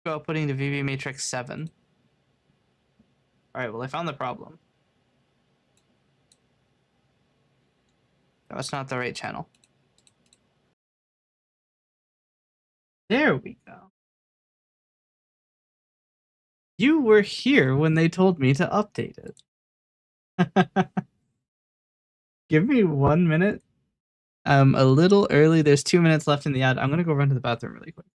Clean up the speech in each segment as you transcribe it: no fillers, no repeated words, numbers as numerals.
outputting to VB matrix 7. Alright, well I found the problem. That's not the right channel. There we go. You were here when they told me to update it. Give me 1 minute. A little early. There's 2 minutes left in the ad. I'm gonna go run to the bathroom really quick.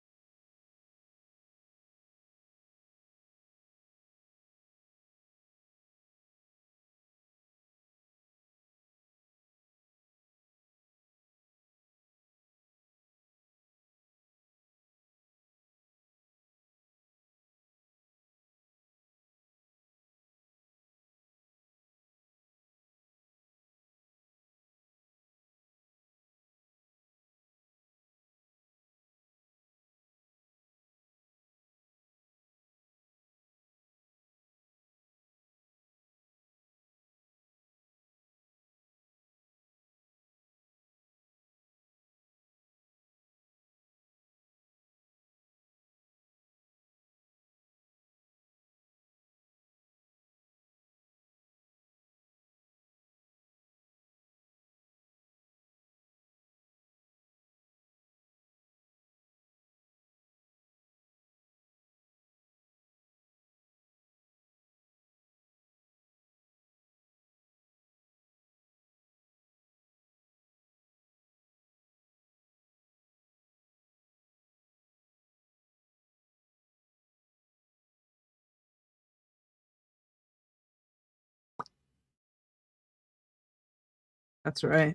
That's right.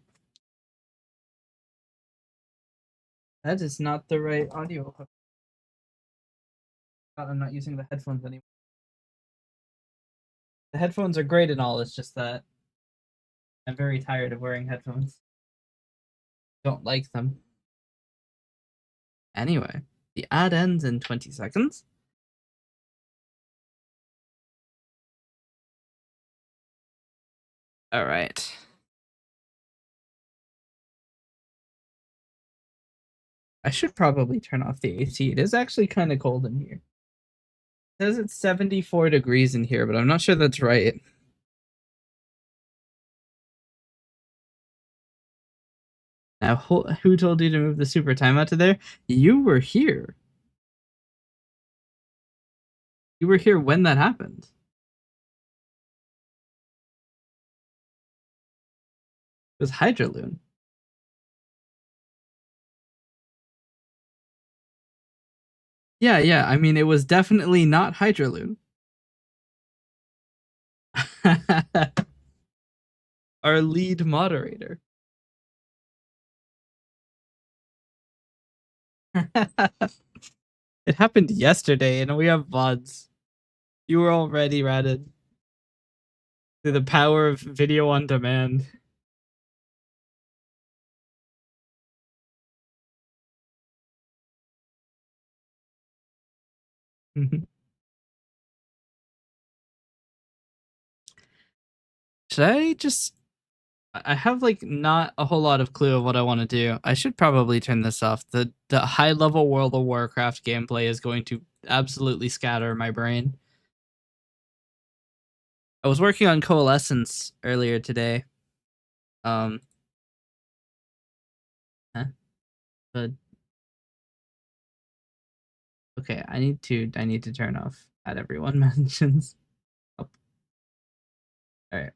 That is not the right audio. I'm not using the headphones anymore. The headphones are great and all, it's just that I'm very tired of wearing headphones. Don't like them. Anyway, the ad ends in 20 seconds. All right. I should probably turn off the AC. It is actually kind of cold in here. It says it's 74 degrees in here, but I'm not sure that's right. Now, who told you to move the super timeout to there? You were here. You were here when that happened. It was Hydraloon. Yeah. I mean, it was definitely not Hydraloon. Our lead moderator. It happened yesterday, and we have VODs. You were already ratted. Through the power of video on demand. Should I just... I have like not a whole lot of clue of what I want to do. I should probably turn this off. The high level World of Warcraft gameplay is going to absolutely scatter my brain. I was working on Coalescence earlier today. But okay, I need to turn off at everyone mentions. Oh. All right.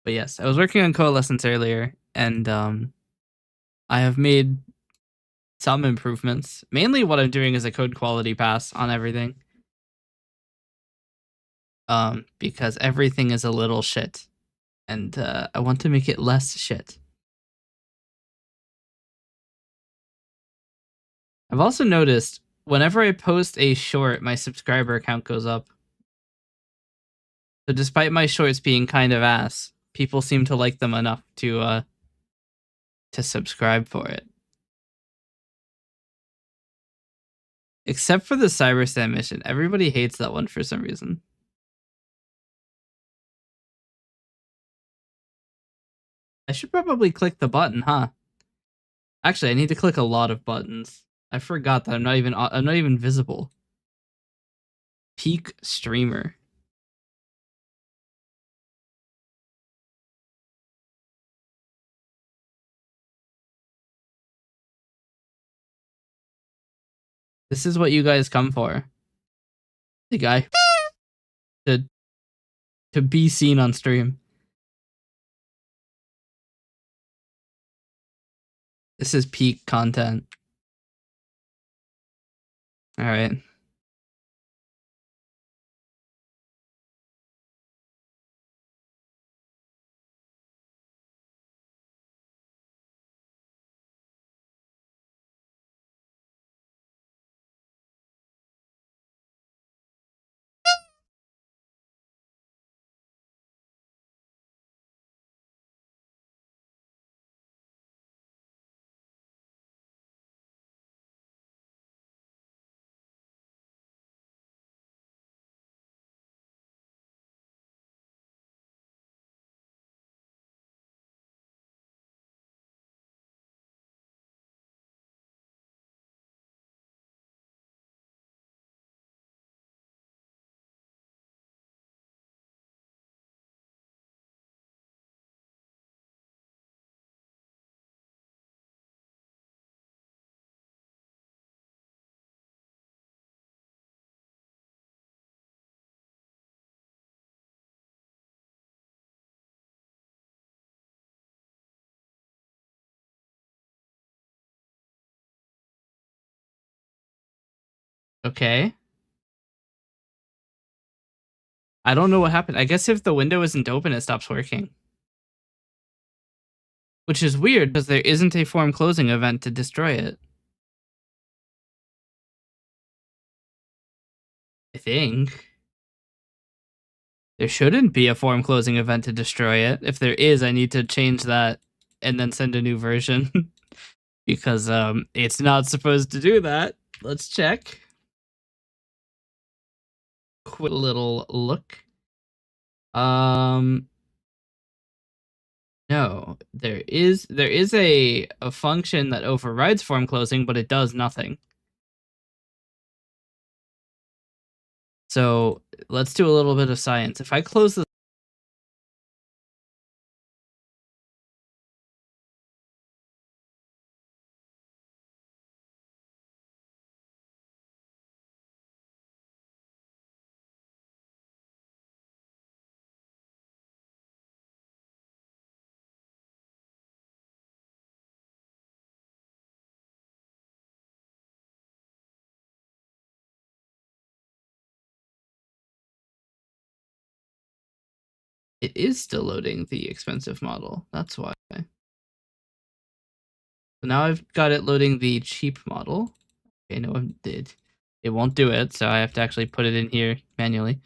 But yes, I was working on Coalescence earlier, and I have made some improvements. Mainly what I'm doing is a code quality pass on everything. Because everything is a little shit. And I want to make it less shit. I've also noticed whenever I post a short, my subscriber count goes up. So despite my shorts being kind of ass, people seem to like them enough to subscribe for it. Except for the Cyberstan mission. Everybody hates that one for some reason. I should probably click the button, huh? Actually, I need to click a lot of buttons. I forgot that I'm not even visible. Peak streamer. This is what you guys come for. The guy to be seen on stream. This is peak content. All right. Okay. I don't know what happened. I guess if the window isn't open, it stops working. Which is weird because there isn't a form closing event to destroy it. I think. There shouldn't be a form closing event to destroy it. If there is, I need to change that and then send a new version. Because it's not supposed to do that. Let's check. Quick little look. No, there is a function that overrides form closing, but it does nothing. So let's do a little bit of science. If I close the it is still loading the expensive model. That's why. So now I've got it loading the cheap model. Okay, no, it won't do it, so I have to actually put it in here manually.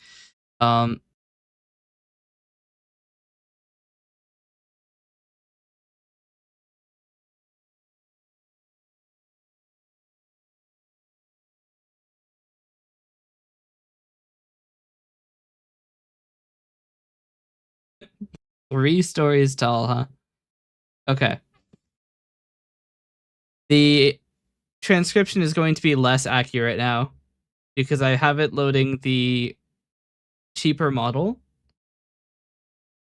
Three stories tall, huh? Okay. The transcription is going to be less accurate now because I have it loading the cheaper model,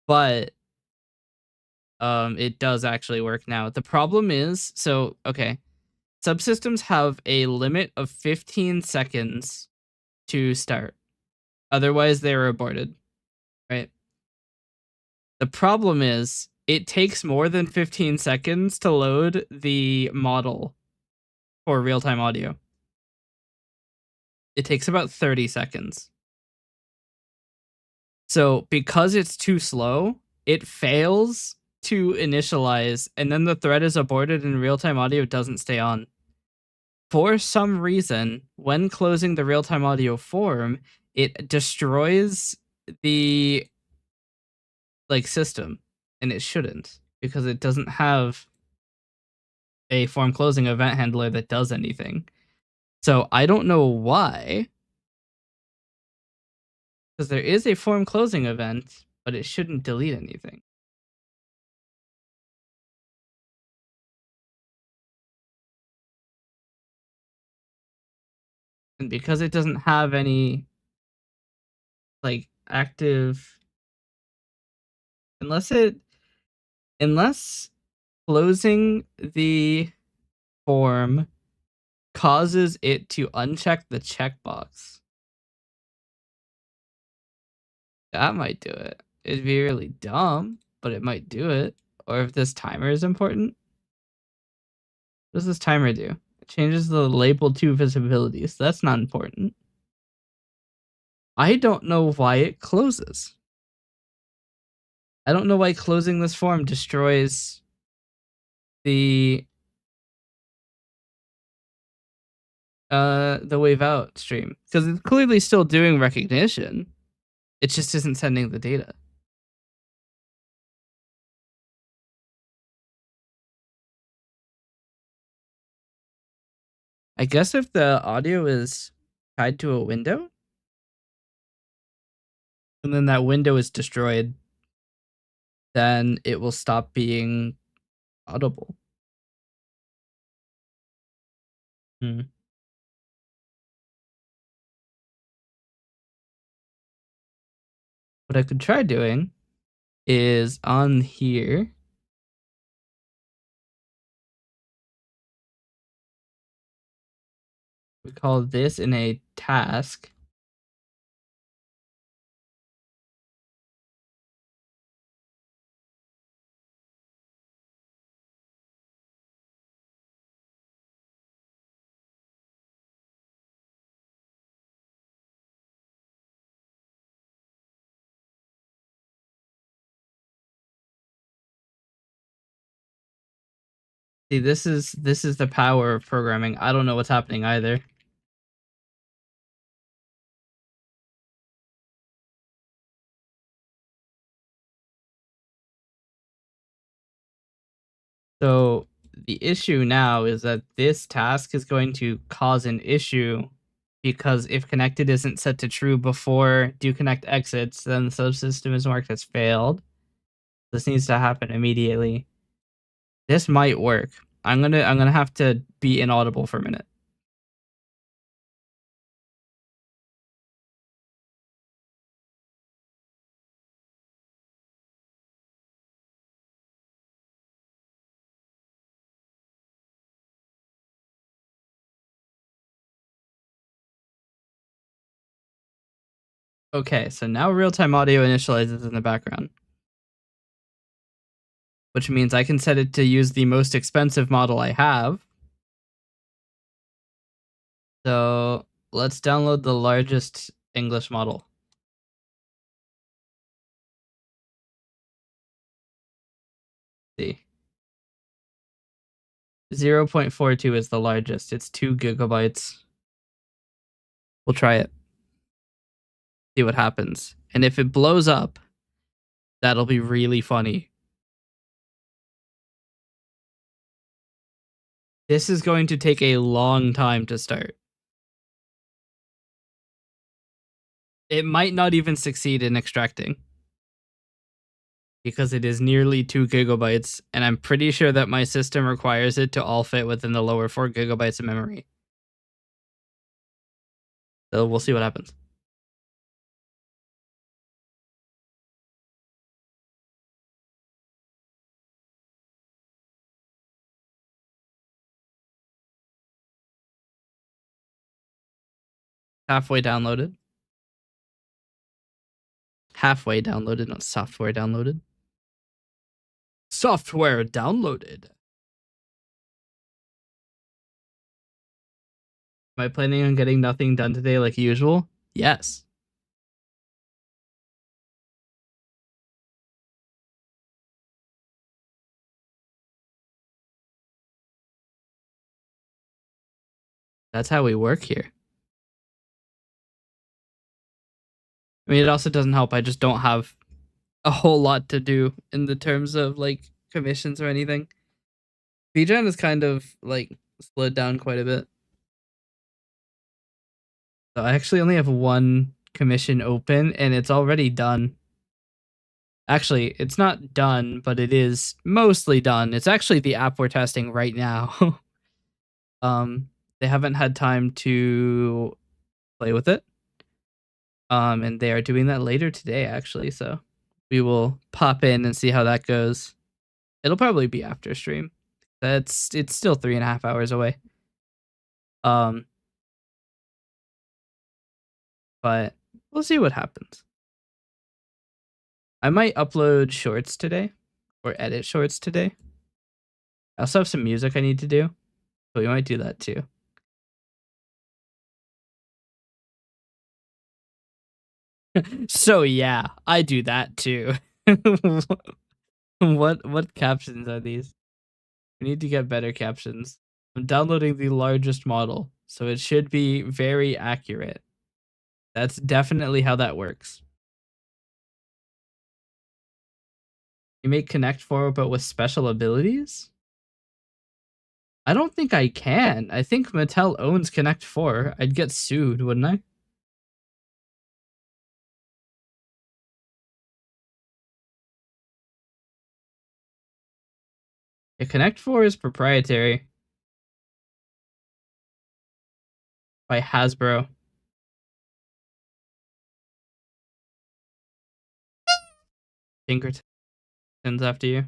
but it does actually work now. The problem is, so okay, subsystems have a limit of 15 seconds to start. Otherwise, they're aborted, right? The problem is it takes more than 15 seconds to load the model for real-time audio. It takes about 30 seconds. So because it's too slow, it fails to initialize, and then the thread is aborted and real-time audio doesn't stay on. For some reason, when closing the real-time audio form, it destroys the system, and it shouldn't, because it doesn't have a form closing event handler that does anything. So I don't know why, because there is a form closing event, but it shouldn't delete anything. And because it doesn't have any like active, unless closing the form causes it to uncheck the checkbox. That might do it. It'd be really dumb, but it might do it. Or if this timer is important. What does this timer do? It changes the label to visibility, so that's not important. I don't know why it closes. I don't know why closing this form destroys the wave out stream, because it's clearly still doing recognition. It just isn't sending the data. I guess if the audio is tied to a window, and then that window is destroyed, then it will stop being audible. What I could try doing is on here. We call this in a task. See, this is the power of programming. I don't know what's happening either. So the issue now is that this task is going to cause an issue, because if connected isn't set to true before do connect exits, then the subsystem is marked as failed. This needs to happen immediately. This might work. I'm gonna have to be inaudible for a minute. Okay, so now real-time audio initializes in the background, which means I can set it to use the most expensive model I have. So let's download the largest English model. See. 0.42 is the largest. It's 2 gigabytes. We'll try it. See what happens. And if it blows up, that'll be really funny. This is going to take a long time to start. It might not even succeed in extracting, because it is nearly 2 gigabytes, and I'm pretty sure that my system requires it to all fit within the lower 4 gigabytes of memory. So we'll see what happens. Halfway downloaded. Halfway downloaded, not software downloaded. Software downloaded. Am I planning on getting nothing done today like usual? Yes. That's how we work here. I mean, it also doesn't help. I just don't have a whole lot to do in the terms of like commissions or anything. VGen is kind of like slowed down quite a bit. So I actually only have one commission open, and it's already done. Actually, it's not done, but it is mostly done. It's actually the app we're testing right now. They haven't had time to play with it. And they are doing that later today, actually. So we will pop in and see how that goes. It'll probably be after stream. It's still 3.5 hours away. Um, but we'll see what happens. I might upload shorts today or edit shorts today. I also have some music I need to do, but we might do that too. So yeah, I do that too. What captions are these? We need to get better captions. I'm downloading the largest model, so it should be very accurate. That's definitely how that works. You make Connect 4 but with special abilities? I don't think I can. I think Mattel owns Connect 4. I'd get sued, wouldn't I? Yeah, Connect 4 is proprietary by Hasbro. Pinkerton's after you.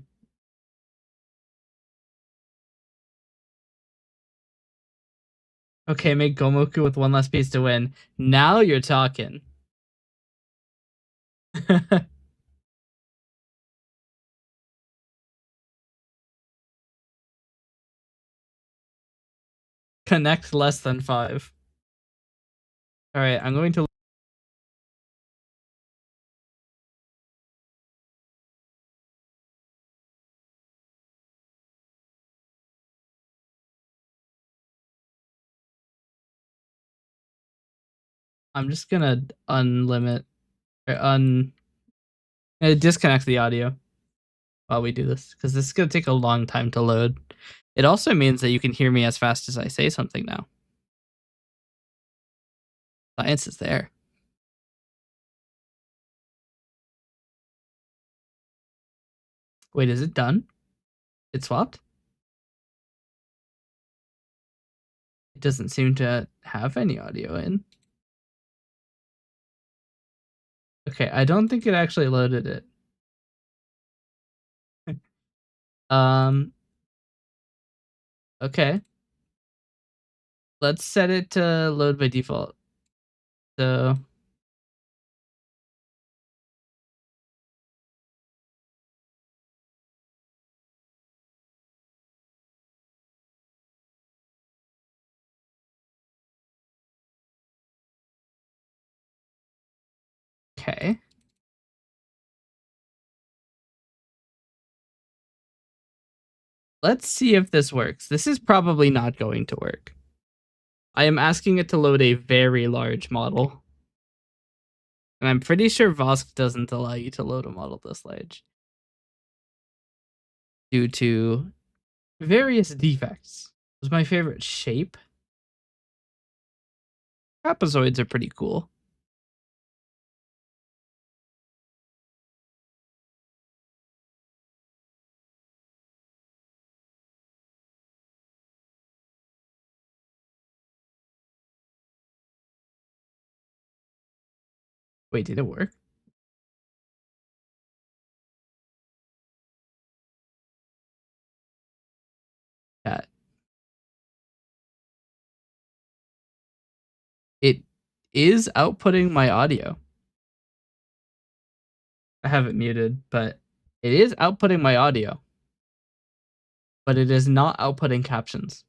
Okay, make Gomoku with one less piece to win. Now you're talking. Connect less than 5. All right, I'm going to. I'm just gonna unlimit or disconnect the audio while we do this because this is gonna take a long time to load. It also means that you can hear me as fast as I say something now. Science is there. Wait, is it done? It swapped? It doesn't seem to have any audio in. Okay, I don't think it actually loaded it. Okay. Let's set it to load by default. So okay. Let's see if this works. This is probably not going to work. I am asking it to load a very large model. And I'm pretty sure Vosk doesn't allow you to load a model this large due to various defects. It was my favorite shape. Trapezoids are pretty cool. Wait, did it work? Yeah. It is outputting my audio. I have it muted, but it is outputting my audio. But it is not outputting captions.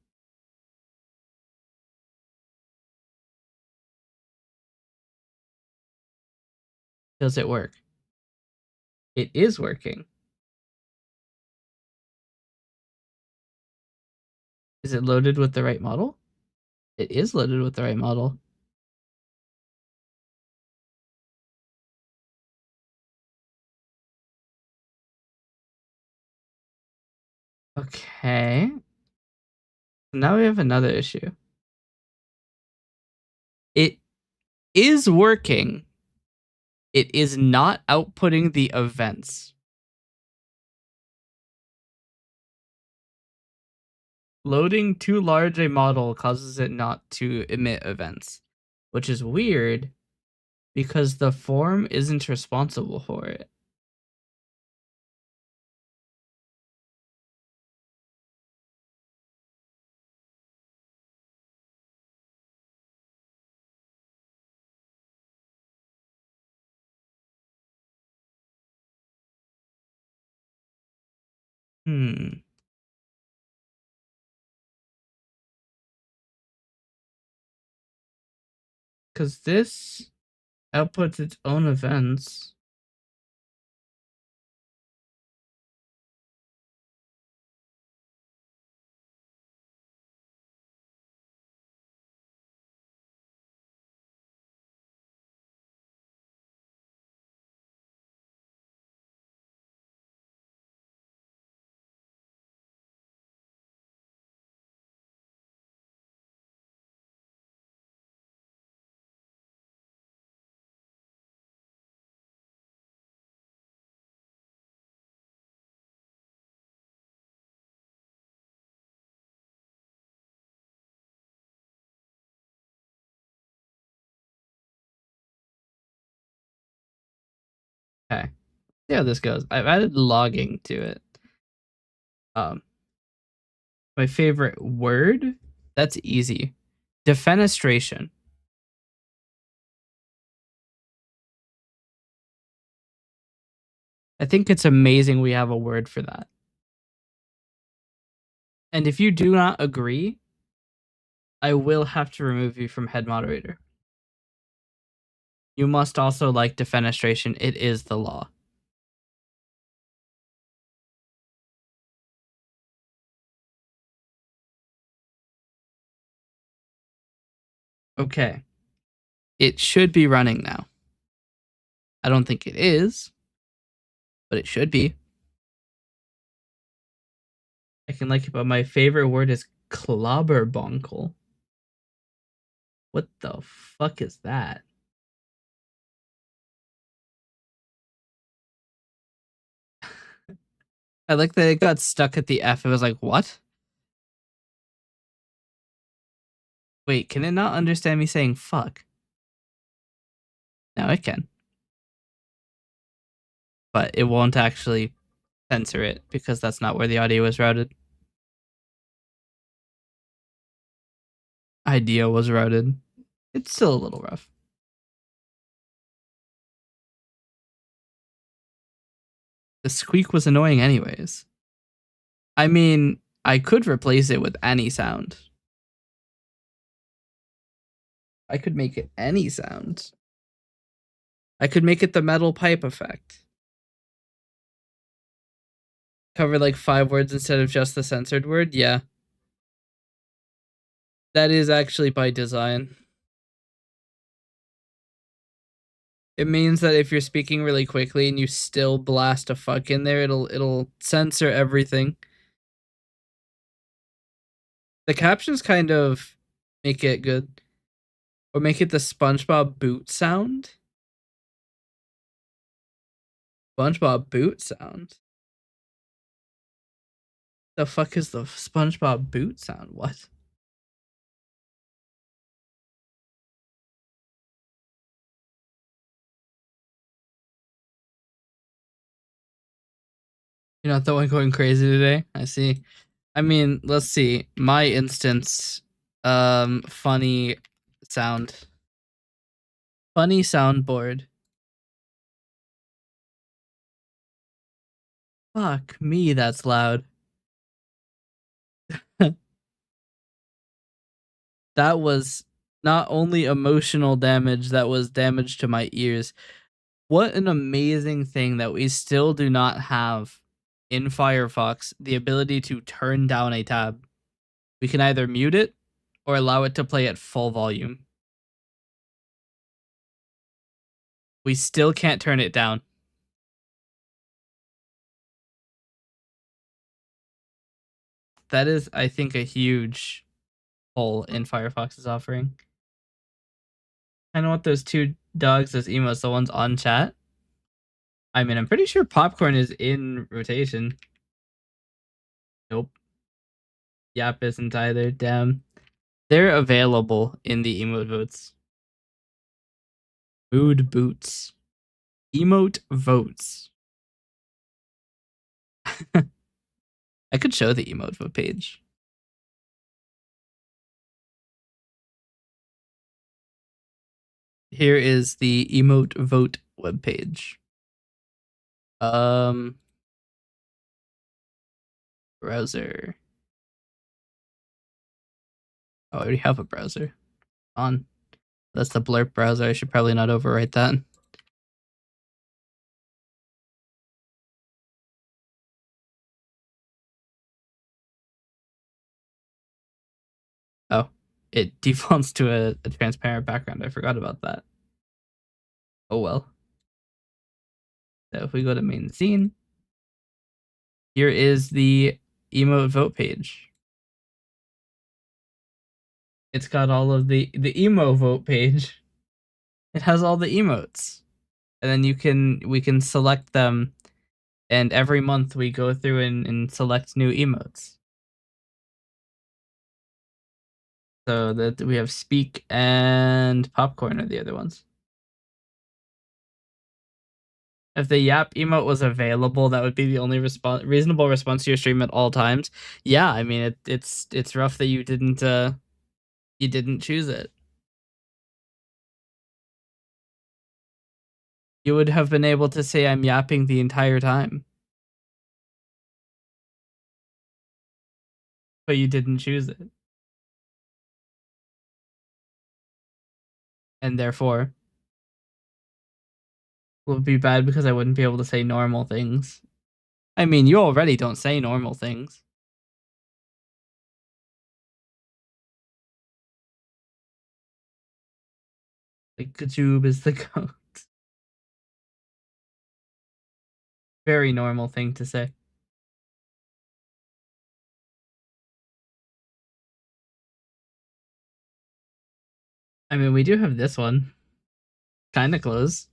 Does it work? It is working. Is it loaded with the right model? It is loaded with the right model. Okay. Now we have another issue. It is working. It is not outputting the events. Loading too large a model causes it not to emit events, which is weird because the form isn't responsible for it. Because this outputs its own events. Okay. See how this goes. I've added logging to it. My favorite word? That's easy. Defenestration. I think it's amazing we have a word for that. And if you do not agree, I will have to remove you from head moderator. You must also like defenestration. It is the law. Okay. It should be running now. I don't think it is, but it should be. I can like it, but my favorite word is clobberbonkel. What the fuck is that? I like that it got stuck at the F. It was like, what? Wait, can it not understand me saying fuck? Now it can. But it won't actually censor it because that's not where the audio is routed. Idea was routed. It's still a little rough. The squeak was annoying anyways. I mean, I could replace it with any sound. I could make it any sound. I could make it the metal pipe effect. Cover like 5 words instead of just the censored word? Yeah. That is actually by design. It means that if you're speaking really quickly and you still blast a fuck in there, it'll censor everything. The captions kind of make it good. Or make it the SpongeBob boot sound. SpongeBob boot sound? The fuck is the SpongeBob boot sound? What? You're not the one going crazy today? I see. I mean, let's see. My instance, funny sound. Funny soundboard. Fuck me, that's loud. That was not only emotional damage, that was damage to my ears. What an amazing thing that we still do not have in Firefox the ability to turn down a tab. We can either mute it or allow it to play at full volume. We still can't turn it down. That is, I think, a huge hole in Firefox's offering. kind of want those two dogs as emotes, the ones on chat. I mean, I'm pretty sure popcorn is in rotation. Nope. Yap isn't either. Damn. They're available in the emote votes. Mood boots. Emote votes. I could show the emote vote page. Here is the emote vote webpage. Browser. Oh, I already have a browser on. That's the Blurp browser. I should probably not overwrite that. Oh, it defaults to a transparent background. I forgot about that. Oh well. So if we go to main scene, here is the emote vote page. It's got all of the emo vote page. It has all the emotes. And then we can select them, and every month we go through and select new emotes. So that we have Speak and Popcorn are the other ones. If the Yap emote was available, that would be the only reasonable response to your stream at all times. Yeah, I mean it's rough that you didn't choose it. You would have been able to say I'm yapping the entire time. But you didn't choose it. And therefore would be bad because I wouldn't be able to say normal things. I mean, you already don't say normal things. Like Kajoob is the goat. Very normal thing to say. I mean, we do have this one. Kind of close.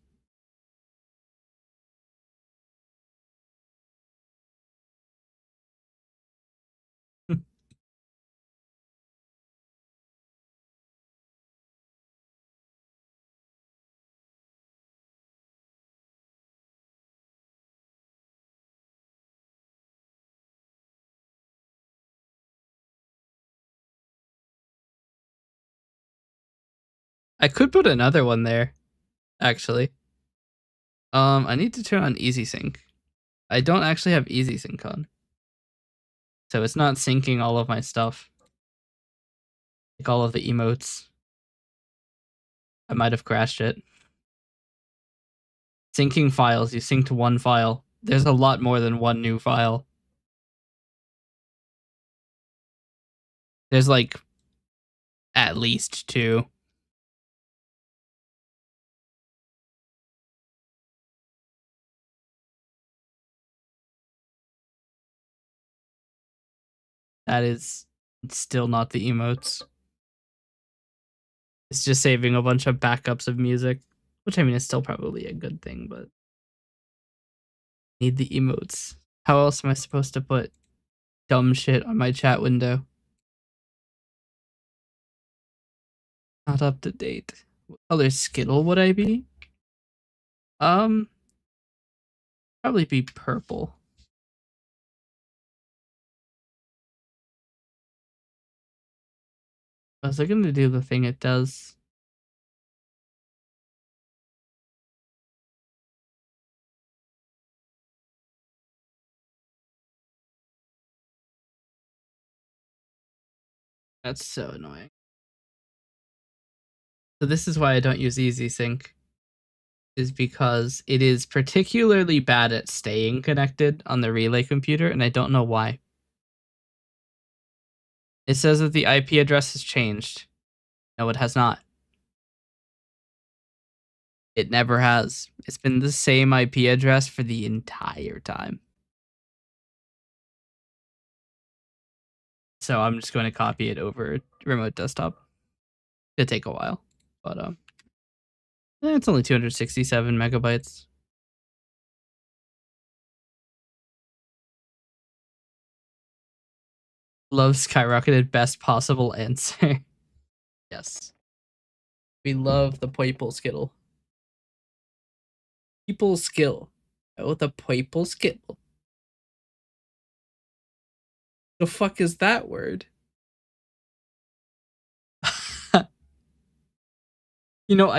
I could put another one there, actually. I need to turn on Easy Sync. I don't actually have Easy Sync on. So it's not syncing all of my stuff. Like all of the emotes. I might have crashed it. Syncing files, you synced one file. There's a lot more than one new file. There's like at least two. That is still not the emotes. It's just saving a bunch of backups of music, which I mean is still probably a good thing, but need the emotes. How else am I supposed to put dumb shit on my chat window? Not up to date. What color Skittle would I be? Probably be purple. Was it gonna do the thing it does? That's so annoying. So this is why I don't use Easy Sync. Is because it is particularly bad at staying connected on the relay computer, and I don't know why. It says that the IP address has changed. No, it has not. It never has. It's been the same IP address for the entire time. So I'm just going to copy it over remote desktop. It'll take a while, but It's only 267 megabytes. Love skyrocketed, best possible answer. Yes. We love the purple skittle. People skill. Oh, the purple skittle. The fuck is that word? You know,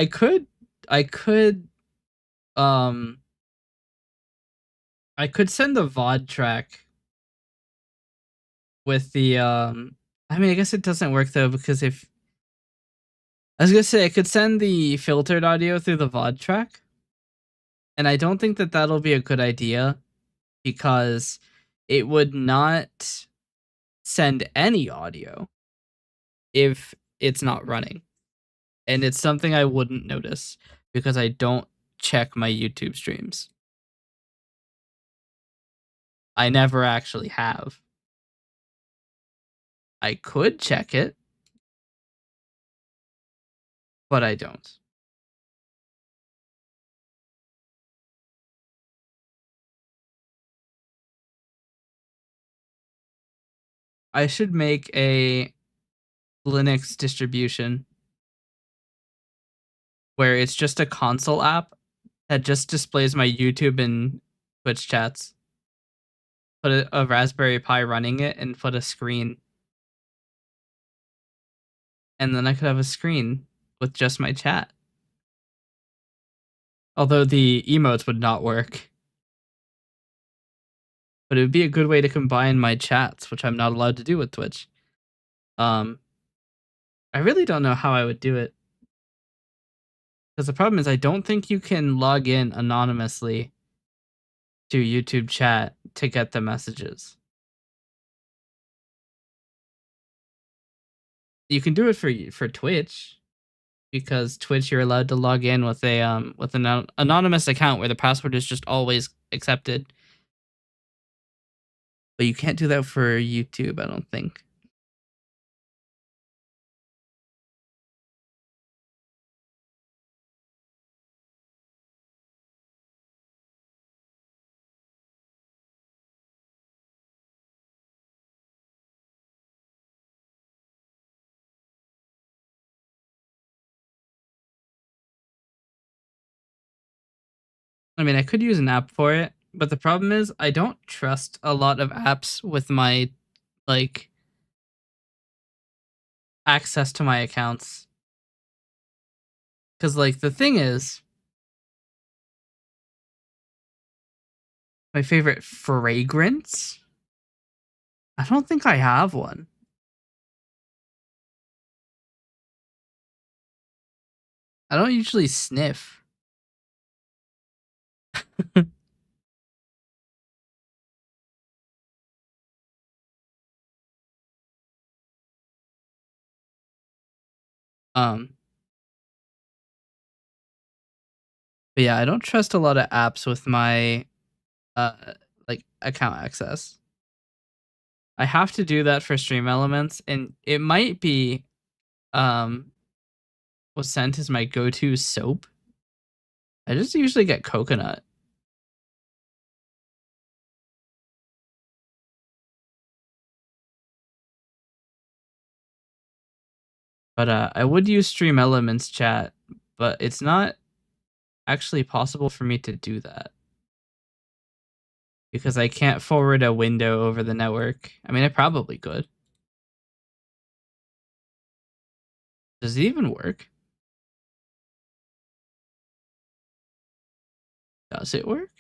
um I could send the VOD track with the I mean, I guess it doesn't work though, because if I was gonna say I could send the filtered audio through the VOD track, and I don't think that that'll be a good idea because it would not send any audio if it's not running. And it's something I wouldn't notice because I don't check my YouTube streams. I never actually have. I could check it, but I don't. I should make a Linux distribution where it's just a console app that just displays my YouTube and Twitch chats. Put a Raspberry Pi running it and put a screen. And then I could have a screen with just my chat. Although the emotes would not work. But it would be a good way to combine my chats, which I'm not allowed to do with Twitch. I really don't know how I would do it. Because the problem is I don't think you can log in anonymously to YouTube chat to get the messages. You can do it for Twitch, because Twitch you're allowed to log in with an anonymous account where the password is just always accepted. But you can't do that for YouTube, I don't think. I mean, I could use an app for it, but the problem is I don't trust a lot of apps with my like access to my accounts. Cuz like the thing is my favorite fragrance? I don't think I have one. I don't usually sniff. um but yeah, I don't trust a lot of apps with my like account access. I have to do that for Stream Elements, and it might be what scent is my go-to soap. I just usually get coconut. But I would use Stream Elements chat, but it's not actually possible for me to do that because I can't forward a window over the network. I mean, I probably could. Does it even work? Does it work?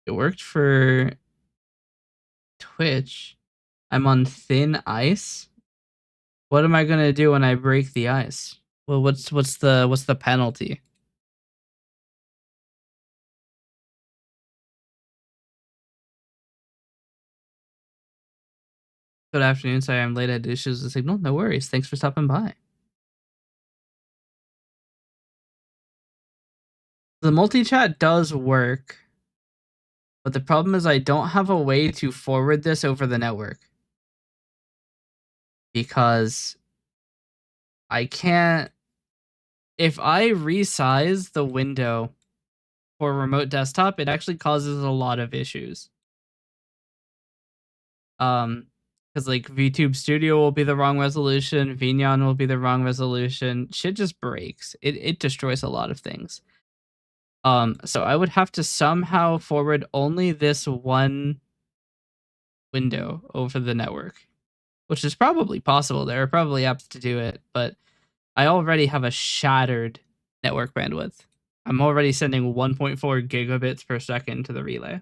It worked for Twitch. I'm on thin ice. What am I gonna do when I break the ice? Well, what's the penalty? Good afternoon. Sorry, I'm late. I had issues with the signal. No worries. Thanks for stopping by. The multi-chat does work, but the problem is I don't have a way to forward this over the network because I can't. if I resize the window for remote desktop, it actually causes a lot of issues. Because like VTube Studio will be the wrong resolution, Vignon will be the wrong resolution. Shit just breaks. It destroys a lot of things. So I would have to somehow forward only this one window over the network, which is probably possible. There are probably apps to do it, but I already have a shattered network bandwidth. I'm already sending 1.4 gigabits per second to the relay.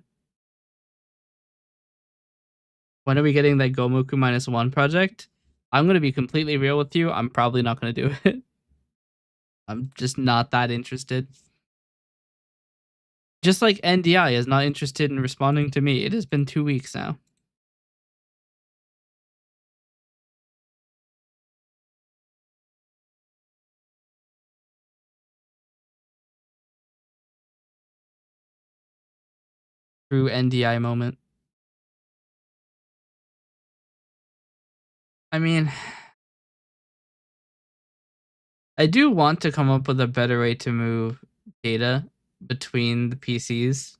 When are we getting that Gomoku -1 project? I'm going to be completely real with you. I'm probably not going to do it. I'm just not that interested. Just like NDI is not interested in responding to me. It has been 2 weeks now. True NDI moment. I mean, I do want to come up with a better way to move data between the PCs.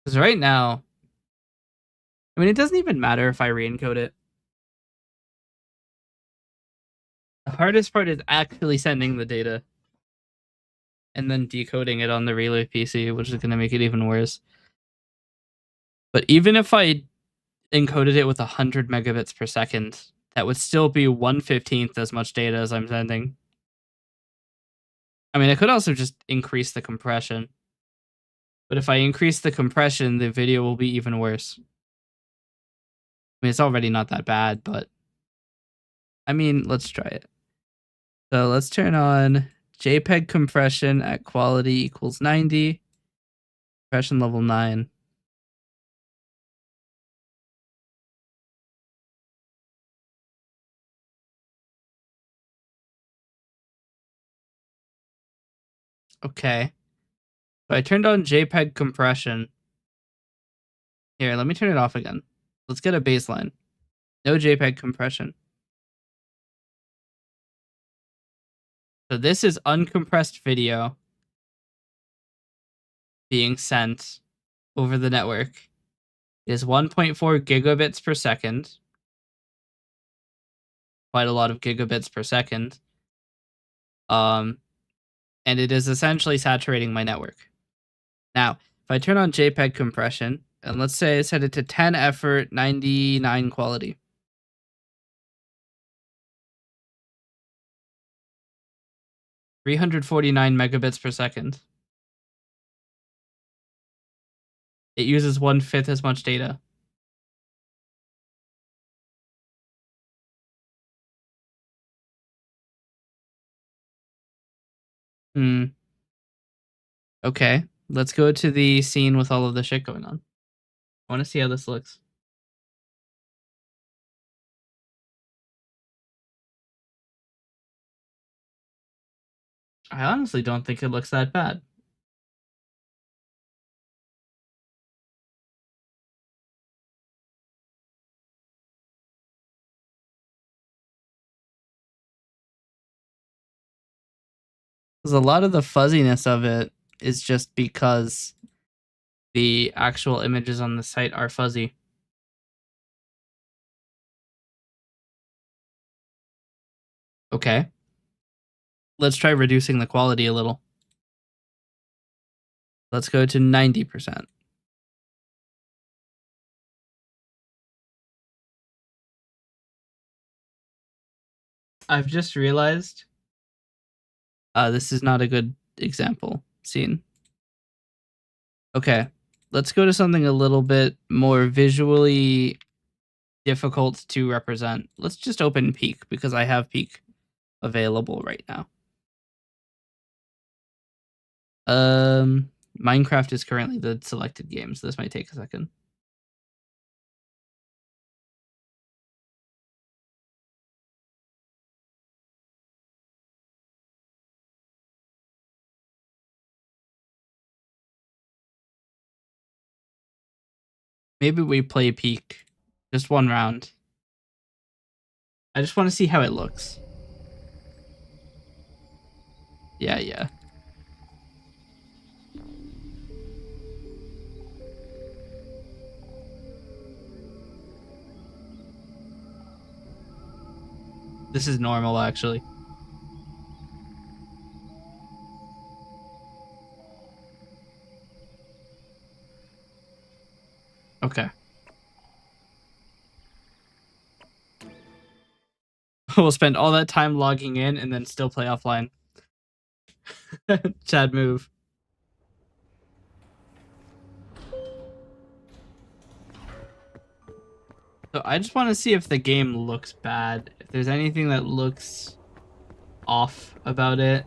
Because right now, I mean, it doesn't even matter if I re-encode it. The hardest part is actually sending the data and then decoding it on the relay PC, which is going to make it even worse. But even if I encoded it with 100 megabits per second, that would still be 1/15 as much data as I'm sending. I mean, I could also just increase the compression. But if I increase the compression, the video will be even worse. I mean, it's already not that bad, but I mean, let's try it. So let's turn on JPEG compression at quality equals 90, compression level 9. Okay. So I turned on JPEG compression. Here, let me turn it off again. Let's get a baseline. No JPEG compression. So this is uncompressed video being sent over the network. It is 1.4 gigabits per second. Quite a lot of gigabits per second. And it is essentially saturating my network. Now, if I turn on JPEG compression, and let's say I set it to 10 effort, 99 quality. $349 megabits per second. It uses 1/5 as much data. Okay, let's go to the scene with all of the shit going on. I want to see how this looks. I honestly don't think it looks that bad. Because a lot of the fuzziness of it is just because the actual images on the site are fuzzy. Okay. Let's try reducing the quality a little. Let's go to 90%. I've just realized this is not a good example scene. Okay, let's go to something a little bit more visually difficult to represent. Let's just open Peak because I have Peak available right now. Minecraft is currently the selected game, so this might take a second. Maybe we play Peak just one round. I just want to see how it looks. Yeah. This is normal, actually. Okay. We'll spend all that time logging in and then still play offline. Chad move. So I just want to see if the game looks bad. If there's anything that looks off about it.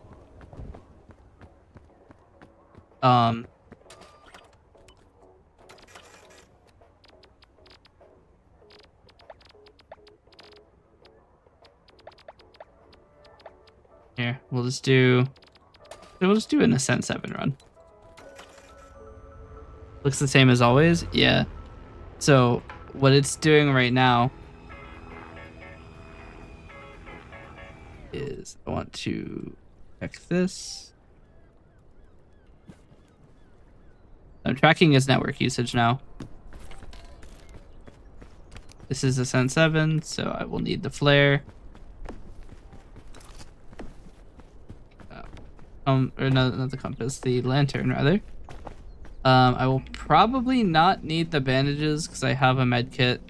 Here, we'll just do an Ascent 7 run. Looks the same as always? Yeah. So what it's doing right now is I want to check this. I'm tracking his network usage now. This is Ascent 7, so I will need the flare. Or no, not the compass, the lantern rather. I will probably not need the bandages because I have a med kit.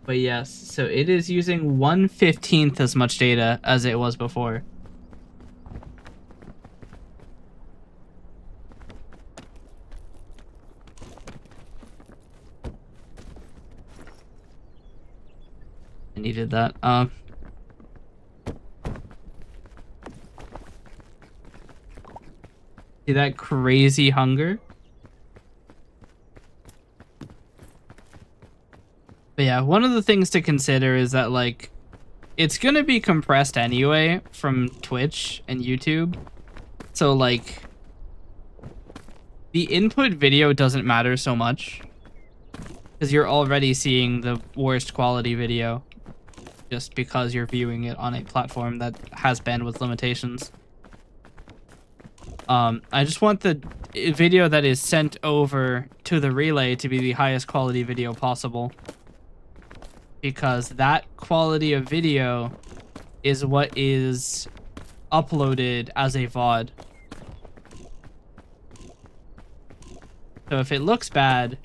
But yes, so it is using 1/15 as much data as it was before. I needed that. See that crazy hunger? But yeah, one of the things to consider is that, like, it's gonna be compressed anyway from Twitch and YouTube. So, like, the input video doesn't matter so much because you're already seeing the worst quality video just because you're viewing it on a platform that has bandwidth limitations. I just want the video that is sent over to the relay to be the highest quality video possible, because that quality of video is what is uploaded as a VOD. So if it looks bad,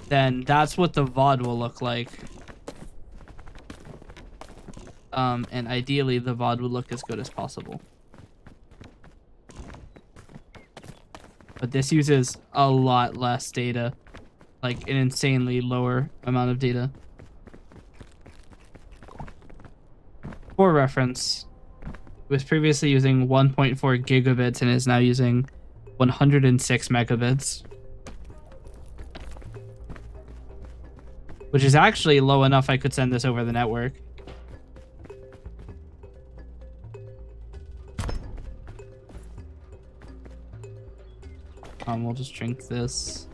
then that's what the VOD will look like. And ideally the VOD would look as good as possible. But this uses a lot less data, like an insanely lower amount of data. For reference, it was previously using 1.4 gigabits and is now using 106 megabits. Which is actually low enough I could send this over the network. We'll just drink this.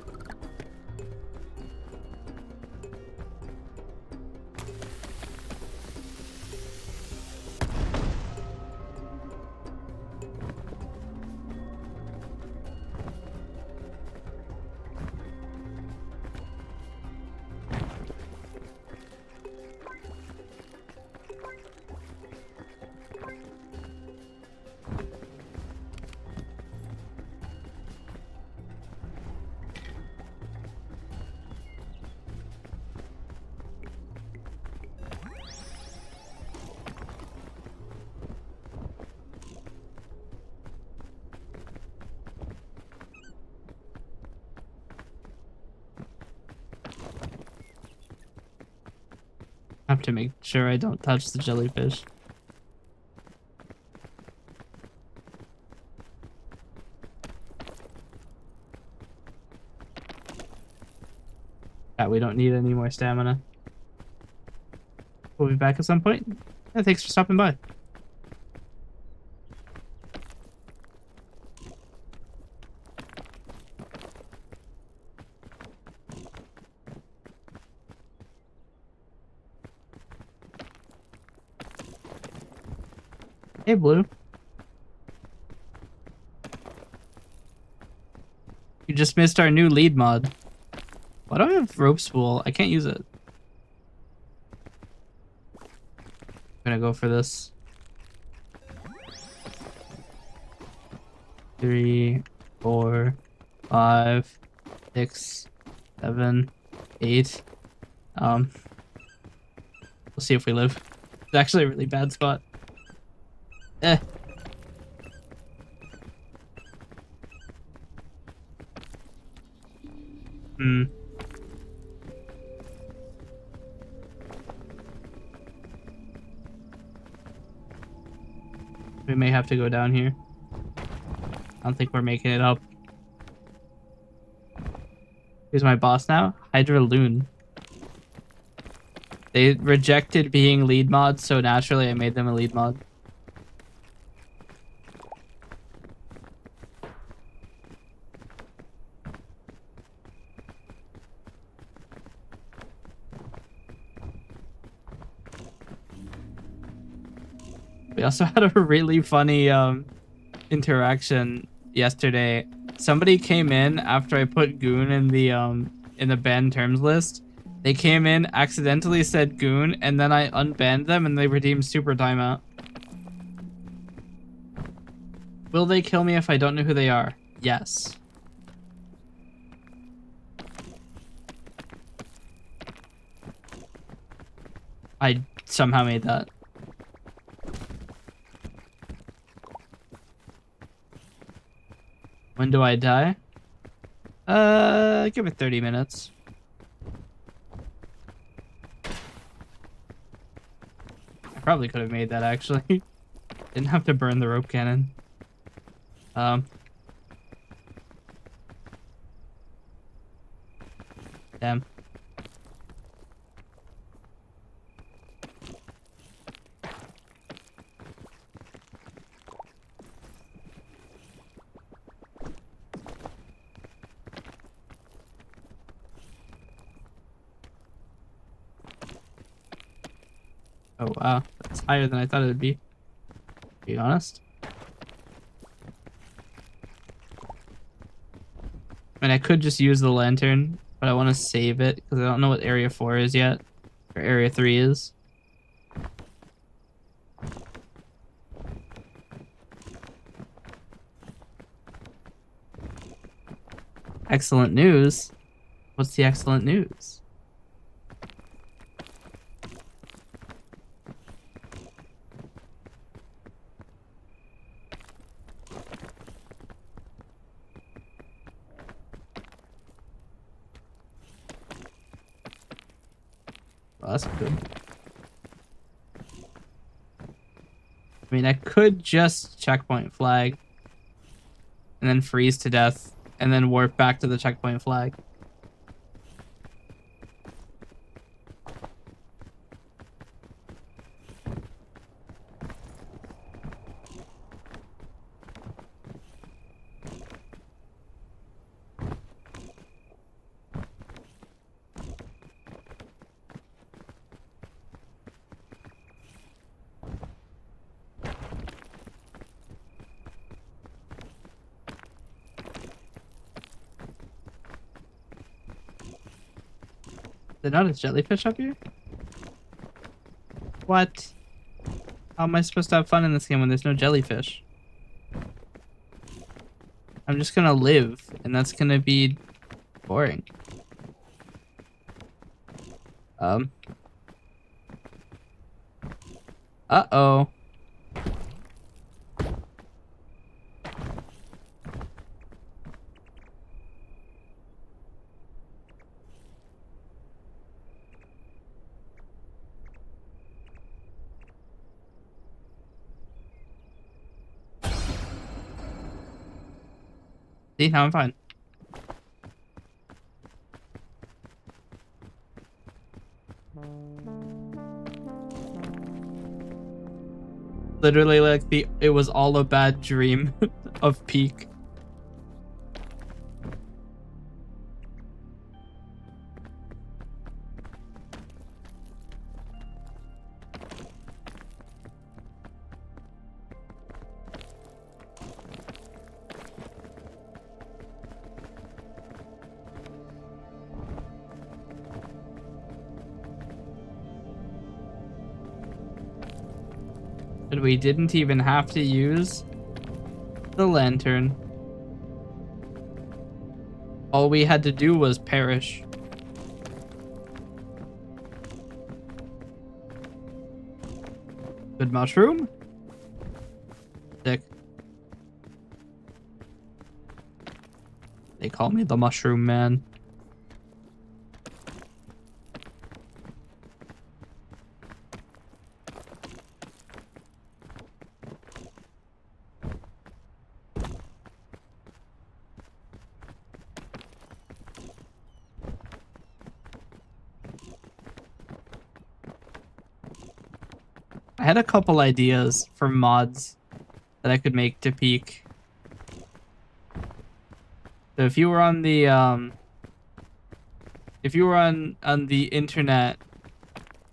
I have to make sure I don't touch the jellyfish. Yeah, we don't need any more stamina. We'll be back at some point. Yeah, thanks for stopping by. Hey, Blue. You just missed our new lead mod. Why do I have rope spool? I can't use it. I'm gonna go for this. 3, 4, 5, 6, 7, 8. We'll see if we live. It's actually a really bad spot. Eh. Hmm. We may have to go down here. I don't think we're making it up. Who's my boss now? Hydra Loon. They rejected being lead mod, so naturally I made them a lead mod. We also had a really funny interaction yesterday. Somebody came in after I put Goon in the banned terms list. They came in, accidentally said Goon, and then I unbanned them and they redeemed super timeout. Will they kill me if I don't know who they are? Yes. I somehow made that. When do I die? Give it 30 minutes. I probably could have made that actually. Didn't have to burn the rope cannon. Damn. Oh wow, that's higher than I thought it would be. To be honest. I mean, I could just use the lantern, but I want to save it because I don't know what Area 4 is yet, or Area 3 is. Excellent news. What's the excellent news? Well, that's good. I mean, I could just checkpoint flag and then freeze to death and then warp back to the checkpoint flag. Is there not a jellyfish up here? What? How am I supposed to have fun in this game when there's no jellyfish? I'm just gonna live, and that's gonna be boring. Uh-oh. See, now I'm fine. Literally, like, it was all a bad dream of Peak. But we didn't even have to use the lantern. All we had to do was perish. Good mushroom. Sick. They call me the Mushroom Man. I had a couple ideas for mods that I could make to Peak. So if you were on the on the internet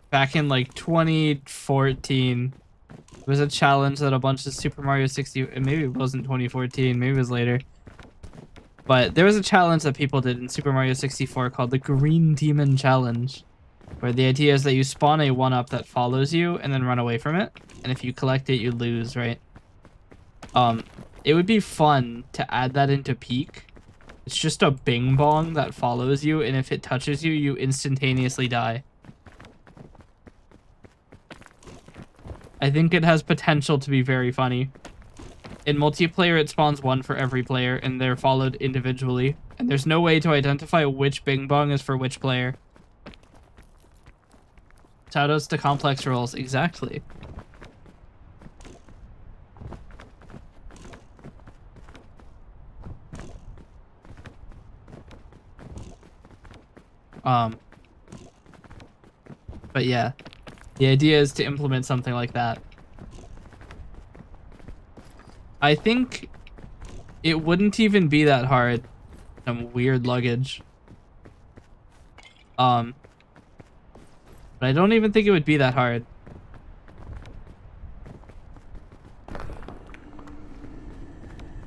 back in like 2014, there was a challenge that a bunch of Super Mario 60, maybe it wasn't 2014, maybe it was later. But there was a challenge that people did in Super Mario 64 called the Green Demon Challenge, where the idea is that you spawn a 1-up that follows you and then run away from it. And if you collect it, you lose, right? It would be fun to add that into Peak. It's just a bing bong that follows you, and if it touches you, you instantaneously die. I think it has potential to be very funny. In multiplayer, it spawns one for every player, and they're followed individually. And there's no way to identify which bing bong is for which player. Shoutouts to Complex Rolls, exactly. But yeah, the idea is to implement something like that. I think it wouldn't even be that hard. Some weird luggage. But I don't even think it would be that hard.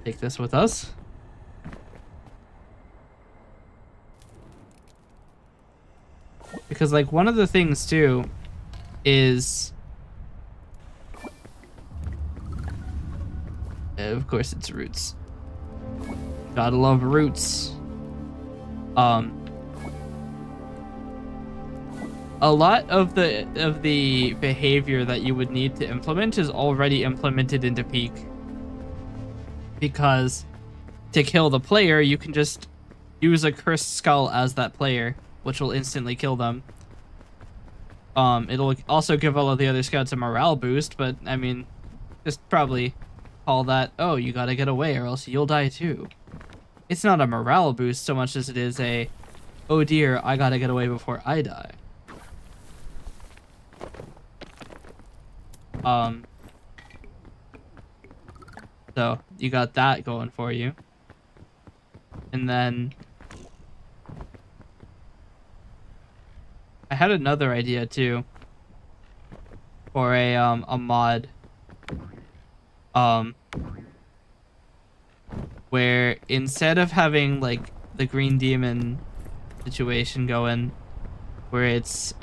Take this with us. Because, like, one of the things, too, is... Of course, it's roots. Gotta love roots. A lot of the behavior that you would need to implement is already implemented into Peak. Because to kill the player, you can just use a cursed skull as that player, which will instantly kill them. It'll also give all of the other scouts a morale boost, but I mean, just probably call that, oh, you gotta get away or else you'll die too. It's not a morale boost so much as it is a, oh dear, I gotta get away before I die. So you got that going for you. And then I had another idea too for a mod where instead of having like the green demon situation going where it's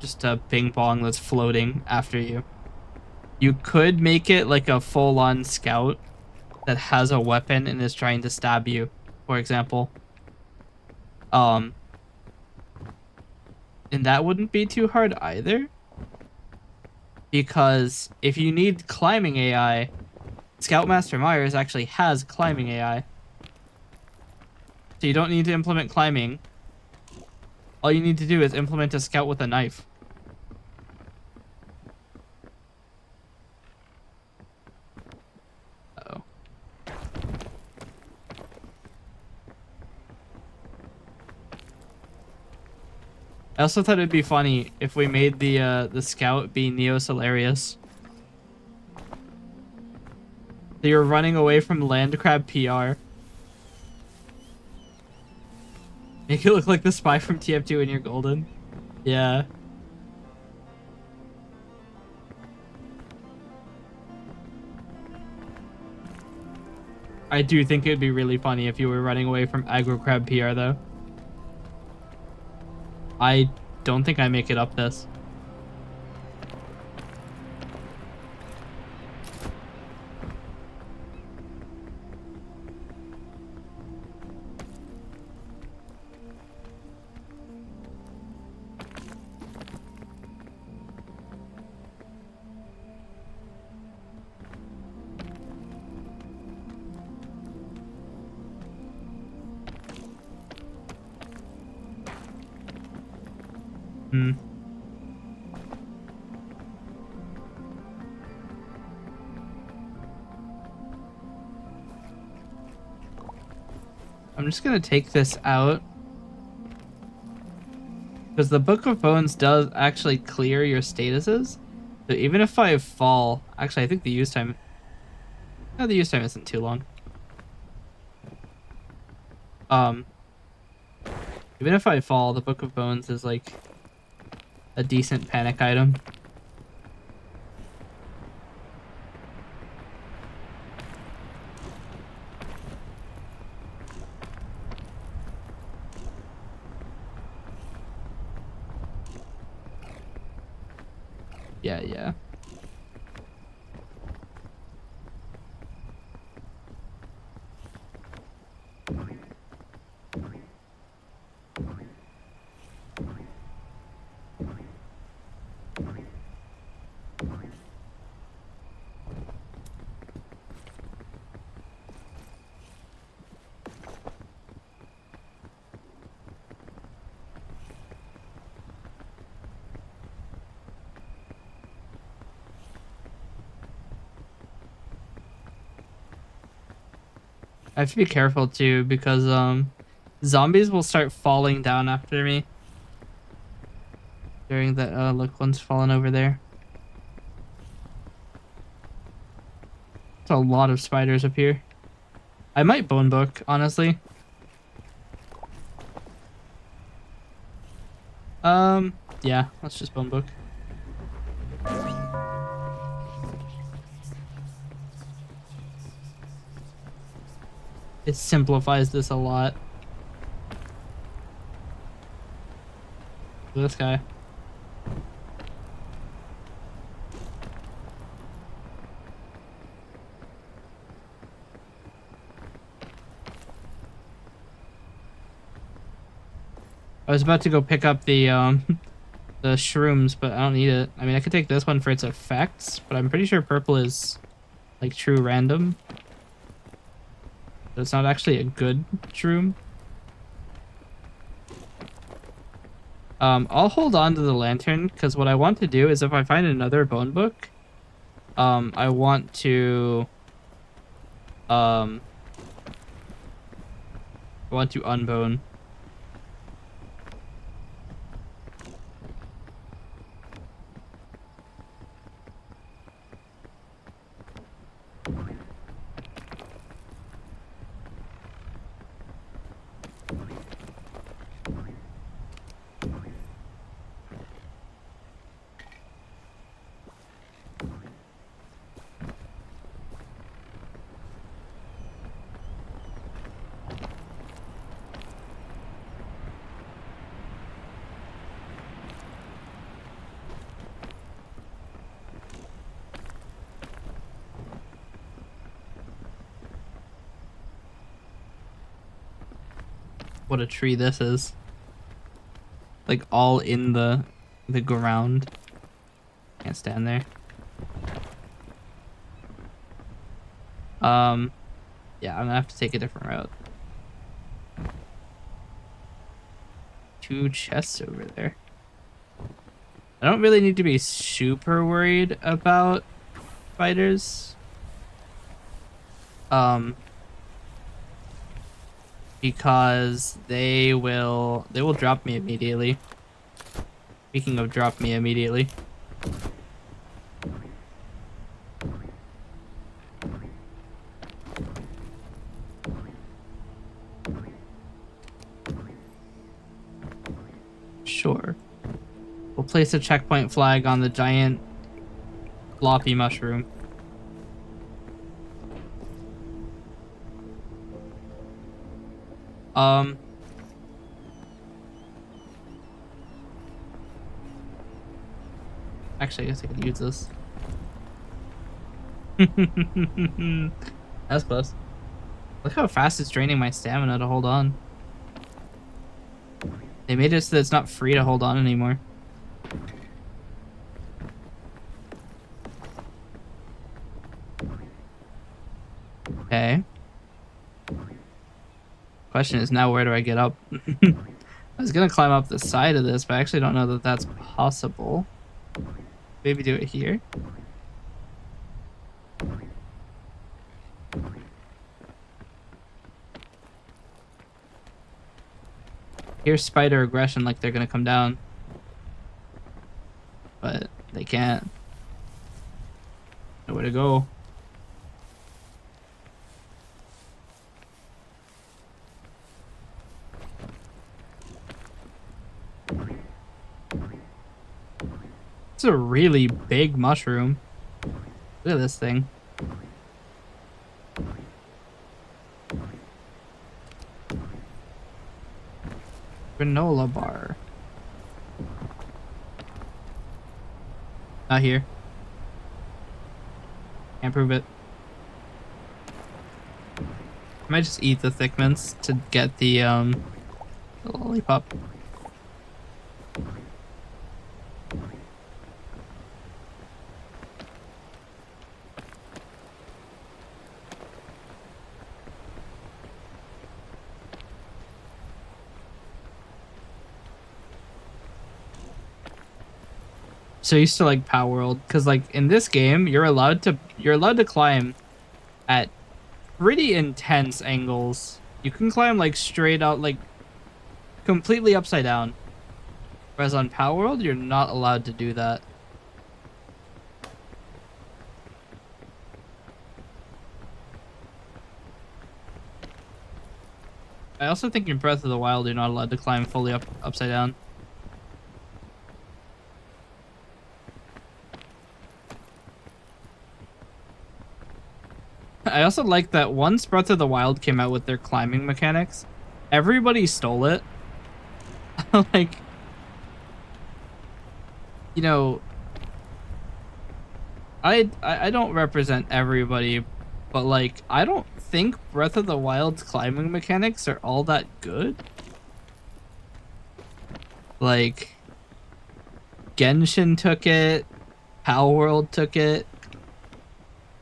just a ping pong that's floating after you, you could make it like a full-on scout that has a weapon and is trying to stab you, for example. And that wouldn't be too hard either. Because if you need climbing AI, Scoutmaster Myers actually has climbing AI. So you don't need to implement climbing. All you need to do is implement a scout with a knife. Uh-oh. I also thought it'd be funny if we made the scout be Neo Solarius. So you're running away from Landcrab PR. Make it look like the spy from TF2 and you're golden. Yeah. I do think it'd be really funny if you were running away from Aggro Crab PR though. I don't think I make it up this. Mm-hmm. I'm just gonna take this out. Because the Book of Bones does actually clear your statuses. So even if I fall... Actually, I think the use time... No, the use time isn't too long. Even if I fall, the Book of Bones is like a decent panic item. Yeah, yeah. I have to be careful too because zombies will start falling down after me. During the look, one's falling over there. There's a lot of spiders up here. I might bone book, honestly. Yeah, let's just bone book. It simplifies this a lot. This guy. I was about to go pick up the the shrooms, but I don't need it. I mean, I could take this one for its effects, but I'm pretty sure purple is like true random. So it's not actually a good shroom. I'll hold on to the lantern because what I want to do is if I find another bone book, I want to unbone. What a tree this is. Like all in the ground. Can't stand there. Yeah, I'm gonna have to take a different route. 2 chests over there. I don't really need to be super worried about spiders. Because they will drop me immediately. Speaking of drop me immediately. Sure. We'll place a checkpoint flag on the giant floppy mushroom. Actually, I guess I could use this. That's close. Look how fast it's draining my stamina to hold on. They made it so that it's not free to hold on anymore. Okay. Question is now, where do I get up? I was gonna climb up the side of this, but I actually don't know that that's possible. Maybe do it here. Here's spider aggression, like they're gonna come down. But they can't. Nowhere to go. It's a really big mushroom. Look at this thing. Granola bar. Not here. Can't prove it. I might just eat the thick mints to get the lollipop. So I used to like Power World because like in this game you're allowed to climb at pretty intense angles. You can climb like straight out, like completely upside down. Whereas on Power World you're not allowed to do that. I also think in Breath of the Wild you're not allowed to climb fully upside down. I also like that once Breath of the Wild came out with their climbing mechanics, everybody stole it. Like, you know, I don't represent everybody, but like I don't think Breath of the Wild's climbing mechanics are all that good. Like, Genshin took it, Power World took it.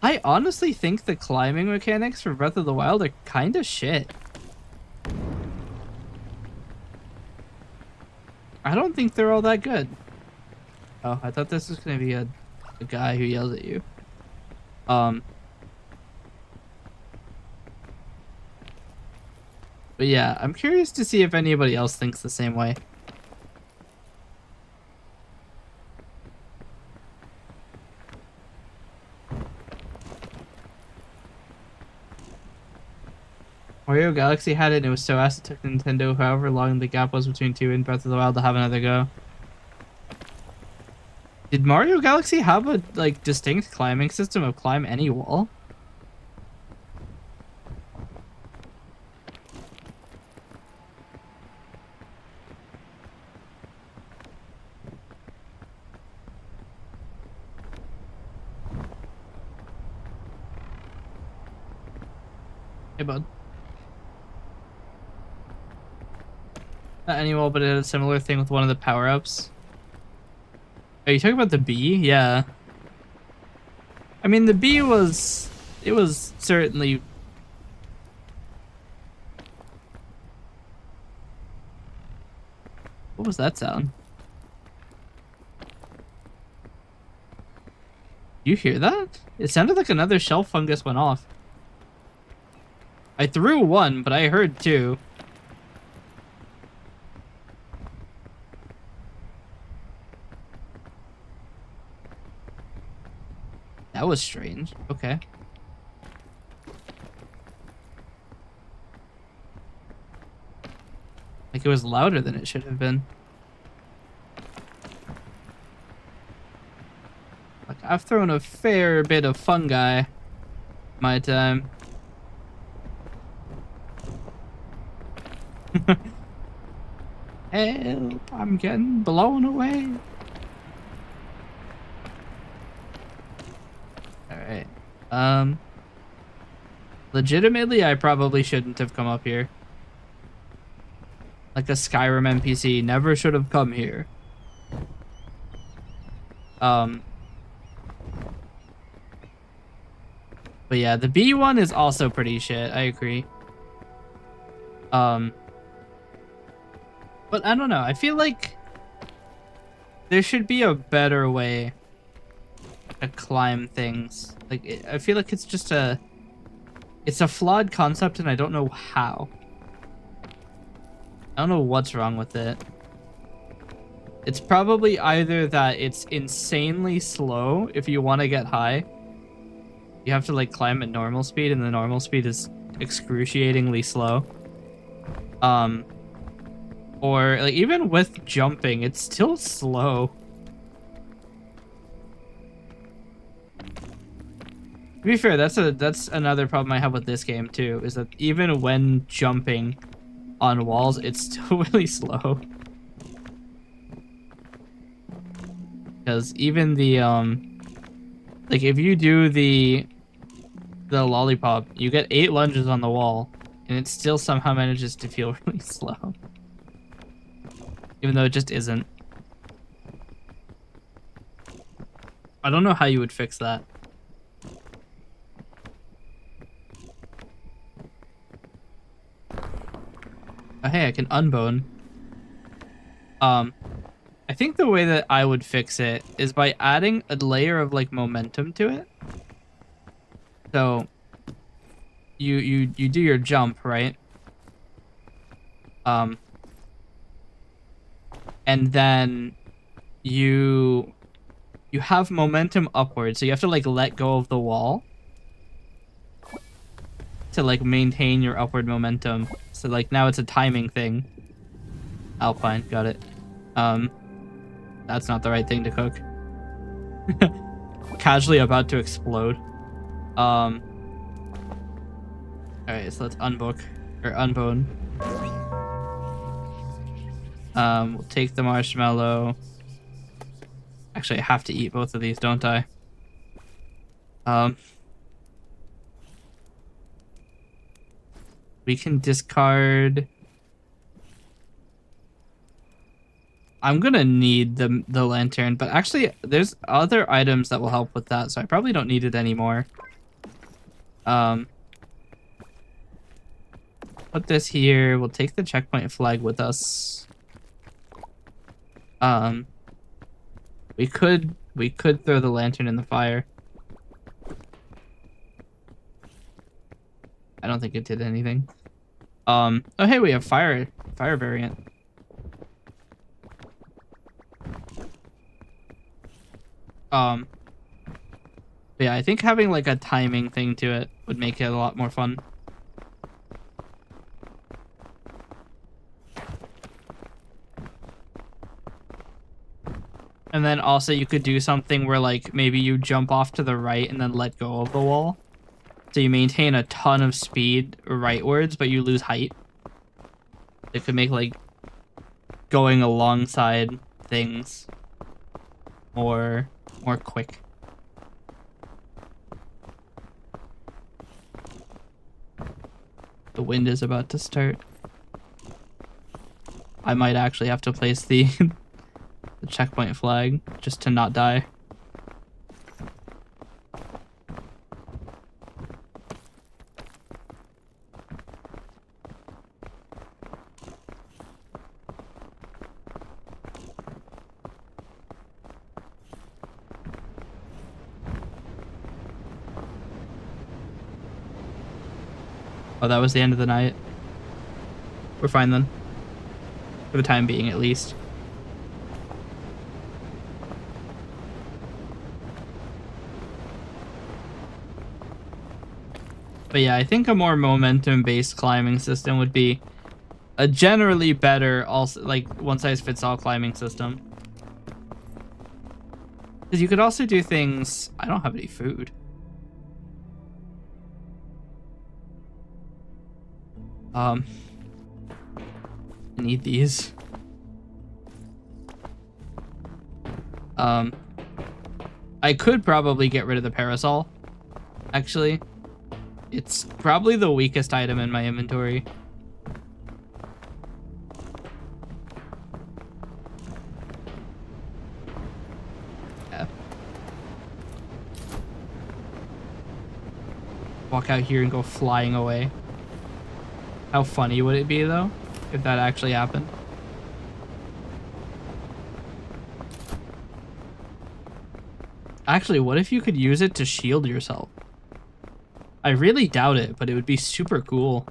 I honestly think the climbing mechanics for Breath of the Wild are kind of shit. I don't think they're all that good. Oh, I thought this was gonna be a guy who yells at you. But yeah, I'm curious to see if anybody else thinks the same way. Mario Galaxy had it and it was so ass it took Nintendo however long the gap was between 2 and Breath of the Wild to have another go. Did Mario Galaxy have a like distinct climbing system of climb any wall? Hey bud. Not any wall, but it had a similar thing with one of the power-ups. Are you talking about the bee? Yeah. I mean, the bee was... It was certainly... What was that sound? You hear that? It sounded like another shell fungus went off. I threw one, but I heard two. That was strange. Okay. Like it was louder than it should have been. Like I've thrown a fair bit of fungi my time. Help, I'm getting blown away. Alright. Legitimately, I probably shouldn't have come up here. Like a Skyrim NPC never should have come here. But yeah, the B one is also pretty shit. I agree. But I don't know. I feel like there should be a better way to climb things. Like, I feel like it's just it's a flawed concept, and I don't know how. I don't know what's wrong with it. It's probably either that it's insanely slow if you want to get high. You have to like climb at normal speed, and the normal speed is excruciatingly slow. Or like even with jumping, it's still slow. To be fair, that's another problem I have with this game too, is that even when jumping on walls, it's still really slow. Because even the like if you do the lollipop, you get 8 lunges on the wall, and it still somehow manages to feel really slow. Even though it just isn't. I don't know how you would fix that. Oh, hey, I can unbone. I think the way that I would fix it is by adding a layer of like momentum to it. So you do your jump, right? And then you have momentum upwards, so you have to like let go of the wall to like maintain your upward momentum. So like now it's a timing thing. Alpine, got it. That's not the right thing to cook. Casually about to explode. Alright, so let's unbook or unbone. We'll take the marshmallow. Actually, I have to eat both of these, don't I? We can discard. I'm gonna need the lantern, but actually, there's other items that will help with that, so I probably don't need it anymore. Put this here. We'll take the checkpoint flag with us. We could throw the lantern in the fire. I don't think it did anything. Oh hey, we have fire variant. But yeah, I think having like a timing thing to it would make it a lot more fun. And then also you could do something where like maybe you jump off to the right and then let go of the wall. So you maintain a ton of speed rightwards, but you lose height. It could make like going alongside things more quick. The wind is about to start. I might actually have to place the the checkpoint flag just to not die. Oh, that was the end of the night. We're fine then. For the time being, at least. But yeah, I think a more momentum-based climbing system would be a generally better, also like one-size-fits-all climbing system. Because you could also do things... I don't have any food. I need these. I could probably get rid of the parasol. Actually, it's probably the weakest item in my inventory. Yeah. Walk out here and go flying away. How funny would it be, though, if that actually happened? Actually, what if you could use it to shield yourself? I really doubt it, but it would be super cool.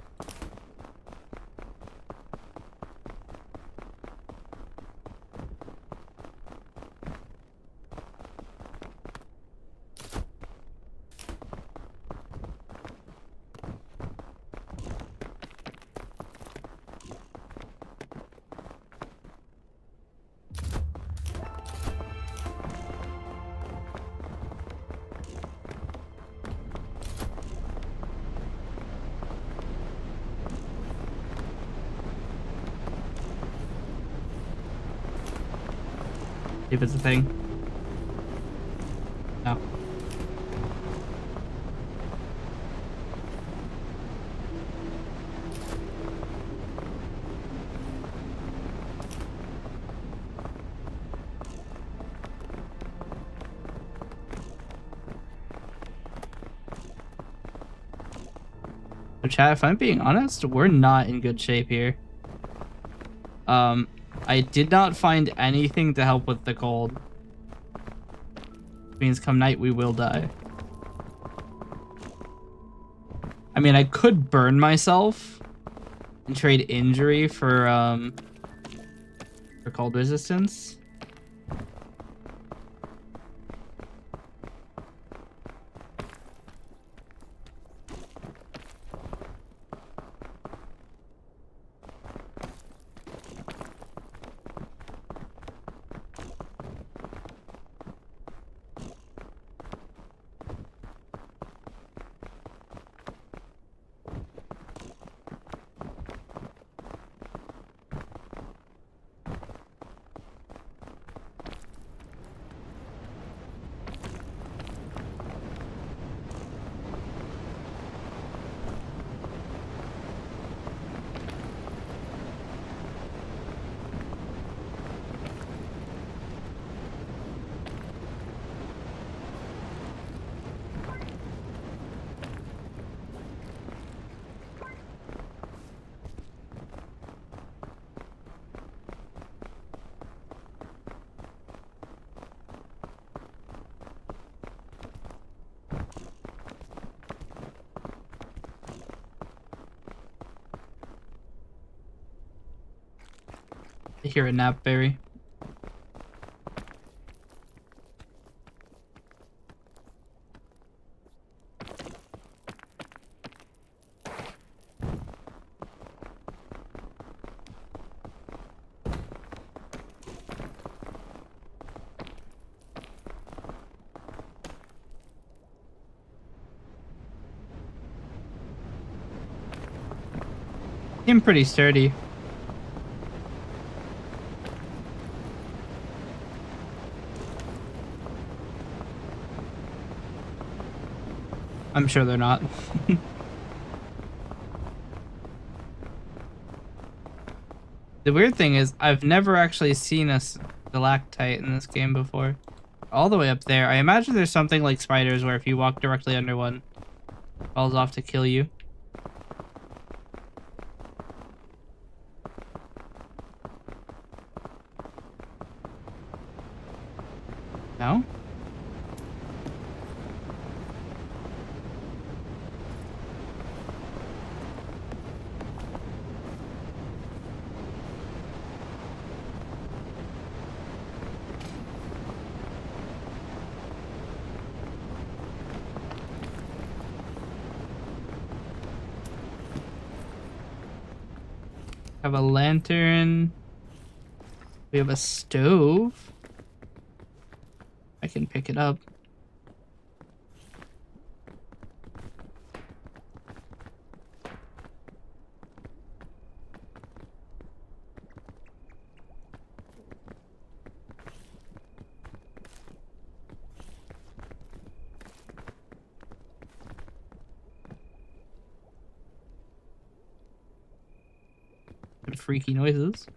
If it's a thing. No. So chat, if I'm being honest, we're not in good shape here. I did not find anything to help with the cold. Which means come night we will die. I mean, I could burn myself and trade injury for cold resistance. I hear a napberry. Seem pretty sturdy. I'm sure they're not. The weird thing is, I've never actually seen a stalactite in this game before. All the way up there. I imagine there's something like spiders where if you walk directly under one, it falls off to kill you. No? Have a lantern. We have a stove. I can pick it up. Good freaky noises.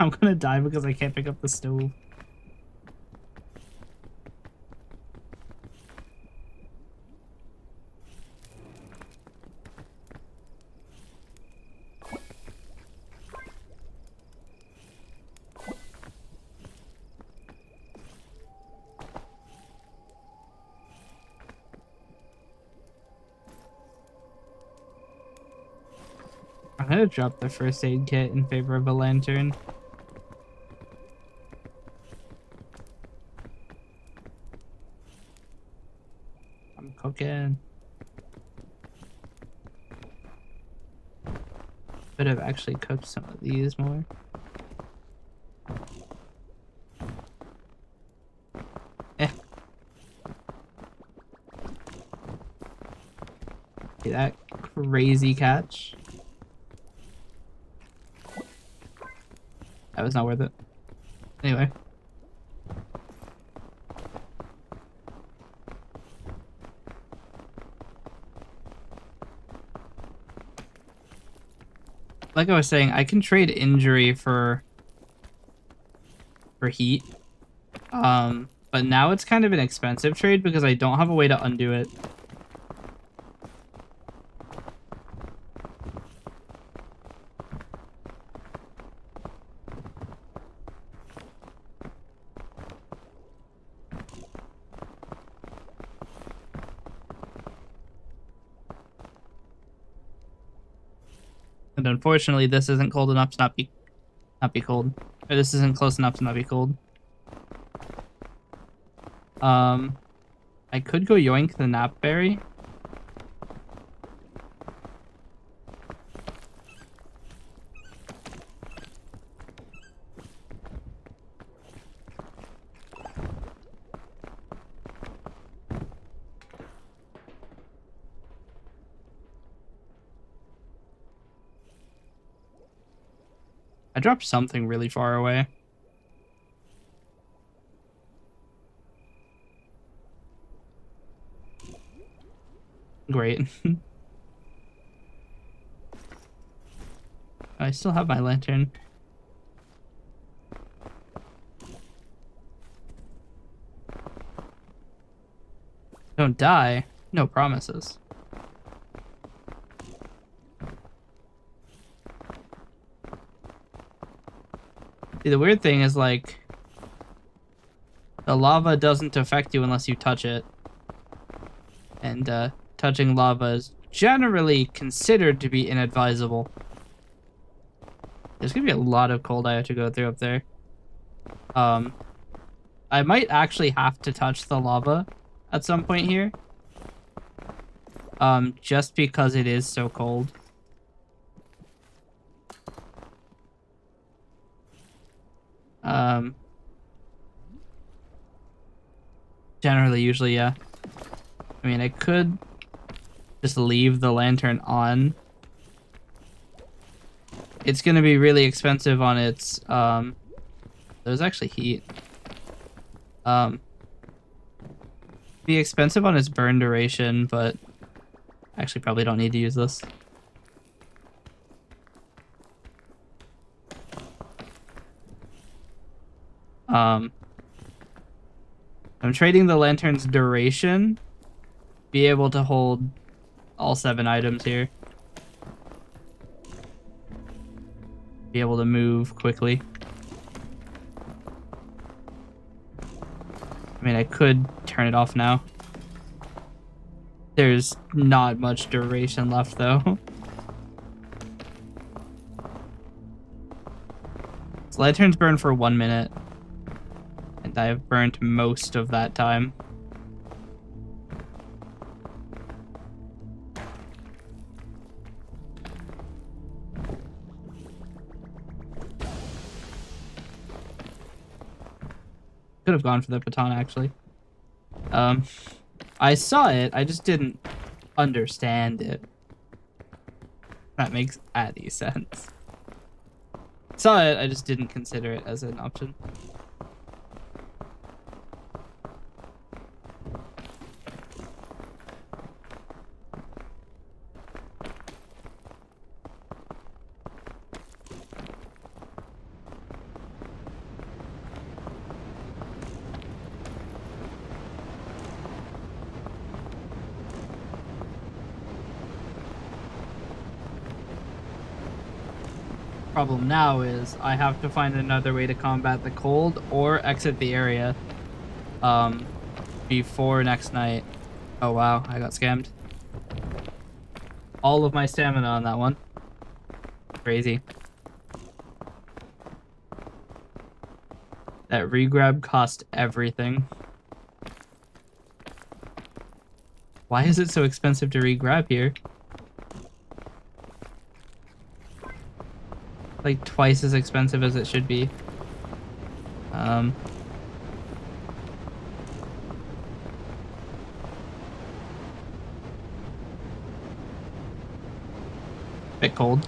I'm gonna die because I can't pick up the stove. I'm gonna drop the first aid kit in favor of a lantern. I'm cooking. Could have actually cooked some of these more. Eh. See that crazy catch? That was not worth it. Anyway. Like I was saying, I can trade injury for heat. But now it's kind of an expensive trade because I don't have a way to undo it. And unfortunately, this isn't cold enough to not be cold. Or this isn't close enough to not be cold. I could go yoink the napberry. I dropped something really far away. Great. I still have my lantern. Don't die. No promises. See, the weird thing is, like, the lava doesn't affect you unless you touch it. And, touching lava is generally considered to be inadvisable. There's gonna be a lot of cold I have to go through up there. I might actually have to touch the lava at some point here. Just because it is so cold. Generally, usually, yeah. I mean, I could just leave the lantern on. It's gonna be really expensive on its, there's actually heat. Be expensive on its burn duration, but actually probably don't need to use this. I'm trading the lantern's duration, be able to hold all 7 items here. Be able to move quickly. I mean, I could turn it off now. There's not much duration left, though. So lanterns burn for 1 minute. And I have burnt most of that time. Could have gone for the baton, actually. I saw it, I just didn't understand it. That makes any sense. Saw it, I just didn't consider it as an option. Problem now is I have to find another way to combat the cold or exit the area before next night. Oh wow, I got scammed. All of my stamina on that one. Crazy. That regrab cost everything. Why is it so expensive to regrab here? Like twice as expensive as it should be. Bit cold.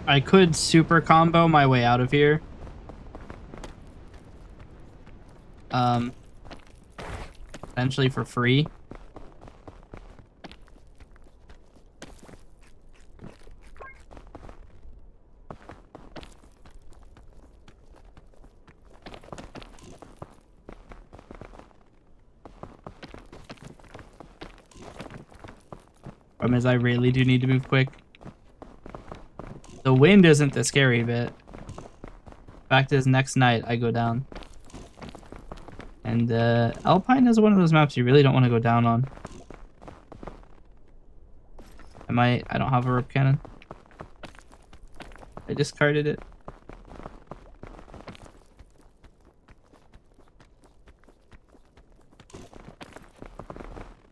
I could super combo my way out of here. Essentially for free. Problem is I really do need to move quick. The wind isn't the scary bit. Fact is, next night I go down. And Alpine is one of those maps you really don't want to go down on. I don't have a rope cannon. I discarded it.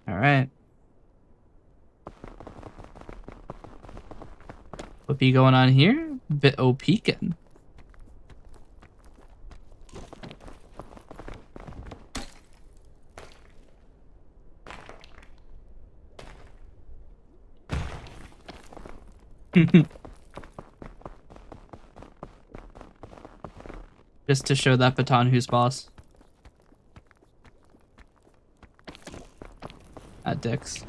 Alright. What be going on here? Bit OP-kin'. Just to show that baton who's boss. At Dick's.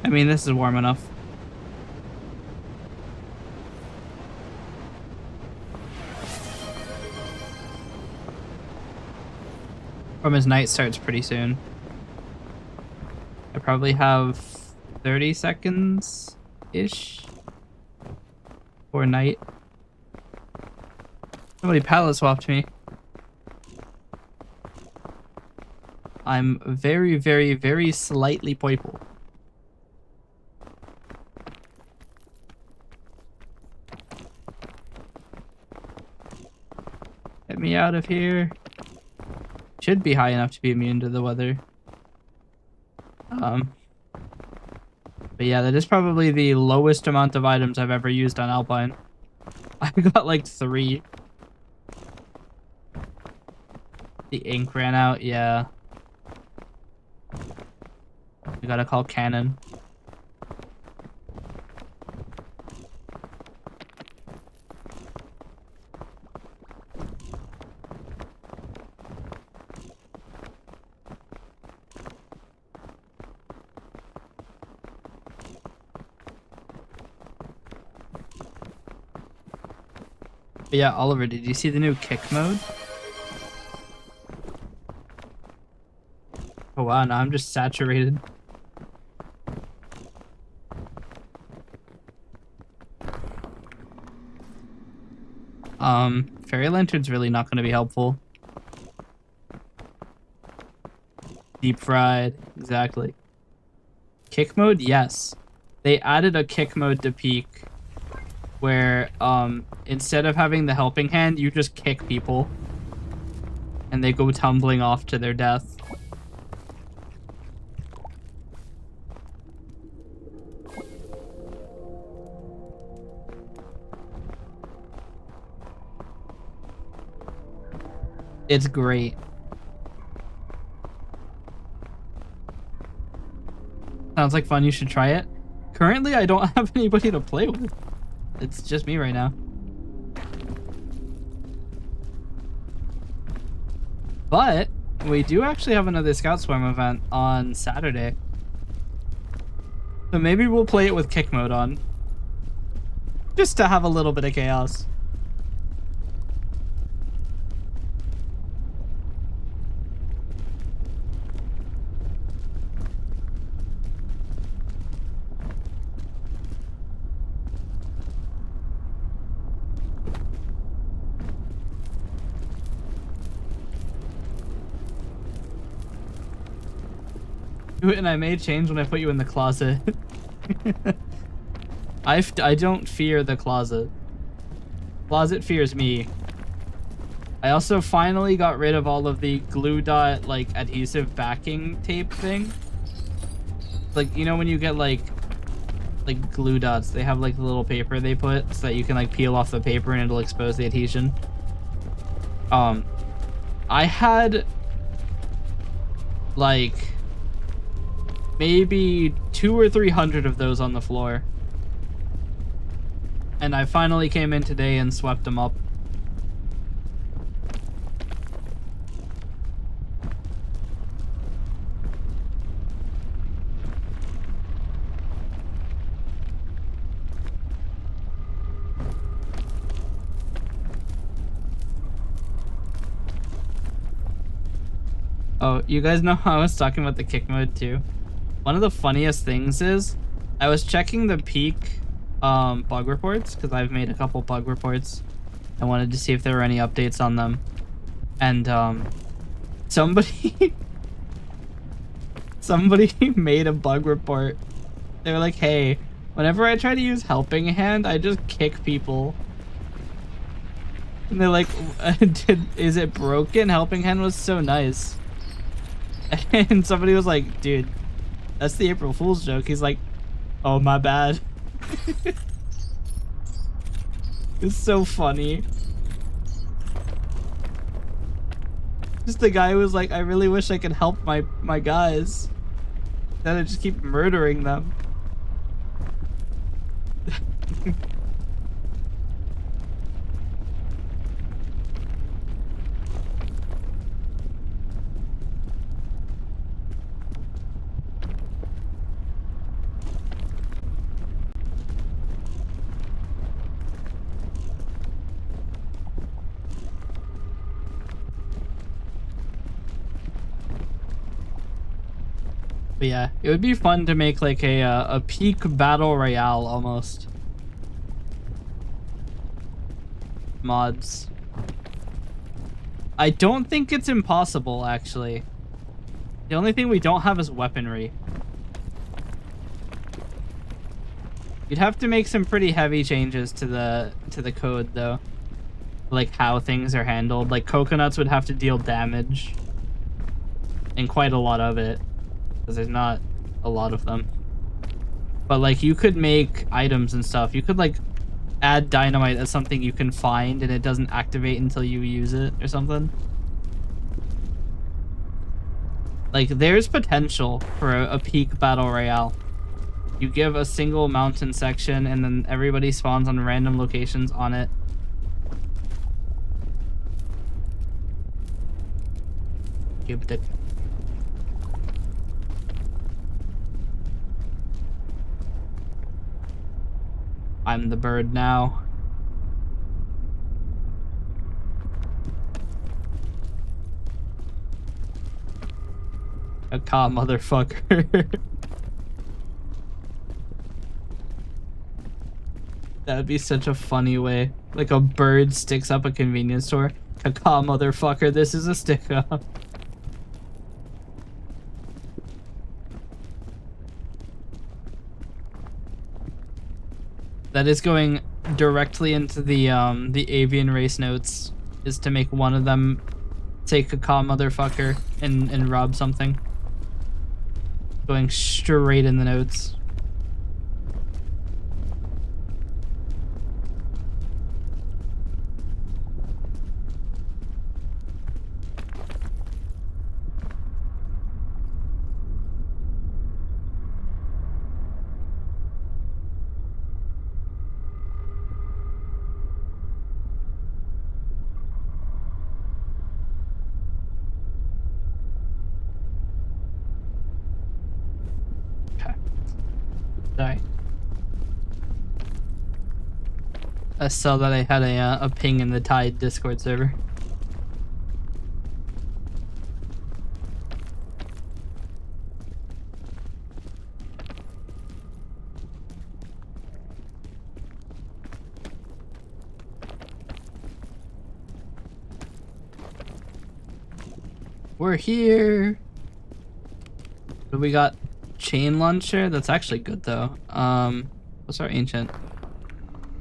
I mean, this is warm enough. From his night starts pretty soon. I probably have 30 seconds-ish for night. Somebody pallet swapped me. I'm very, very, very slightly purple. Get me out of here. Should be high enough to be immune to the weather. But yeah, that is probably the lowest amount of items I've ever used on Alpine. I got like 3. The ink ran out, yeah. We gotta call Cannon. But yeah, Oliver, did you see the new kick mode? Oh wow, now I'm just saturated. Fairy Lantern's really not going to be helpful. Deep fried, exactly. Kick mode, yes. They added a kick mode to Peak where instead of having the helping hand, you just kick people and they go tumbling off to their death. It's great. Sounds like fun, you should try it. Currently, I don't have anybody to play with. It's just me right now. But we do actually have another Scout Swarm event on Saturday. So maybe we'll play it with kick mode on. Just to have a little bit of chaos. and I may change when I put you in the closet. I don't fear the closet. Closet fears me. I also finally got rid of all of the glue dot like adhesive backing tape thing. Like, you know when you get like glue dots, they have like the little paper they put so that you can like peel off the paper and it'll expose the adhesion. I had like maybe 200 or 300 of those on the floor. And I finally came in today and swept them up. Oh, you guys know how I was talking about the kick mode too? One of the funniest things is I was checking the peak bug reports because I've made a couple bug reports. I wanted to see if there were any updates on them. And somebody made a bug report. They were like, hey, whenever I try to use helping hand, I just kick people. And they're like, is it broken? Helping hand was so nice. And somebody was like, dude, that's the April Fool's joke. He's like, oh, my bad. It's so funny. Just the guy who was like, I really wish I could help my guys. Then I just keep murdering them. But yeah, it would be fun to make like a peak battle royale almost. Mods. I don't think it's impossible, actually. The only thing we don't have is weaponry. You'd have to make some pretty heavy changes to the code though. Like how things are handled. Like coconuts would have to deal damage. And quite a lot of it. Because there's not a lot of them. But like you could make items and stuff. You could like add dynamite as something you can find and it doesn't activate until you use it or something. Like there's potential for a peak battle royale. You give a single mountain section and then everybody spawns on random locations on it. Cupid. I'm the bird now. A cop motherfucker. That would be such a funny way. Like a bird sticks up a convenience store. Caca motherfucker, this is a stick up. That is going directly into the avian race notes, is to make one of them take a caca motherfucker and rob something. Going straight in the notes. Sorry. I saw that I had a ping in the Tide Discord server. We're here. So we got chain launcher. That's actually good though. What's our ancient?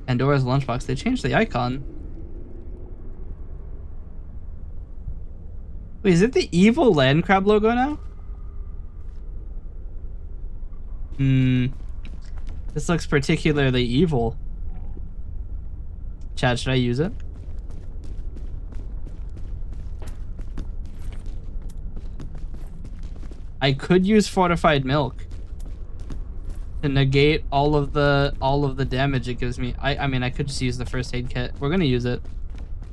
Pandora's lunchbox. They changed the icon. Wait, is it the evil land crab logo now? This looks particularly evil. Chad, should I use it? I could use fortified milk to negate all of the damage it gives me. I mean, I could just use the first aid kit. We're gonna use it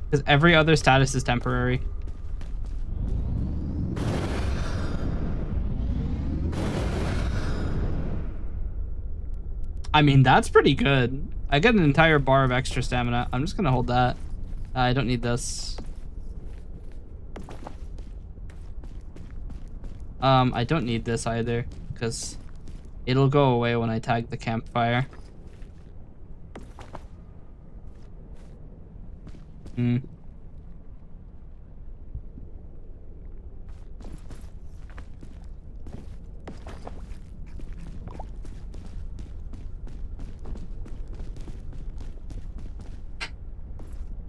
because every other status is temporary. I mean, that's pretty good. I get an entire bar of extra stamina. I'm just gonna hold that. I don't need this. I don't need this either, because it'll go away when I tag the campfire.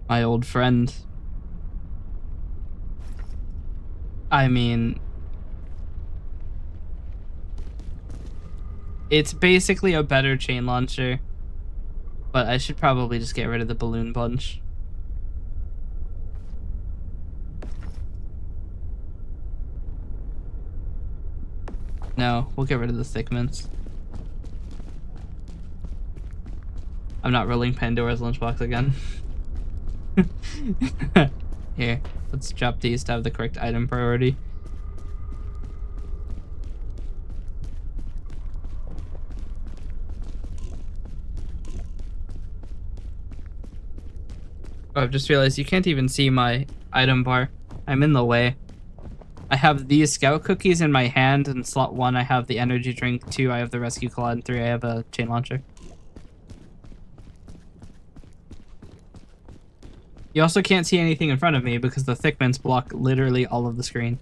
My old friend. I mean, it's basically a better chain launcher, but I should probably just get rid of the balloon bunch. No, we'll get rid of the thick mints. I'm not rolling Pandora's lunchbox again. Here, let's drop these to have the correct item priority. Oh, I've just realized you can't even see my item bar. I'm in the way. I have these scout cookies in my hand, and slot 1 I have the energy drink, 2 I have the rescue claw, and 3 I have a chain launcher. You also can't see anything in front of me because the thick mints block literally all of the screen.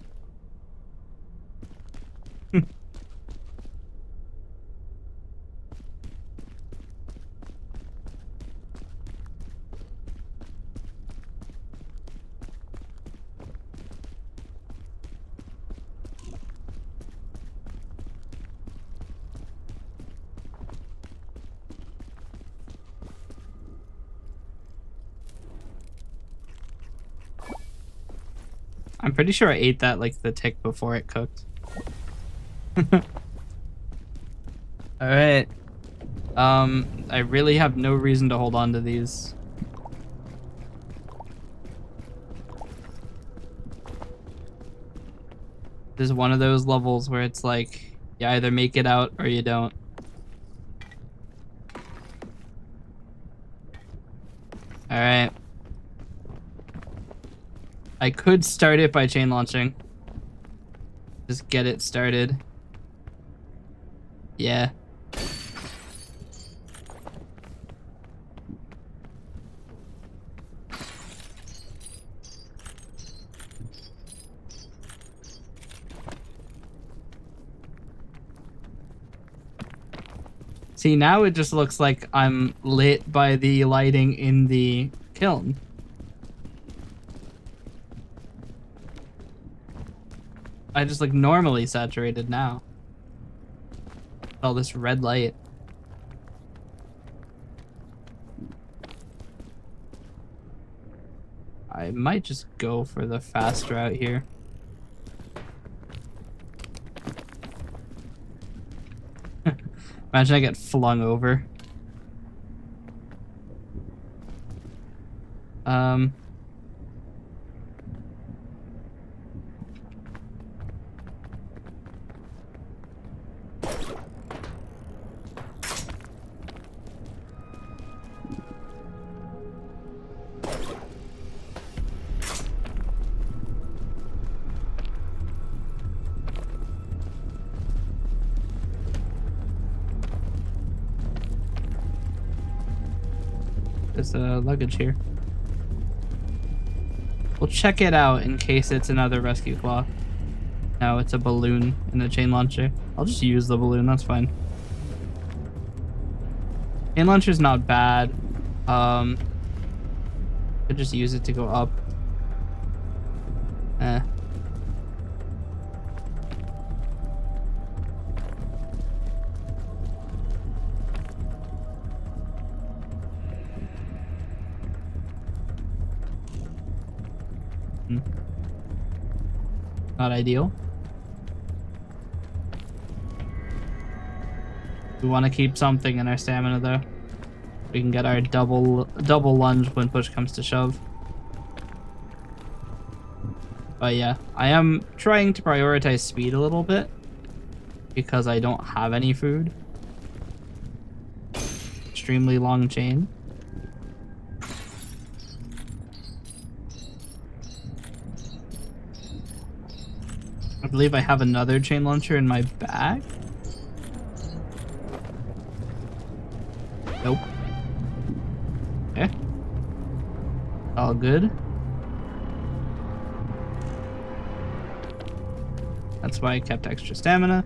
I'm pretty sure I ate that like the tick before it cooked. Alright. I really have no reason to hold on to these. This is one of those levels where it's like, you either make it out or you don't. Alright. I could start it by chain launching. Just get it started. Yeah. See, now it just looks like I'm lit by the lighting in the kiln. I just look normally saturated now. All this red light. I might just go for the fast route here. Imagine I get flung over. There's luggage here. We'll check it out in case it's another rescue claw. No, it's a balloon and a chain launcher. I'll just use the balloon, that's fine. Chain launcher's not bad. Could just use it to go up. Eh. Not ideal. We want to keep something in our stamina though. We can get our double lunge when push comes to shove. But yeah, I am trying to prioritize speed a little bit because I don't have any food. Extremely long chain. I believe I have another chain launcher in my bag. Nope. Okay. All good. That's why I kept extra stamina.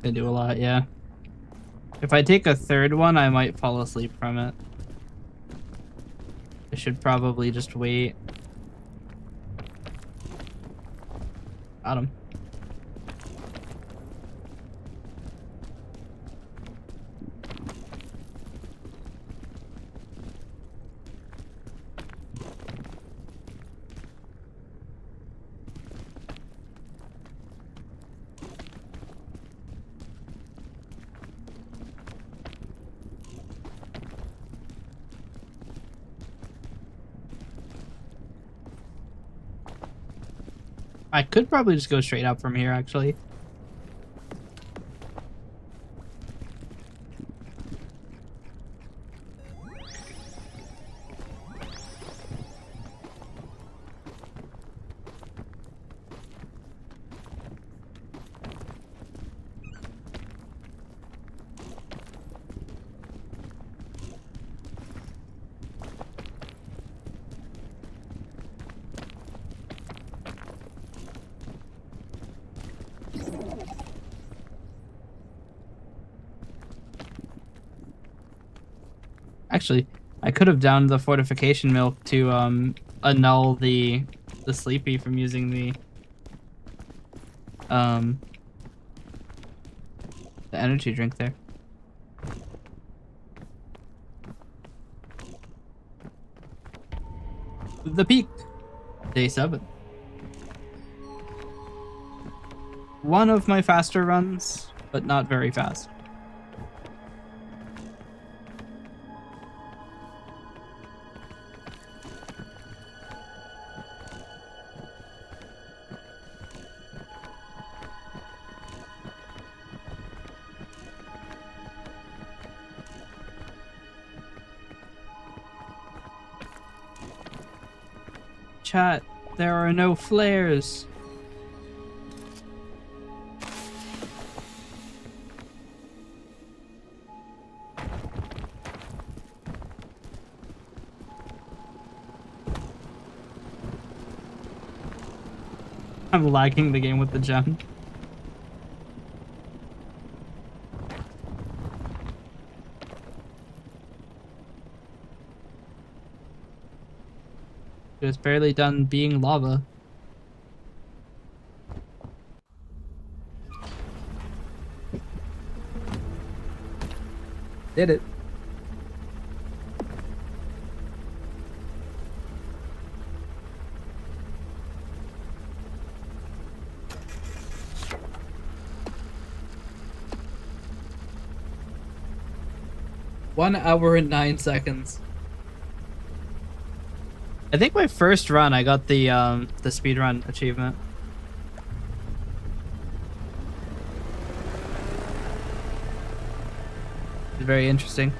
They do a lot, yeah. If I take a third one, I might fall asleep from it. I should probably just wait. Got him. I could probably just go straight up from here, actually. Actually, I could have downed the fortification milk to annul the sleepy from using the energy drink there. The peak. Day 7. One of my faster runs, but not very fast. Chat, there are no flares. I'm lagging the game with the gem. It's barely done being lava. Did it. One hour and 9 seconds. I think my first run, I got the speedrun achievement. It's very interesting.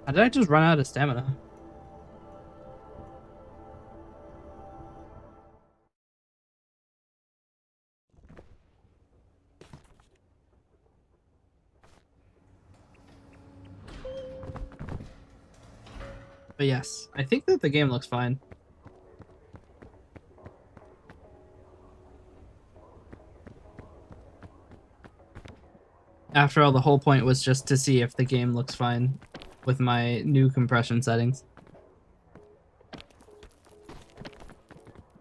How did I just run out of stamina? But yes, I think that the game looks fine. After all, the whole point was just to see if the game looks fine with my new compression settings.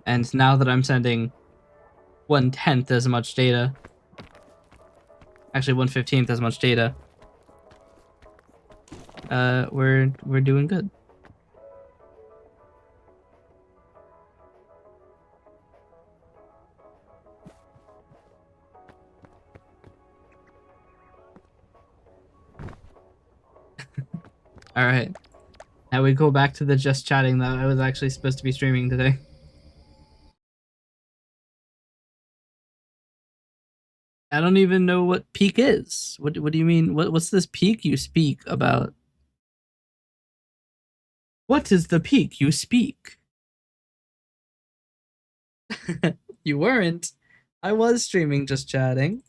And now that I'm sending 1/10 as much data, actually 1/15 as much data, we're doing good. All right. Now we go back to the just chatting that I was actually supposed to be streaming today. I don't even know what peak is. What do you mean? What's this peak you speak about? What is the peak you speak? You weren't. I was streaming just chatting.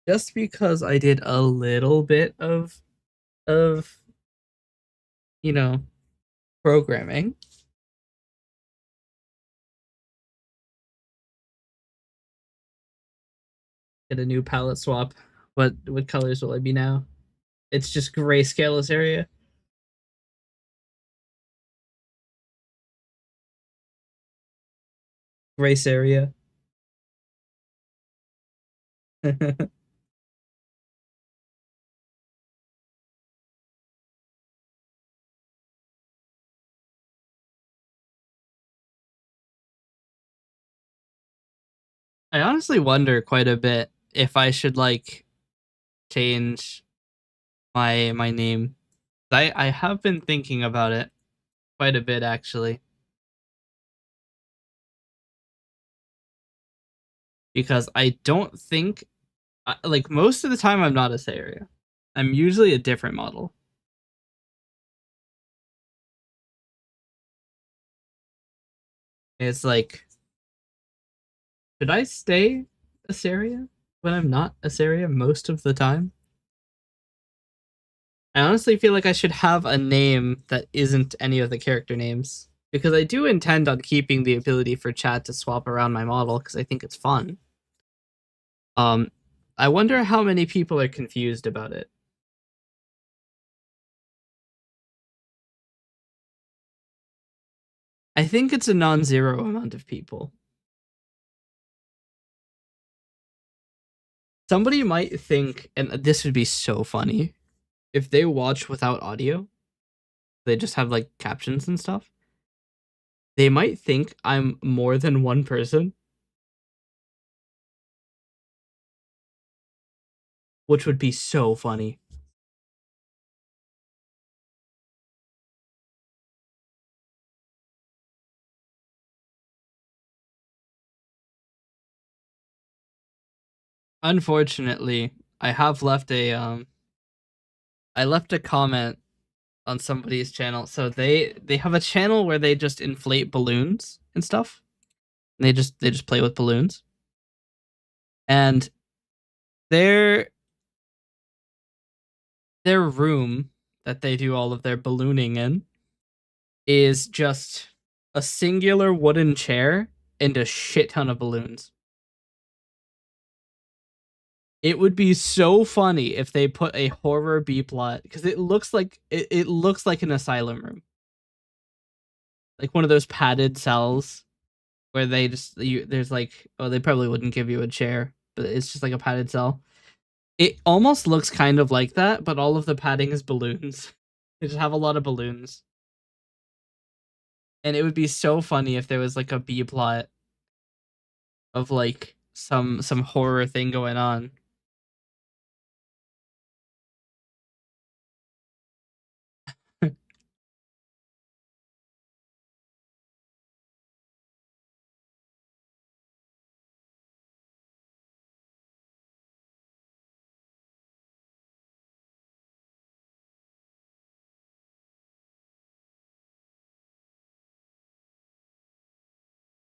Just because I did a little bit of you know, programming. Get a new palette swap. What colors will I be now? It's just grayscale this area. Grace area. I honestly wonder quite a bit if I should like change my name. I have been thinking about it quite a bit actually. Because I don't think like most of the time I'm not a Saria. I'm usually a different model. It's like, should I stay a Saria when I'm not a Saria most of the time? I honestly feel like I should have a name that isn't any of the character names. Because I do intend on keeping the ability for chat to swap around my model because I think it's fun. I wonder how many people are confused about it. I think it's a non-zero amount of people. Somebody might think, and this would be so funny, if they watch without audio, they just have like captions and stuff. They might think I'm more than one person, which would be so funny. Unfortunately, I have left I left a comment on somebody's channel. So they have a channel where they just inflate balloons and stuff. And they just play with balloons. And their room that they do all of their ballooning in is just a singular wooden chair and a shit ton of balloons. It would be so funny if they put a horror B plot because it looks like it looks like an asylum room, like one of those padded cells where they just there's like, oh, they probably wouldn't give you a chair, but it's just like a padded cell. It almost looks kind of like that, but all of the padding is balloons. They just have a lot of balloons, and it would be so funny if there was like a B plot of like some horror thing going on.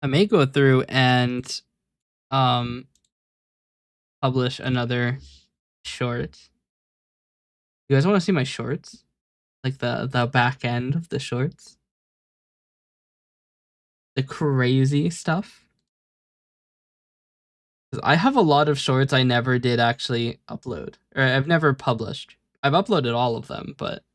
I may go through and um publish another short. You guys want to see my shorts? Like the back end of the shorts? The crazy stuff? 'Cause I have a lot of shorts I never did actually upload. Or I've never published. I've uploaded all of them, but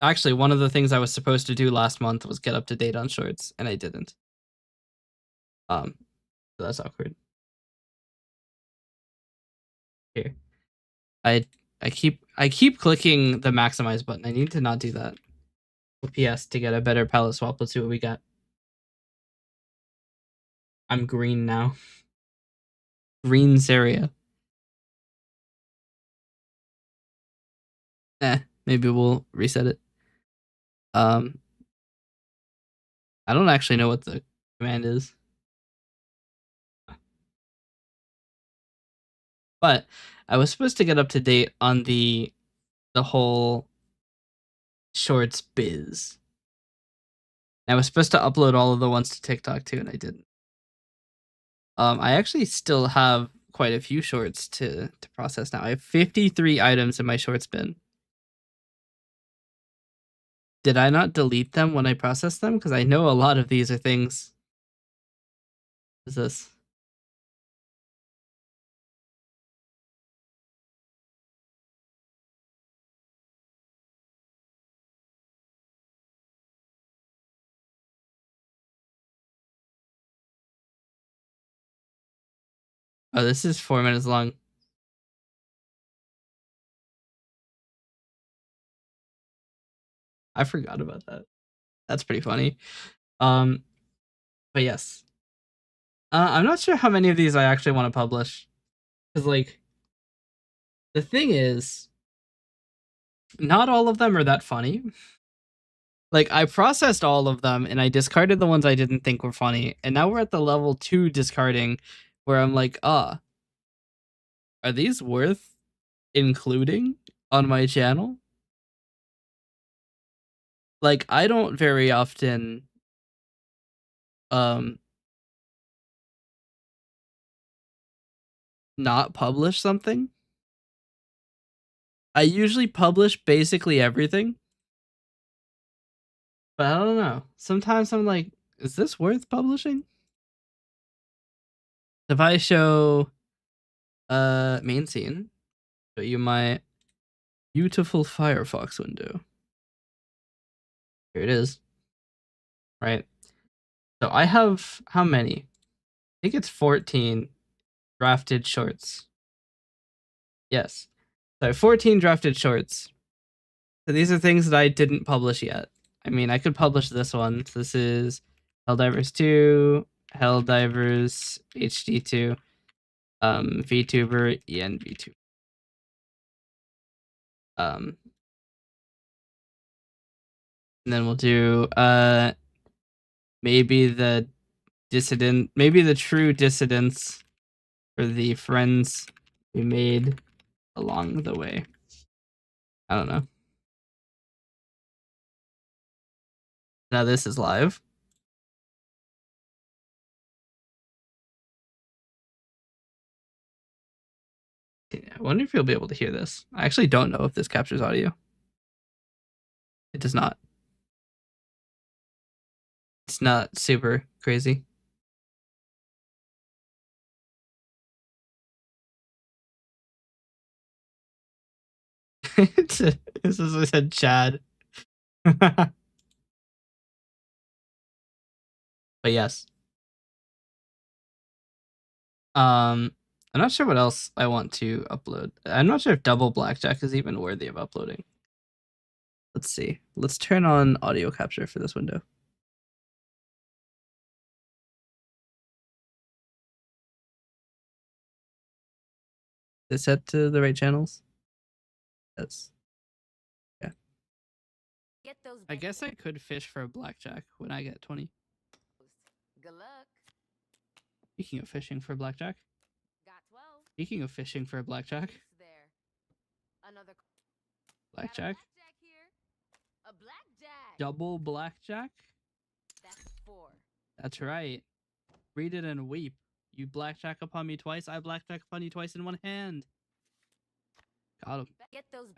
actually one of the things I was supposed to do last month was get up to date on shorts, and I didn't. So that's awkward. Here. I I keep clicking the maximize button. I need to not do that. PS to get a better palette swap. Let's see what we got. I'm green now. Green Saria. Maybe we'll reset it. I don't actually know what the command is. But I was supposed to get up to date on the whole shorts biz. I was supposed to upload all of the ones to TikTok too, and I didn't. I actually still have quite a few shorts to process now. I have 53 items in my shorts bin. Did I not delete them when I processed them? Because I know a lot of these are things. What is this? Oh, this is 4 minutes long. I forgot about that. That's pretty funny. But yes. I'm not sure how many of these I actually want to publish. Because, like, the thing is, not all of them are that funny. Like, I processed all of them and I discarded the ones I didn't think were funny. And now we're at the level 2 discarding where I'm like, are these worth including on my channel? Like, I don't very often not publish something. I usually publish basically everything. But I don't know. Sometimes I'm like, is this worth publishing? If I show main scene, show you my beautiful Firefox window. Here it is. Right. So I have how many? I think it's 14 drafted shorts. Yes. So I have 14 drafted shorts. So these are things that I didn't publish yet. I mean, I could publish this one. So this is Helldivers 2, Helldivers HD2, VTuber, and VTuber. And then we'll do maybe the true dissidents for the friends we made along the way. I don't know. Now this is live. I wonder if you'll be able to hear this. I actually don't know if this captures audio. It does not. It's not super crazy. This is what I said, Chad. But yes. I'm not sure what else I want to upload. I'm not sure if double blackjack is even worthy of uploading. Let's see. Let's turn on audio capture for this window. Is it set to the right channels? Yes. Yeah. I guess I could fish for a blackjack when I get 20. Good luck. Speaking of fishing for blackjack. Got 12. Speaking of fishing for a blackjack. There. Another Blackjack. blackjack here. A blackjack. Double blackjack? That's 4. That's right. Read it and weep. You blackjack upon me twice, I blackjack upon you twice in one hand. Got him. Get those.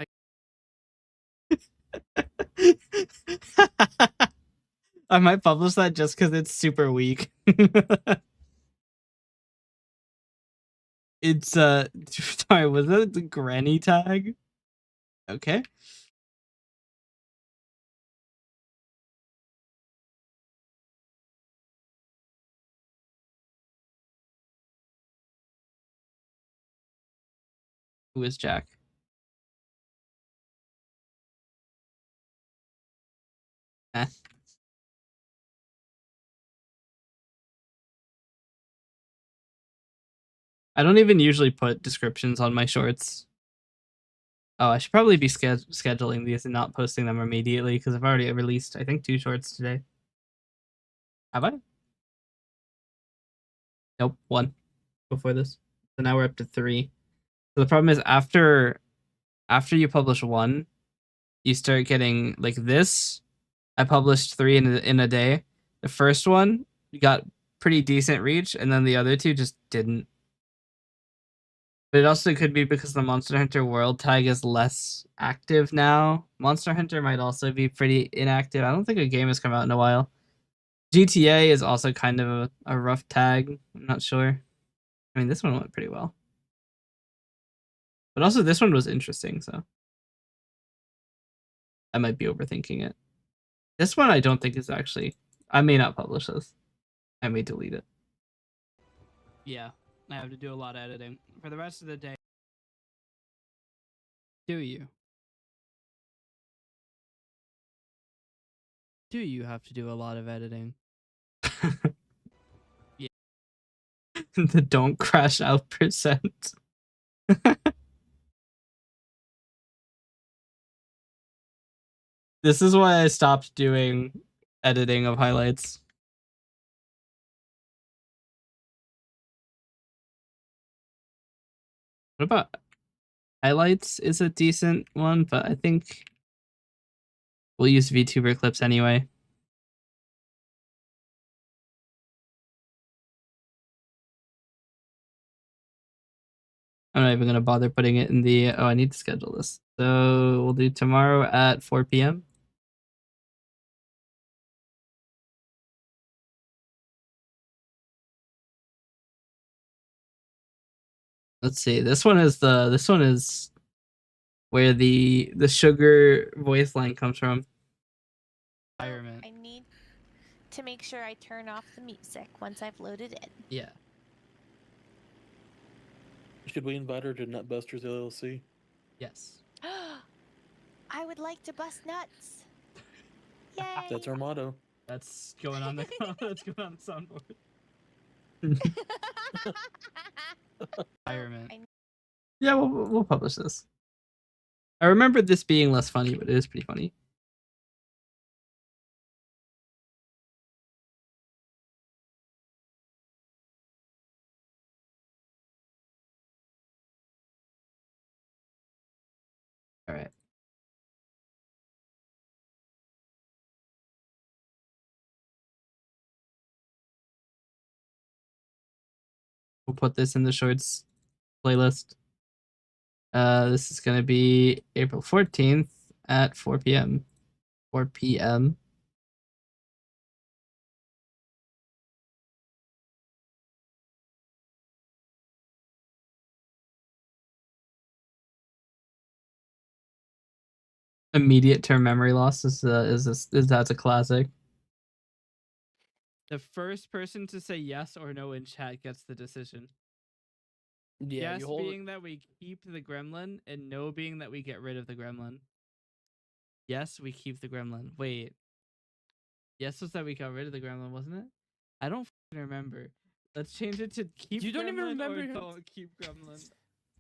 I might publish that just because it's super weak. It's sorry, was it the granny tag? Okay. Who is Jack? Eh. I don't even usually put descriptions on my shorts. Oh, I should probably be scheduling these and not posting them immediately because I've already released, I think, 2 shorts today. Have I? Nope, 1 before this. So now we're up to 3. So the problem is after you publish 1, you start getting like this. I published 3 in a day. The first one got pretty decent reach, and then the other 2 just didn't. But it also could be because the Monster Hunter World tag is less active now. Monster Hunter might also be pretty inactive. I don't think a game has come out in a while. GTA is also kind of a rough tag. I'm not sure. I mean, this one went pretty well. But also this one was interesting, so I might be overthinking it. This one I don't think is actually... I may not publish this. I may delete it. Yeah, I have to do a lot of editing. For the rest of the day... Do you? Do you have to do a lot of editing? Yeah. The don't crash out percent. This is why I stopped doing editing of highlights. What about highlights is a decent one, but I think we'll use VTuber clips anyway. I'm not even gonna bother putting it in the... Oh, I need to schedule this. So we'll do tomorrow at 4 p.m. Let's see. This one is where the sugar voice line comes from. Environment. I need to make sure I turn off the music once I've loaded in. Yeah. Should we invite her to Nutbusters LLC? Yes. I would like to bust nuts. Yay! That's our motto. That's going on the that's going on the soundboard. Environment. Yeah, we'll publish this. I remember this being less funny, but it is pretty funny. All right. We'll put this in the shorts playlist. This is going to be April 14th at 4 p.m. 4 p.m. Immediate term memory loss is that's a classic. The first person to say yes or no in chat gets the decision. Yeah, Yes you hold being that we keep the gremlin, and no being that we get rid of the gremlin. Yes, we keep the gremlin. Wait. Yes was that we got rid of the gremlin, wasn't it? I don't fucking remember. Let's change it to keep You don't even gremlin or remember. don't keep gremlin.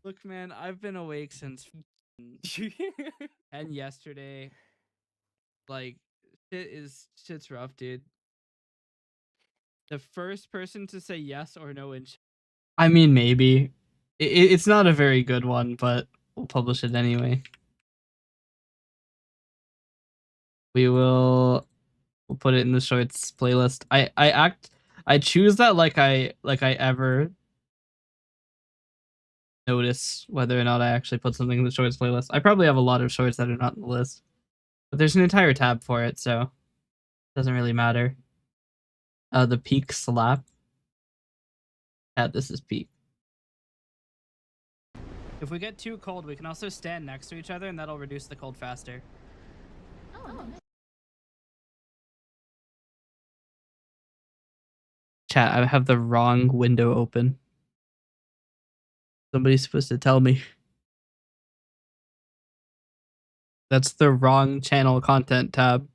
Look, man, I've been awake since and yesterday. Like, shit's rough, dude. The first person to say yes or no in chat. I mean, maybe. It's not a very good one, but we'll publish it anyway. We'll put it in the shorts playlist. I choose that like I ever notice whether or not I actually put something in the shorts playlist. I probably have a lot of shorts that are not in the list, but there's an entire tab for it, so it doesn't really matter. The peak slap. Yeah, this is peak. If we get too cold, we can also stand next to each other, and that'll reduce the cold faster. Chat, I have the wrong window open. Somebody's supposed to tell me. That's the wrong channel content tab.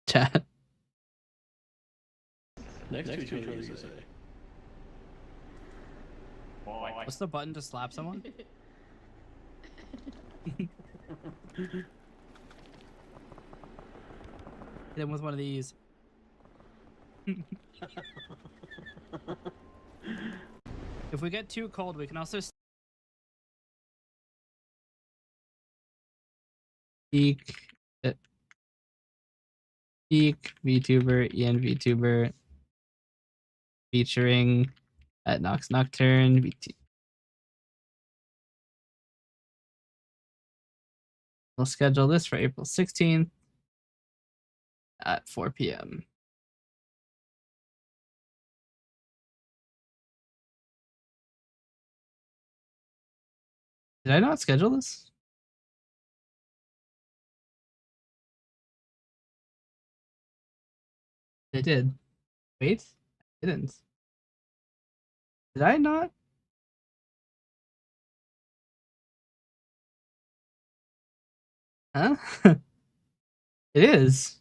Chat. next to each other, you say. What's the button to slap someone? Hit him with one of these. If we get too cold, we can also peak VTuber, Ian VTuber, featuring at Nox Nocturne. We'll schedule this for April 16th at 4 p.m. Did I not schedule this? I did. Wait, I didn't. Did I not? Huh? It is.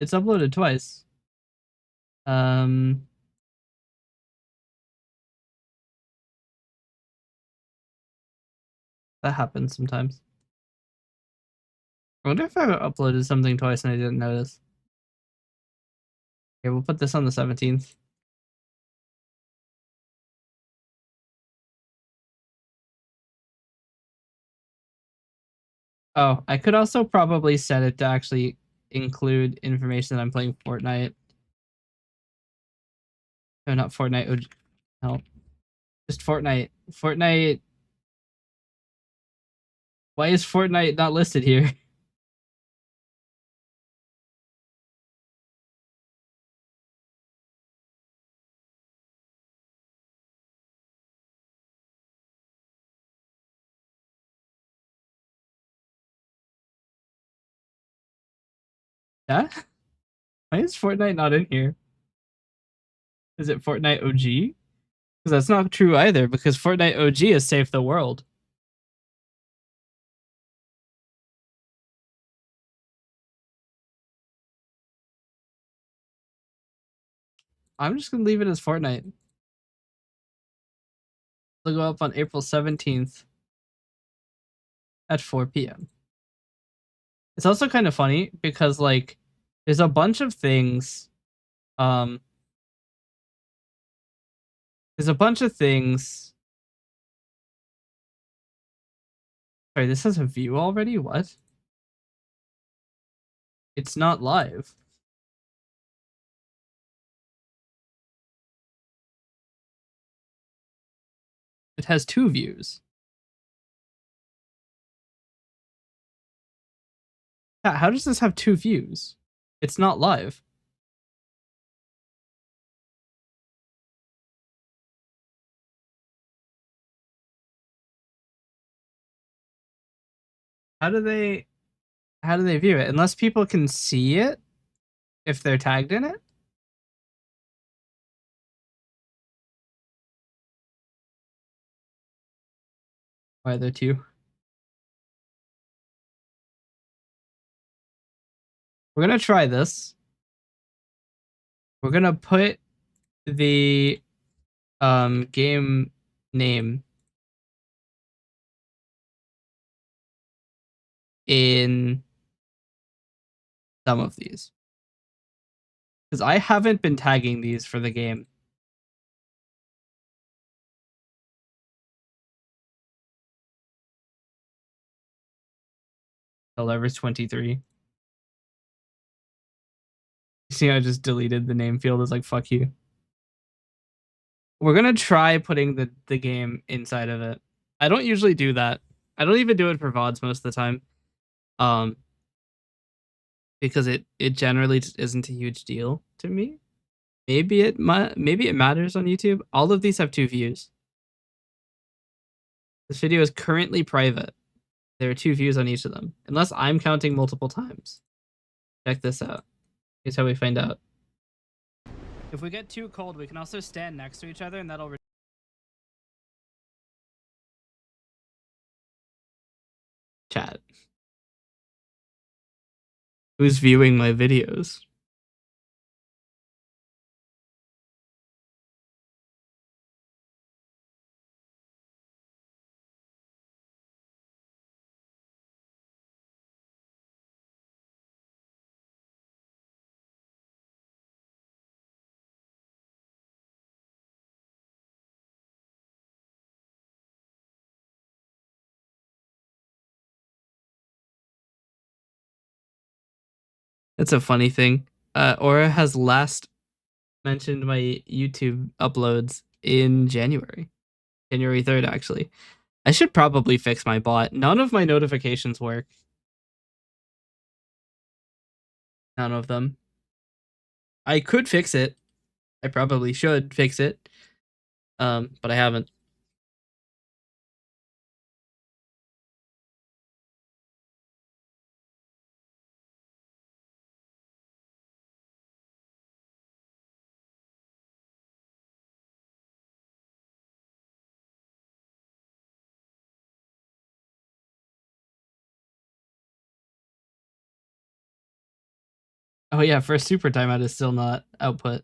It's uploaded twice. That happens sometimes. I wonder if I uploaded something twice and I didn't notice. Okay, we'll put this on the 17th. Oh, I could also probably set it to actually include information that I'm playing Fortnite. No, not Fortnite. No, just Fortnite. Fortnite. Why is Fortnite not listed here? Yeah? Why is Fortnite not in here? Is it Fortnite OG? Because that's not true either, because Fortnite OG has saved the world. I'm just going to leave it as Fortnite. It'll go up on April 17th at 4 p.m. It's also kind of funny because, like, there's a bunch of things. There's a bunch of things. Sorry, this has a view already? What? It's not live. It has 2 views. Yeah, how does this have 2 views? It's not live. How do they view it? Unless people can see it if they're tagged in it? Why are there two? We're gonna try this. We're gonna put the game name in some of these. Because I haven't been tagging these for the game. Lever's 23. You see, I just deleted the name field. It's like, fuck you. We're gonna try putting the game inside of it. I don't usually do that. I don't even do it for VODs most of the time. Because it generally just isn't a huge deal to me. Maybe it matters on YouTube. All of these have 2 views. This video is currently private. There are 2 views on each of them, unless I'm counting multiple times. Check this out. Here's how we find out. If we get too cold, we can also stand next to each other, and that'll chat. Who's viewing my videos? That's a funny thing. Aura has last mentioned my YouTube uploads in January 3rd, actually. I should probably fix my bot. None of my notifications work. None of them. I could fix it. I probably should fix it. But I haven't. Oh yeah, first super timeout is still not output.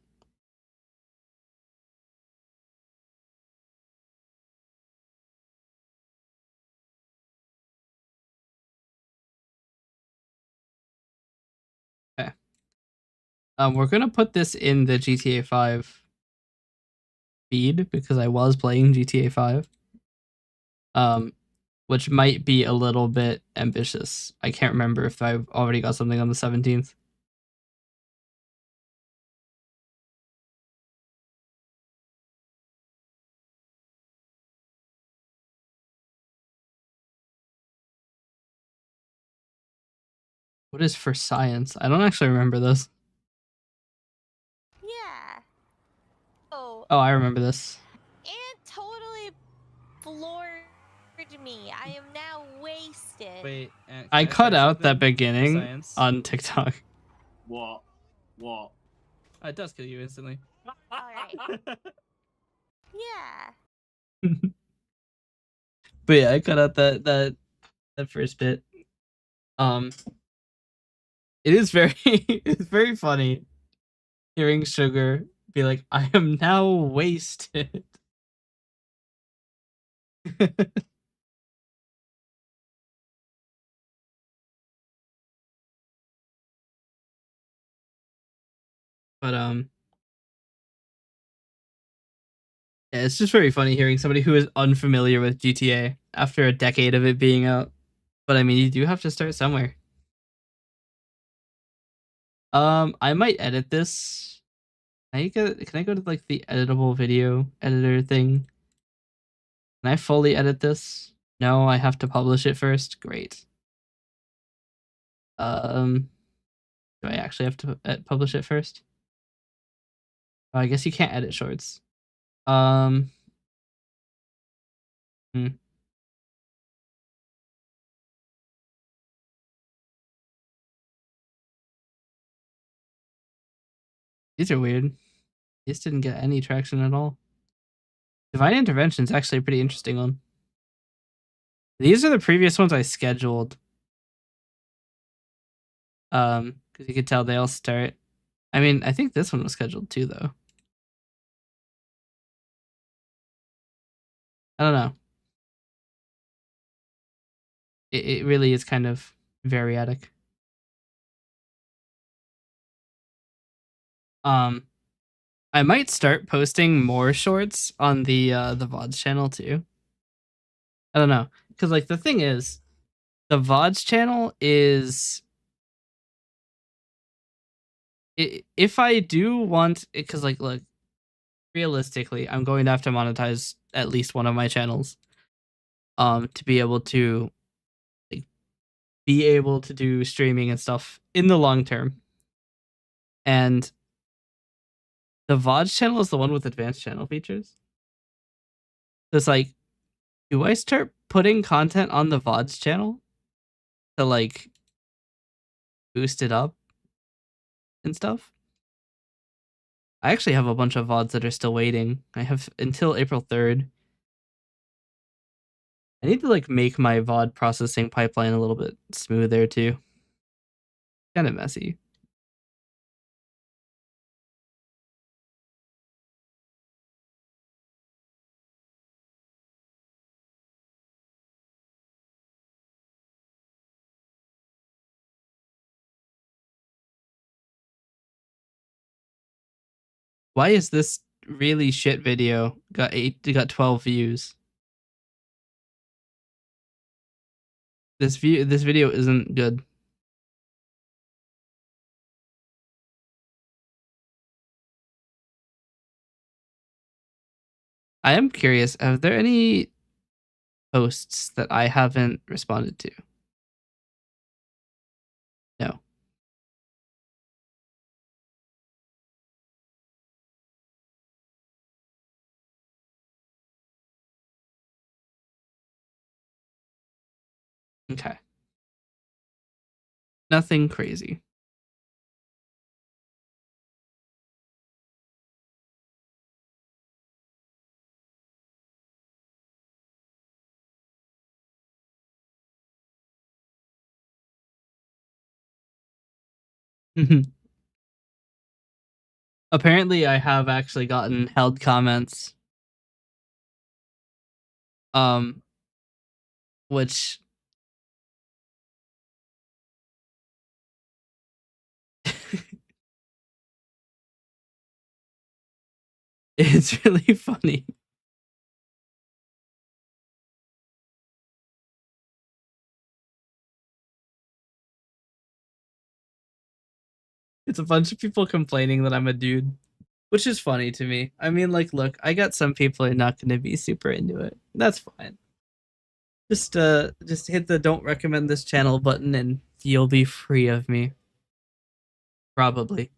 Okay. We're gonna put this in the GTA 5 feed because I was playing GTA 5. Which might be a little bit ambitious. I can't remember if I've already got something on the 17th. What is for science? I don't actually remember this. Yeah. Oh, Oh, I remember this. Ant totally floored me. I am now wasted. Wait, I cut out that beginning on TikTok. What? It does kill you instantly. Alright. Yeah. But yeah, I cut out that first bit. It is very it's very funny hearing Sugar be like, I am now wasted. But yeah, it's just very funny hearing somebody who is unfamiliar with GTA after a decade of it being out. But I mean, you do have to start somewhere. I might edit this. Can I go to like the editable video editor thing? Can I fully edit this? No, I have to publish it first. Great. Do I actually have to publish it first? Oh, I guess you can't edit shorts. Hmm. These are weird. These didn't get any traction at all. Divine Intervention is actually a pretty interesting one. These are the previous ones I scheduled. Because you could tell they all start. I mean, I think this one was scheduled too, though. I don't know. It really is kind of variadic. I might start posting more shorts on the VODs channel too. I don't know, because like the thing is, the VODs channel is, if I do want, because like look, realistically, I'm going to have to monetize at least one of my channels, to be able to do streaming and stuff in the long term. And the VODs channel is the one with advanced channel features. So it's like, do I start putting content on the VODs channel to like boost it up and stuff? I actually have a bunch of VODs that are still waiting. I have until April 3rd. I need to like make my VOD processing pipeline a little bit smoother too. Kind of messy. Why is this really shit video got 12 views? This video isn't good. I am curious, are there any posts that I haven't responded to? No. Okay. Nothing crazy. Apparently, I have actually gotten held comments. Which it's really funny. It's a bunch of people complaining that I'm a dude, which is funny to me. I mean, like, look, I got some people who are not going to be super into it. That's fine. Just hit the don't recommend this channel button and you'll be free of me. Probably.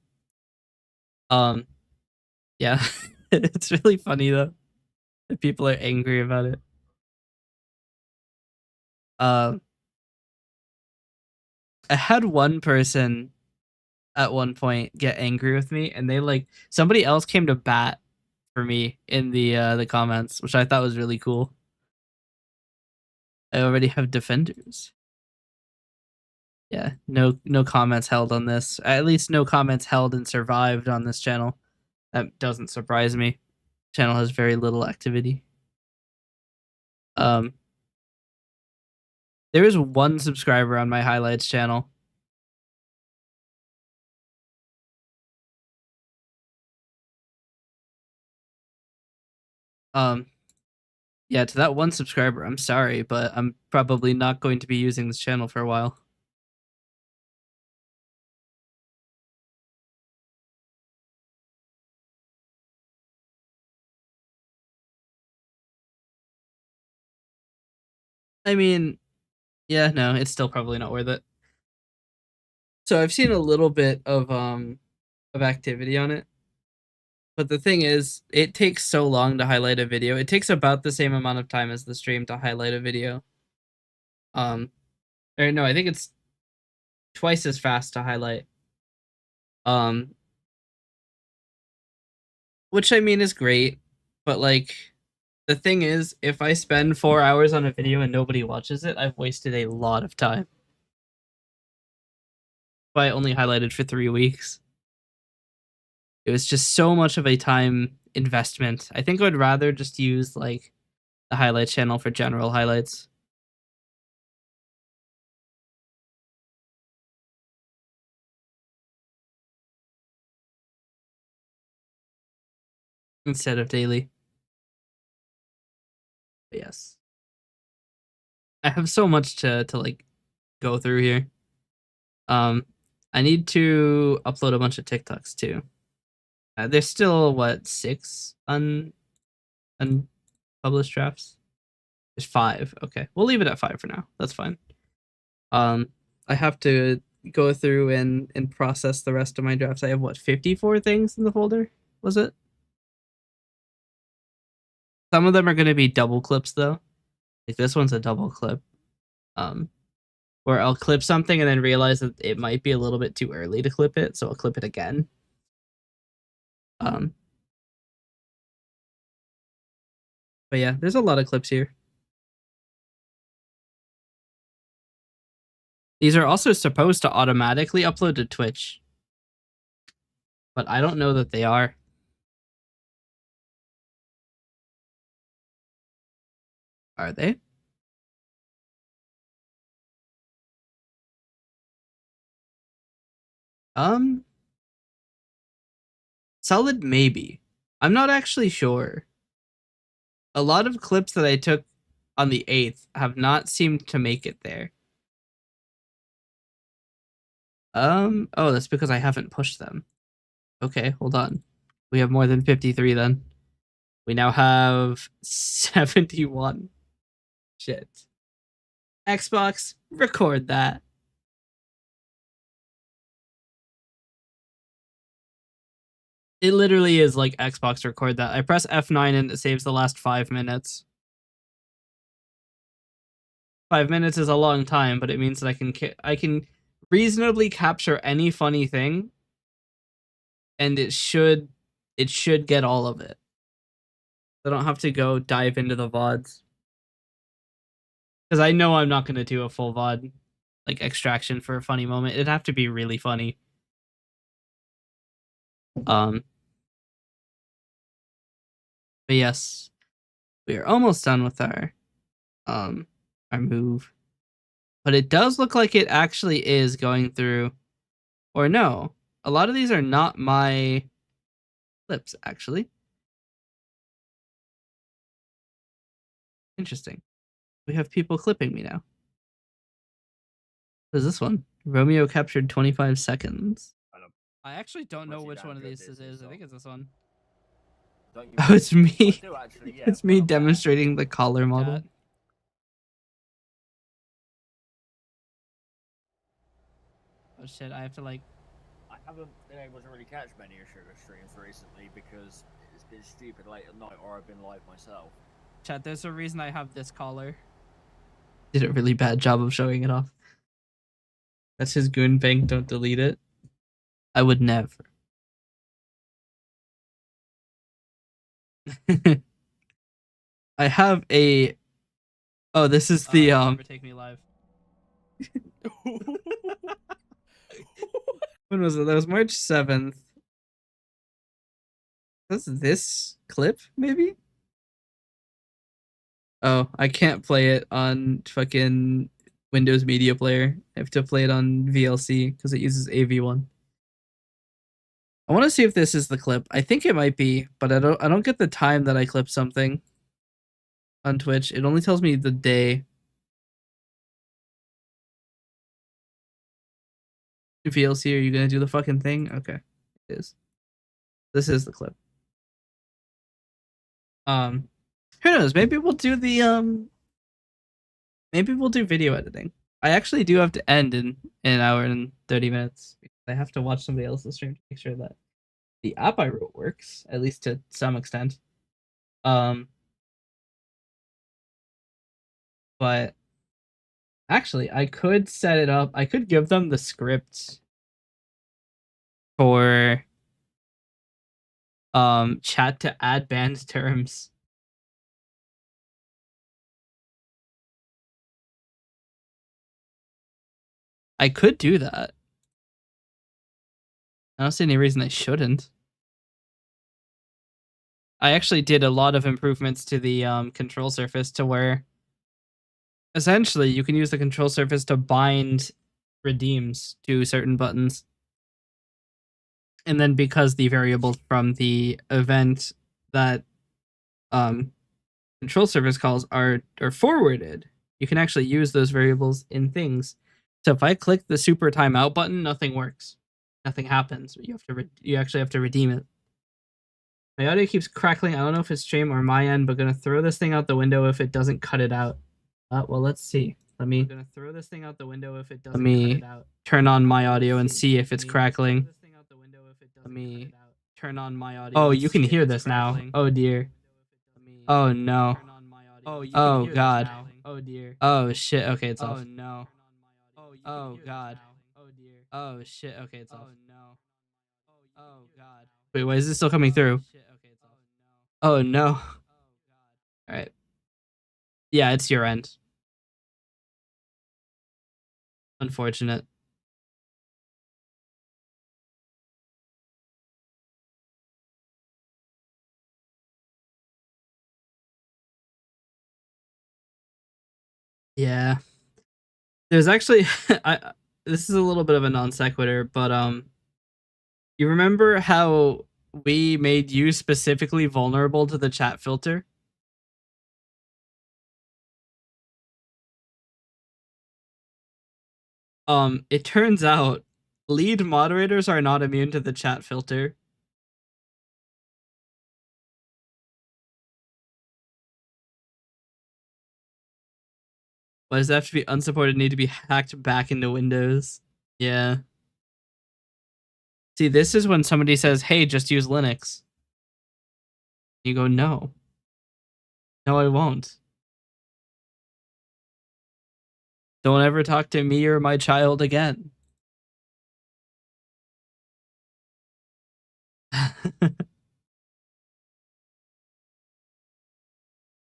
Yeah. It's really funny though that people are angry about it. I had one person at one point get angry with me, and they like, somebody else came to bat for me in the comments, which I thought was really cool. I already have defenders. Yeah, no comments held on this. At least no comments held and survived on this channel. That doesn't surprise me. Channel has very little activity. There is one subscriber on my highlights channel. Yeah, to that one subscriber, I'm sorry, but I'm probably not going to be using this channel for a while. I mean, yeah, no, it's still probably not worth it. So I've seen a little bit of activity on it. But the thing is, it takes so long to highlight a video. It takes about the same amount of time as the stream to highlight a video. Or no, I think it's twice as fast to highlight. which I mean is great, but like the thing is, if I spend 4 hours on a video and nobody watches it, I've wasted a lot of time. But I only highlighted for 3 weeks. It was just so much of a time investment. I think I would rather just use like the highlights channel for general highlights. Instead of daily. But yes. I have so much to like go through here. I need to upload a bunch of TikToks too. There's still what 6 unpublished drafts. There's 5. Okay, we'll leave it at 5 for now. That's fine. I have to go through and process the rest of my drafts. I have what 54 things in the folder. Was it? Some of them are going to be double clips though. Like this one's a double clip. Where I'll clip something and then realize that it might be a little bit too early to clip it, so I'll clip it again. But yeah, there's a lot of clips here. These are also supposed to automatically upload to Twitch, but I don't know that they are. Are they? Solid maybe. I'm not actually sure. A lot of clips that I took on the 8th have not seemed to make it there. Oh, that's because I haven't pushed them. Okay, hold on. We have more than 53 then. We now have 71. Shit. Xbox, record that. It literally is like Xbox record that. I press F9 and it saves the last 5 minutes. 5 minutes is a long time, but it means that I can reasonably capture any funny thing, and it should get all of it. I don't have to go dive into the VODs. Because I know I'm not going to do a full VOD, like extraction for a funny moment. It'd have to be really funny. But yes, we are almost done with our move. But it does look like it actually is going through, or no, a lot of these are not my clips, actually. Interesting. We have people clipping me now. What is this one? Romeo captured 25 seconds. I actually don't know which one of these this is. I think it's this one. Oh, it's me. It's me demonstrating the collar model. Oh shit, I have to like... I haven't been able to really catch many of Sugar streams recently because it's been stupid late at night or I've been live myself. Chat, there's a reason I have this collar. Did a really bad job of showing it off. That's his goon bank, don't delete it. I would never. I have a... Oh, this is the Take Me Live. When was it? That was March 7th. That's this clip, maybe? Oh, I can't play it on fucking Windows Media Player. I have to play it on VLC because it uses AV1. I want to see if this is the clip. I think it might be, but I don't get the time that I clip something on Twitch. It only tells me the day. VLC, are you gonna do the fucking thing? Okay, it is. This is the clip. Who knows? Maybe we'll do the maybe we'll do video editing. I actually do have to end in an hour and 30 minutes. I have to watch somebody else's stream to make sure that the app I wrote works, at least to some extent. But actually, I could set it up. I could give them the script for chat to add banned terms. I could do that. I don't see any reason I shouldn't. I actually did a lot of improvements to the control surface to where essentially you can use the control surface to bind redeems to certain buttons. And then because the variables from the event that control surface calls are forwarded, you can actually use those variables in things. So if I click the super timeout button, nothing works. Nothing happens. You actually have to redeem it. My audio keeps crackling. I don't know if it's stream or my end, but gonna throw this thing out the window if it doesn't cut it out. Well, let's see. Gonna throw this thing out the window if it doesn't cut it out. Turn on my audio and see if it's crackling. Let me turn on my audio. Oh, you can hear this now. Oh dear. Oh no. Oh god. Oh dear. Oh shit. Okay, it's off. Oh no. Oh god. Oh dear. Oh shit. Okay, it's off. Oh no. Oh god. Wait, why is this still coming through? Oh no. All right. Yeah, it's your end. Unfortunate. Yeah. There's actually this is a little bit of a non sequitur, but you remember how we made you specifically vulnerable to the chat filter? It turns out lead moderators are not immune to the chat filter. Why does it have to be unsupported? Need to be hacked back into Windows? Yeah. See, this is when somebody says, hey, just use Linux. You go, no. No, I won't. Don't ever talk to me or my child again.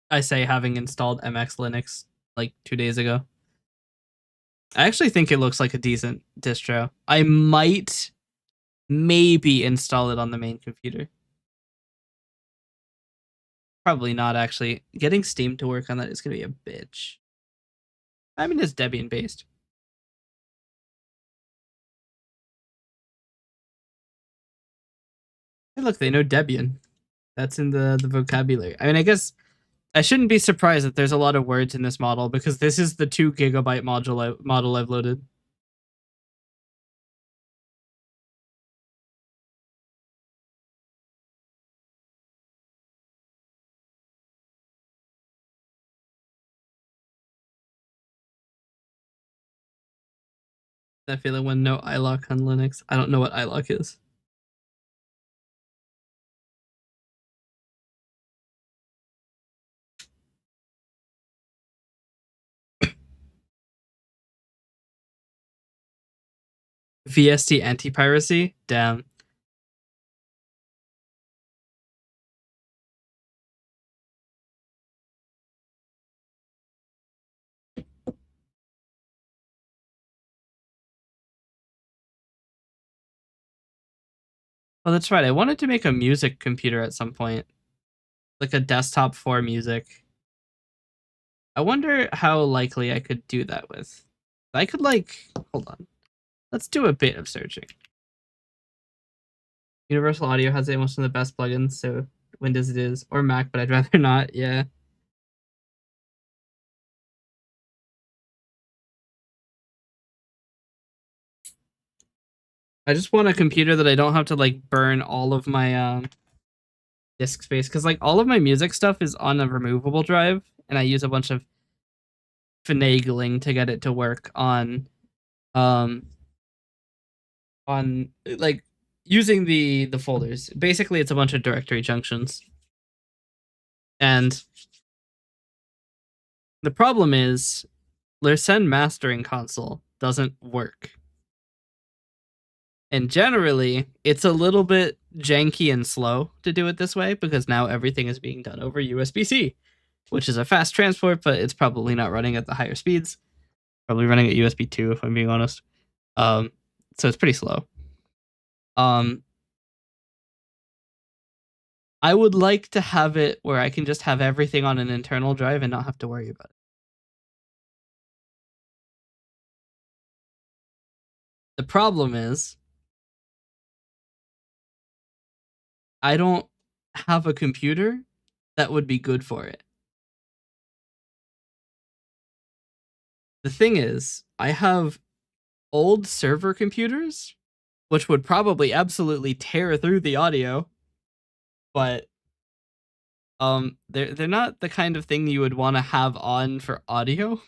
I say having installed MX Linux like 2 days ago. I actually think it looks like a decent distro. I might maybe install it on the main computer. Probably not, actually. Getting Steam to work on that is going to be a bitch. I mean, it's Debian based. Hey, look, they know Debian. That's in the vocabulary. I mean, I guess I shouldn't be surprised that there's a lot of words in this model because this is the 2 GB model I've loaded. That feeling when no iLok on Linux. I don't know what iLok is. VST anti-piracy? Damn. Oh, that's right. I wanted to make a music computer at some point. Like a desktop for music. I wonder how likely I could do that with. I could hold on. Let's do a bit of searching. Universal Audio has most of the best plugins, so Windows it is, or Mac, but I'd rather not, yeah. I just want a computer that I don't have to burn all of my disk space, because all of my music stuff is on a removable drive, and I use a bunch of finagling to get it to work on using the folders. Basically, it's a bunch of directory junctions. And the problem is Lersenne Mastering Console doesn't work. And generally, it's a little bit janky and slow to do it this way because now everything is being done over USB-C, which is a fast transport, but it's probably not running at the higher speeds. Probably running at USB 2 if I'm being honest. So it's pretty slow. I would like to have it where I can just have everything on an internal drive and not have to worry about it. The problem is I don't have a computer that would be good for it. The thing is, I have old server computers, which would probably absolutely tear through the audio, but they're not the kind of thing you would want to have on for audio.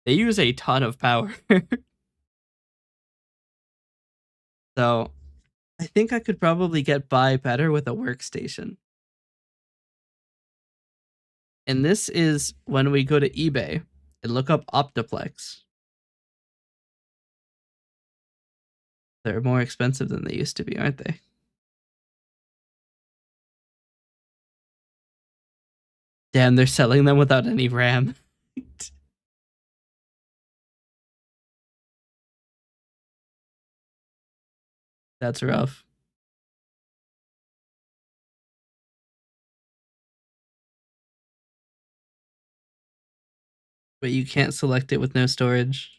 They use a ton of power. So I think I could probably get by better with a workstation. And this is when we go to eBay and look up Optiplex. They're more expensive than they used to be, aren't they? Damn, they're selling them without any RAM. That's rough. But you can't select it with no storage.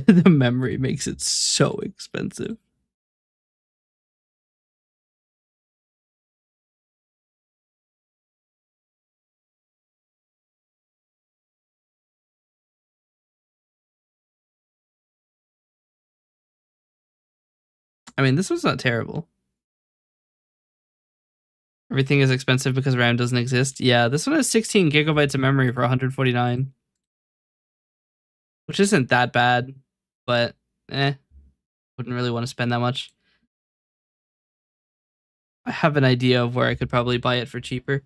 The memory makes it so expensive. I mean, this was not terrible. Everything is expensive because RAM doesn't exist. Yeah, this one has 16 gigabytes of memory for 149. Which isn't that bad, but wouldn't really want to spend that much. I have an idea of where I could probably buy it for cheaper.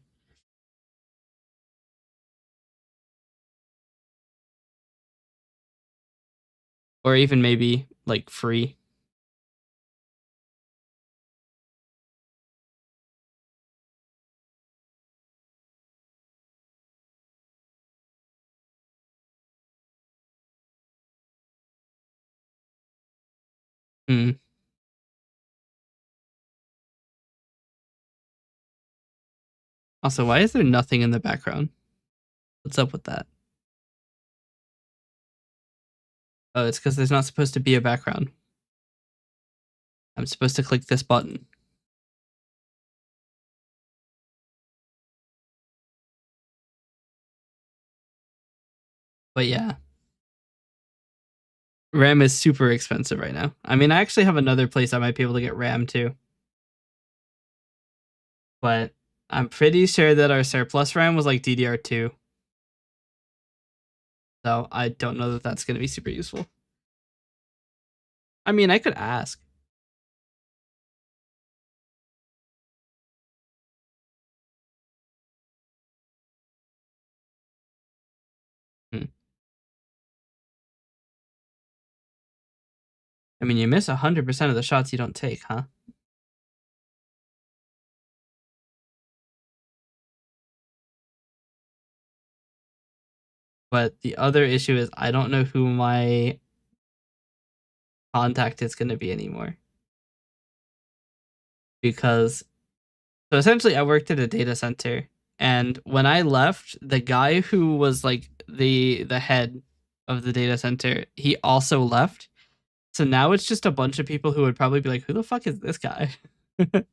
Or even maybe like free. Hmm. Also, why is there nothing in the background? What's up with that? Oh, it's because there's not supposed to be a background. I'm supposed to click this button. But yeah. RAM is super expensive right now. I mean, I actually have another place I might be able to get RAM too. But I'm pretty sure that our surplus RAM was like DDR2. So I don't know that that's going to be super useful. I mean, I could ask. I mean, you miss 100% of the shots you don't take, huh? But the other issue is I don't know who my contact is going to be anymore. Because, so essentially I worked at a data center, and when I left, the guy who was like the head of the data center, he also left. So now it's just a bunch of people who would probably be like, who the fuck is this guy? So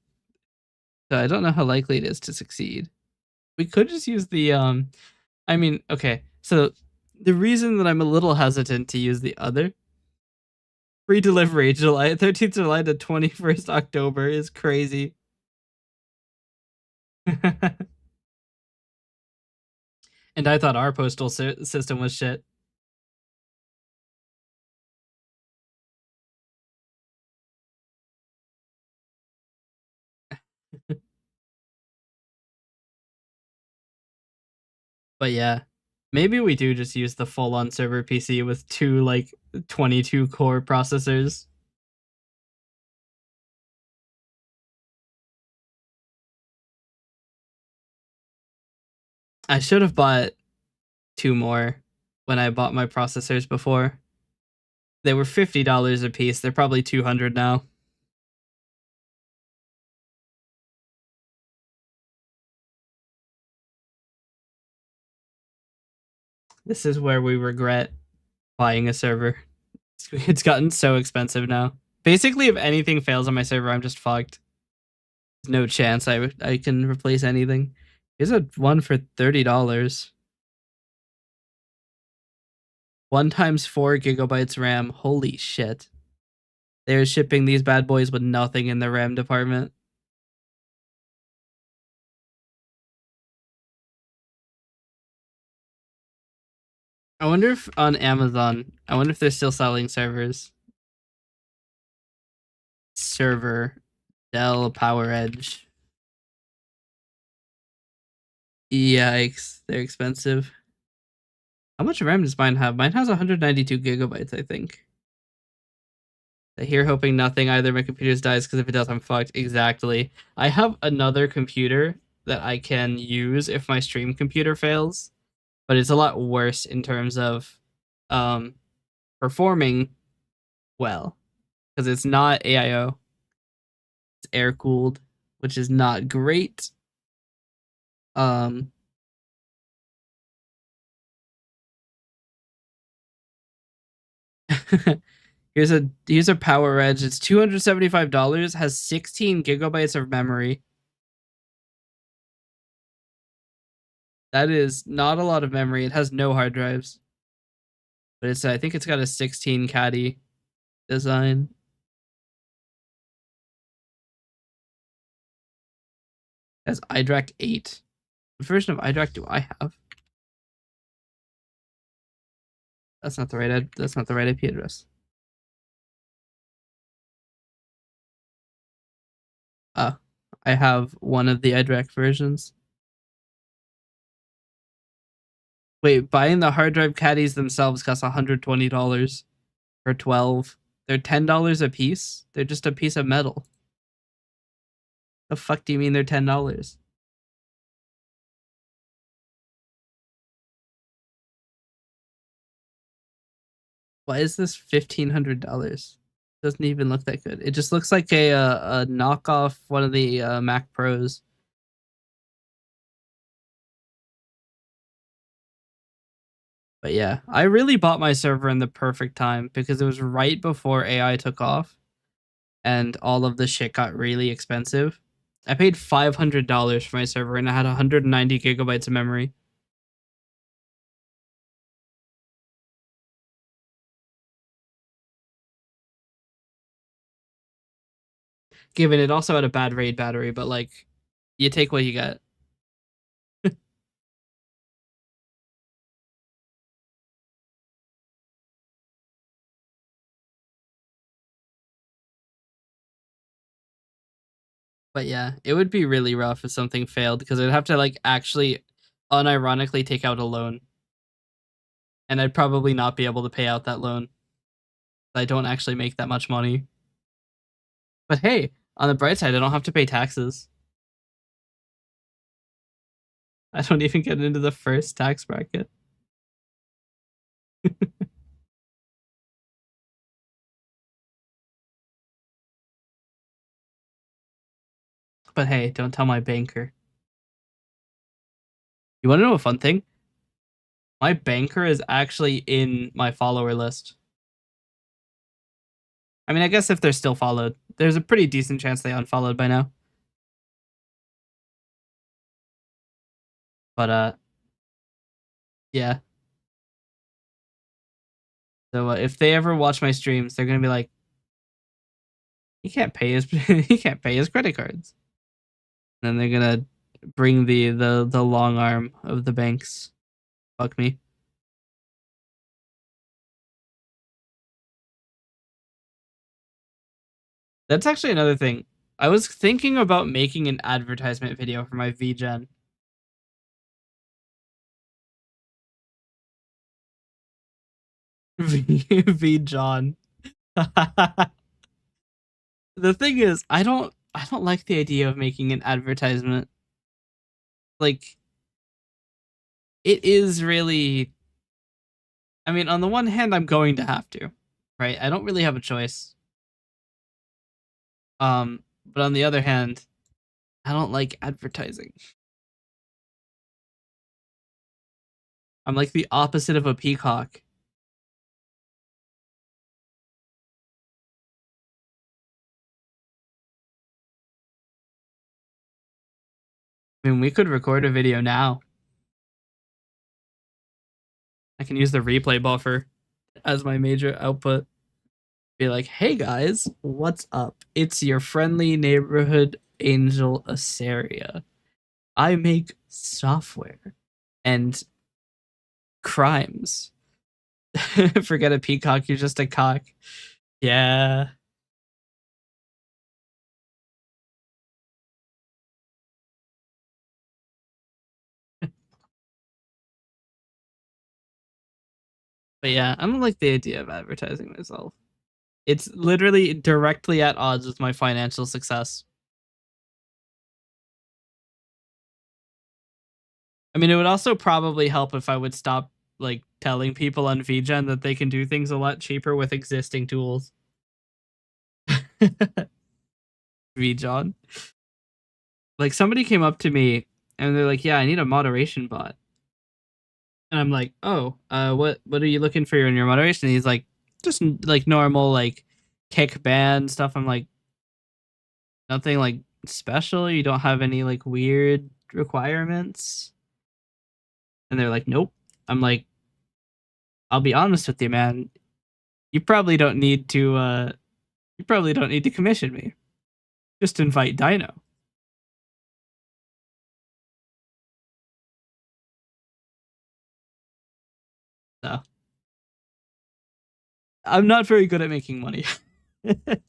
I don't know how likely it is to succeed. We could just use the I mean, okay. So the reason that I'm a little hesitant to use the other free delivery July 13th July to 21st October is crazy. And I thought our postal system was shit. But yeah, maybe we do just use the full-on server PC with two like 22 core processors. I should have bought 2 more when I bought my processors before. They were $50 a piece. They're probably 200 now. This is where we regret buying a server. It's gotten so expensive now. Basically, if anything fails on my server, I'm just fucked. There's no chance I can replace anything. Here's a one for $30. 1 times 4 gigabytes RAM. Holy shit. They're shipping these bad boys with nothing in the RAM department. I wonder if on Amazon, I wonder if they're still selling servers. Server, Dell PowerEdge. Yikes, they're expensive. How much RAM does mine have? Mine has 192 gigabytes, I think. I hear hoping nothing either my computer dies, because if it does, I'm fucked. Exactly. I have another computer that I can use if my stream computer fails, but it's a lot worse in terms of performing well, because it's not AIO. It's air cooled, which is not great. Here's a PowerEdge. It's $275. Has 16 gigabytes of memory. That is not a lot of memory. It has no hard drives, but it's I think it's got a 16 caddy design. It has iDRAC 8. What version of iDRAC do I have? That's not the right that's not the right IP address. I have one of the iDRAC versions. Wait, buying the hard drive caddies themselves costs $120 for 12. They're $10 a piece. They're just a piece of metal. The fuck do you mean they're $10? Why is this $1,500? Doesn't even look that good. It just looks like a knockoff one of the Mac Pros. But yeah, I really bought my server in the perfect time because it was right before AI took off and all of the shit got really expensive. I paid $500 for my server and I had 190 gigabytes of memory. Given it also had a bad RAID battery, but like, you take what you get. But yeah, it would be really rough if something failed because I'd have to like actually unironically take out a loan. And I'd probably not be able to pay out that loan. I don't actually make that much money. But hey, on the bright side, I don't have to pay taxes. I don't even get into the first tax bracket. But hey, don't tell my banker. You want to know a fun thing? My banker is actually in my follower list. I mean, I guess if they're still followed, there's a pretty decent chance they unfollowed by now. But yeah. So if they ever watch my streams, they're gonna be like, he can't pay his he can't pay his credit cards. And then they're gonna bring the long arm of the banks. Fuck me. That's actually another thing. I was thinking about making an advertisement video for my VGen. V John. The thing is, I don't like the idea of making an advertisement. Like, it is really, I mean, on the one hand, I'm going to have to, right? I don't really have a choice. But on the other hand, I don't like advertising. I'm like the opposite of a peacock. I mean, we could record a video now. I can use the replay buffer as my major output. Be like, hey guys, what's up? It's your friendly neighborhood angel Asaria. I make software and crimes. Forget a peacock, you're just a cock. Yeah. But yeah, I don't like the idea of advertising myself. It's literally directly at odds with my financial success. I mean, it would also probably help if I would stop like telling people on VGen that they can do things a lot cheaper with existing tools. VJon. Like somebody came up to me and they're like, "Yeah, I need a moderation bot." And I'm like, "Oh, what are you looking for in your moderation?" And he's like, "Just like normal like kick ban stuff." I'm like, "Nothing like special? You don't have any like weird requirements?" And they're like, "Nope." I'm like, "I'll be honest with you, man. You probably don't need to commission me. Just invite Dino." So, I'm not very good at making money. Because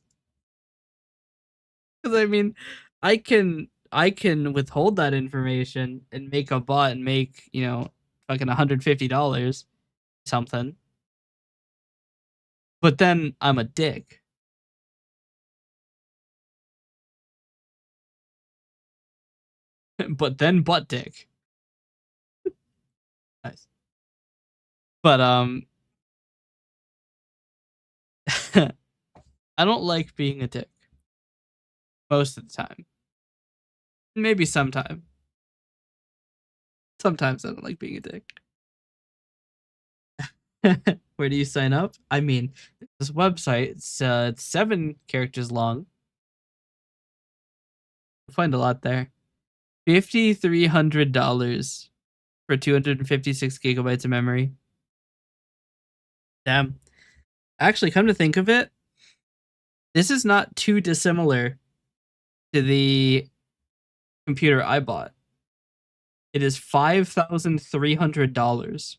I mean, I can withhold that information and make a bot and make, you know, fucking $150 something. But then I'm a dick. But then butt dick. Nice. But I don't like being a dick most of the time. Maybe sometime. Sometimes I don't like being a dick. Where do you sign up? I mean, this website, it's 7 characters long. You'll find a lot there. $5,300 for 256 gigabytes of memory. Damn. Actually, come to think of it, this is not too dissimilar to the computer I bought. It is $5,300.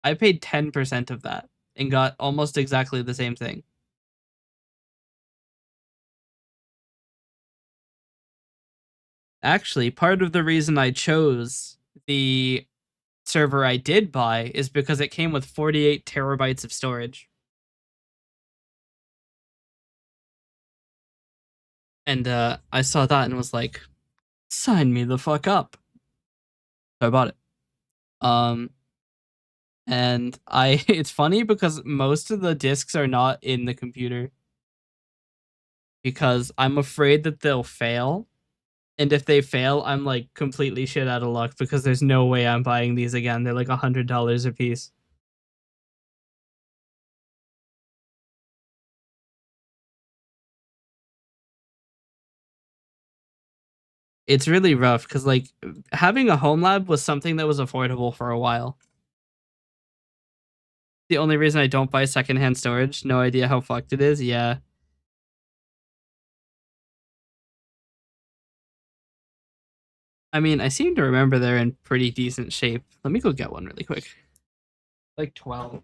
I paid 10% of that and got almost exactly the same thing. Actually, part of the reason I chose the server I did buy is because it came with 48 terabytes of storage. And I saw that and was like, sign me the fuck up. So I bought it. And I it's funny because most of the discs are not in the computer because I'm afraid that they'll fail. And if they fail, I'm like completely shit out of luck because there's no way I'm buying these again. They're like $100 a piece. It's really rough because like having a home lab was something that was affordable for a while. The only reason I don't buy secondhand storage, no idea how fucked it is. Yeah. I mean, I seem to remember they're in pretty decent shape. Let me go get one really quick. Like 12.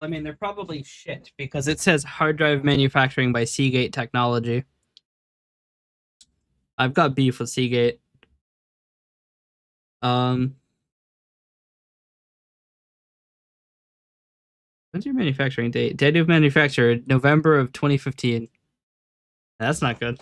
I mean, they're probably shit because it says hard drive manufacturing by Seagate Technology. I've got beef with Seagate. When's your manufacturing date? Date of manufacture, November of 2015. That's not good.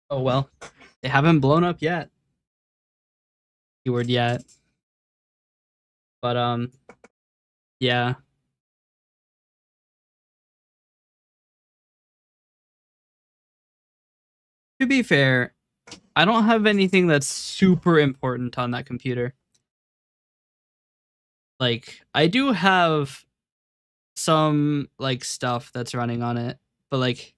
Oh well. They haven't blown up yet. Keyword yet. But yeah. To be fair, I don't have anything that's super important on that computer. Like, I do have some like stuff that's running on it, but like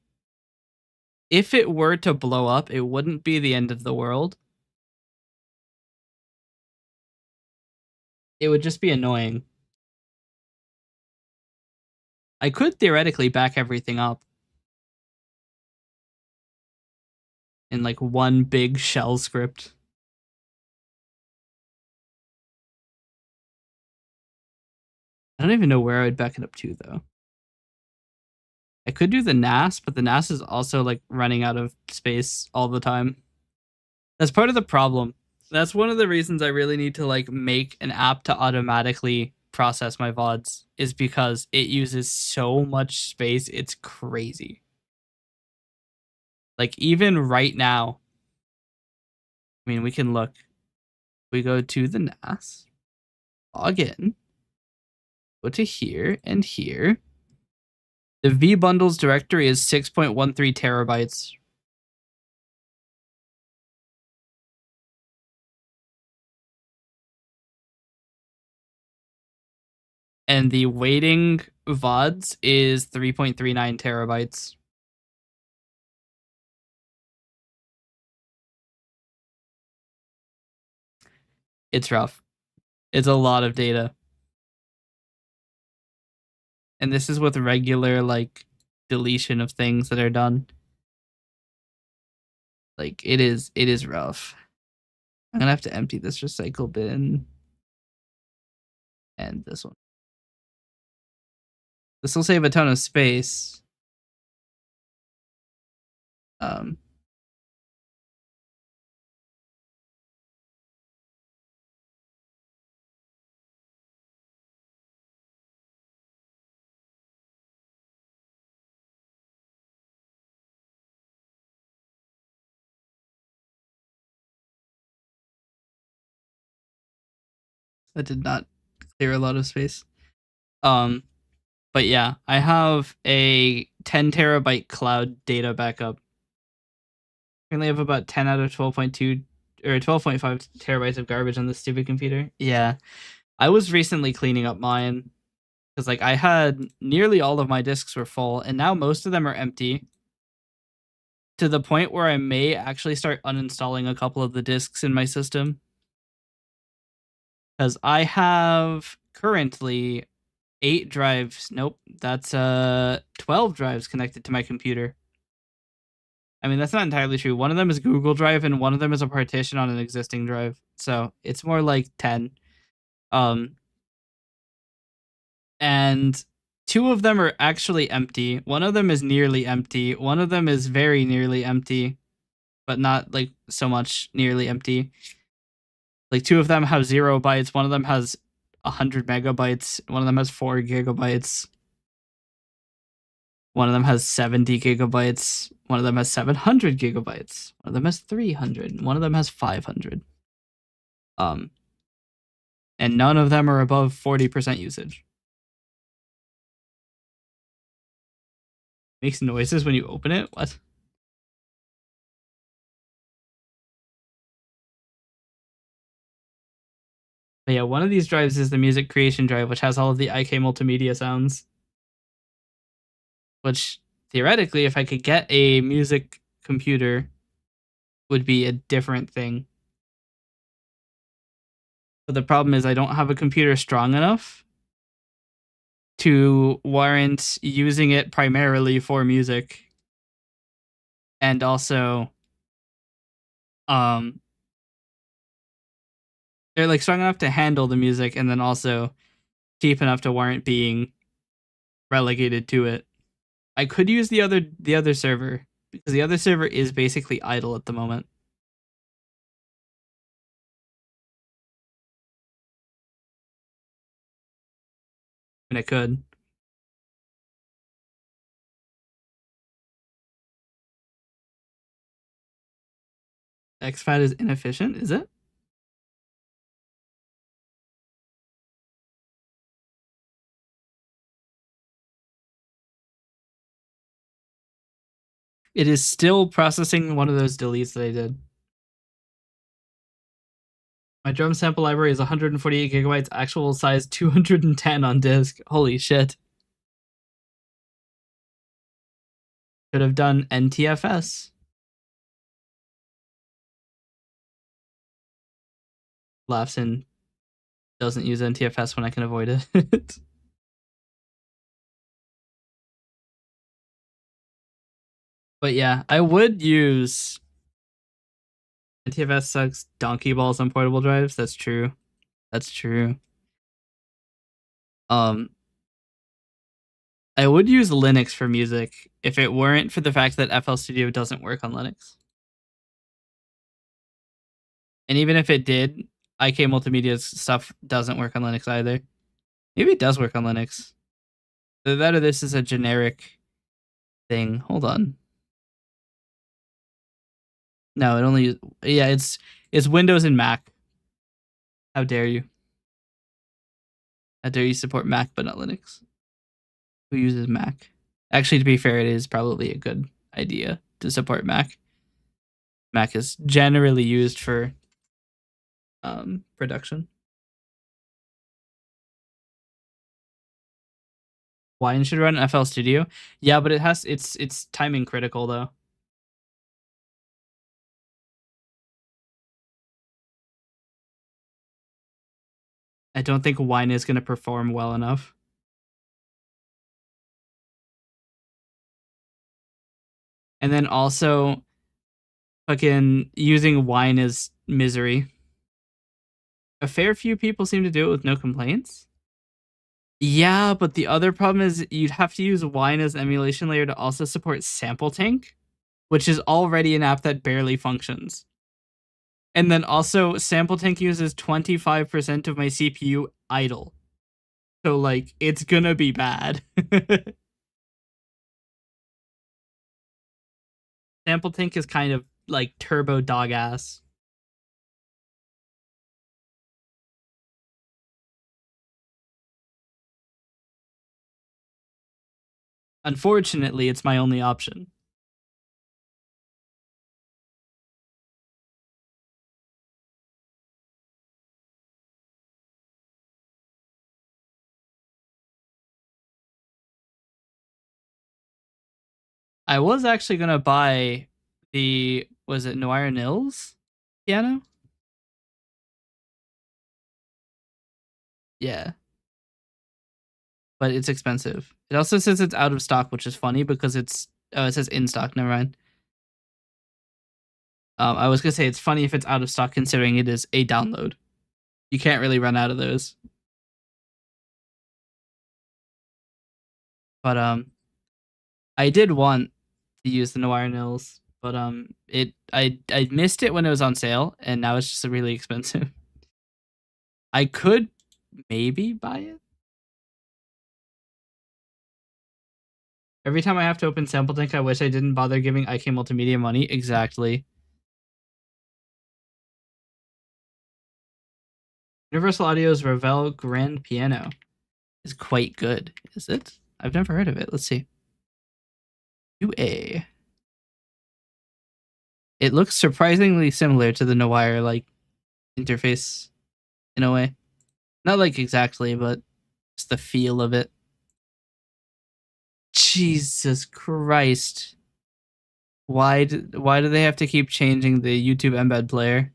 if it were to blow up, it wouldn't be the end of the world. It would just be annoying. I could theoretically back everything up in like one big shell script. I don't even know where I would back it up to though. I could do the NAS, but the NAS is also like running out of space all the time. That's part of the problem. That's one of the reasons I really need to like make an app to automatically process my VODs, is because it uses so much space. It's crazy. Like even right now, I mean, we can look. We go to the NAS, log in, go to here and here. The vBundles directory is 6.13 terabytes. And the waiting VODs is 3.39 terabytes. It's rough. It's a lot of data. And this is with regular, like, deletion of things that are done. Like, it is rough. I'm gonna have to empty this recycle bin. And this one. This will save a ton of space. That did not clear a lot of space. But yeah, I have a 10 terabyte cloud data backup. I only have about 10 out of 12.2 or 12.5 terabytes of garbage on this stupid computer. Yeah. I was recently cleaning up mine because like I had nearly all of my disks were full and now most of them are empty, to the point where I may actually start uninstalling a couple of the disks in my system. Because I have currently 8 drives. Nope, that's 12 drives connected to my computer. I mean, that's not entirely true. One of them is Google Drive and one of them is a partition on an existing drive. So it's more like 10. And 2 of them are actually empty. One of them is nearly empty. One of them is very nearly empty, but not like so much nearly empty. Like 2 of them have 0 bytes. One of them has 100 megabytes. One of them has 4 gigabytes. One of them has 70 gigabytes. One of them has 700 gigabytes. One of them has 300. One of them has 500. And none of them are above 40% usage. Makes noises when you open it? What? But yeah, one of these drives is the music creation drive, which has all of the IK multimedia sounds. Which, theoretically, if I could get a music computer, would be a different thing. But the problem is I don't have a computer strong enough to warrant using it primarily for music. And also, they're like strong enough to handle the music, and then also cheap enough to warrant being relegated to it. I could use the other server because the other server is basically idle at the moment. And it could. XFAT is inefficient, is it? It is still processing one of those deletes that I did. My drum sample library is 148 gigabytes, actual size 210 on disk. Holy shit. Could have done NTFS. Laughs and doesn't use NTFS when I can avoid it. But yeah, I would use NTFS sucks donkey balls on portable drives. That's true. That's true. I would use Linux for music if it weren't for the fact that FL Studio doesn't work on Linux. And even if it did, IK Multimedia's stuff doesn't work on Linux either. Maybe it does work on Linux. That or this is a generic thing. Hold on. No, it only it's Windows and Mac. How dare you? How dare you support Mac but not Linux? Who uses Mac? Actually, to be fair, it is probably a good idea to support Mac. Mac is generally used for production. Wine should run FL Studio. Yeah, but it's timing critical though. I don't think Wine is going to perform well enough. And then also, fucking using Wine is misery. A fair few people seem to do it with no complaints. Yeah, but the other problem is you'd have to use Wine as an emulation layer to also support Sample Tank, which is already an app that barely functions. And then also, Sample Tank uses 25% of my CPU idle. So, like, it's gonna be bad. Sample Tank is kind of like turbo dog ass. Unfortunately, it's my only option. I was actually gonna buy the, was it Noir Nils piano? Yeah. But it's expensive. It also says it's out of stock, which is funny because it's, oh, it says in stock, never mind. I was gonna say it's funny if it's out of stock considering it is a download. You can't really run out of those. But I did want to use the Noir Nils, but I missed it when it was on sale, and now it's just really expensive. I could maybe buy it. Every time I have to open Sample Tank, I wish I didn't bother giving IK Multimedia money. Exactly. Universal Audio's Ravel Grand Piano is quite good. Is it? I've never heard of it. Let's see. UA. It looks surprisingly similar to the Noir like interface in a way. Not like exactly, but just the feel of it. Jesus Christ. Why do they have to keep changing the YouTube embed player?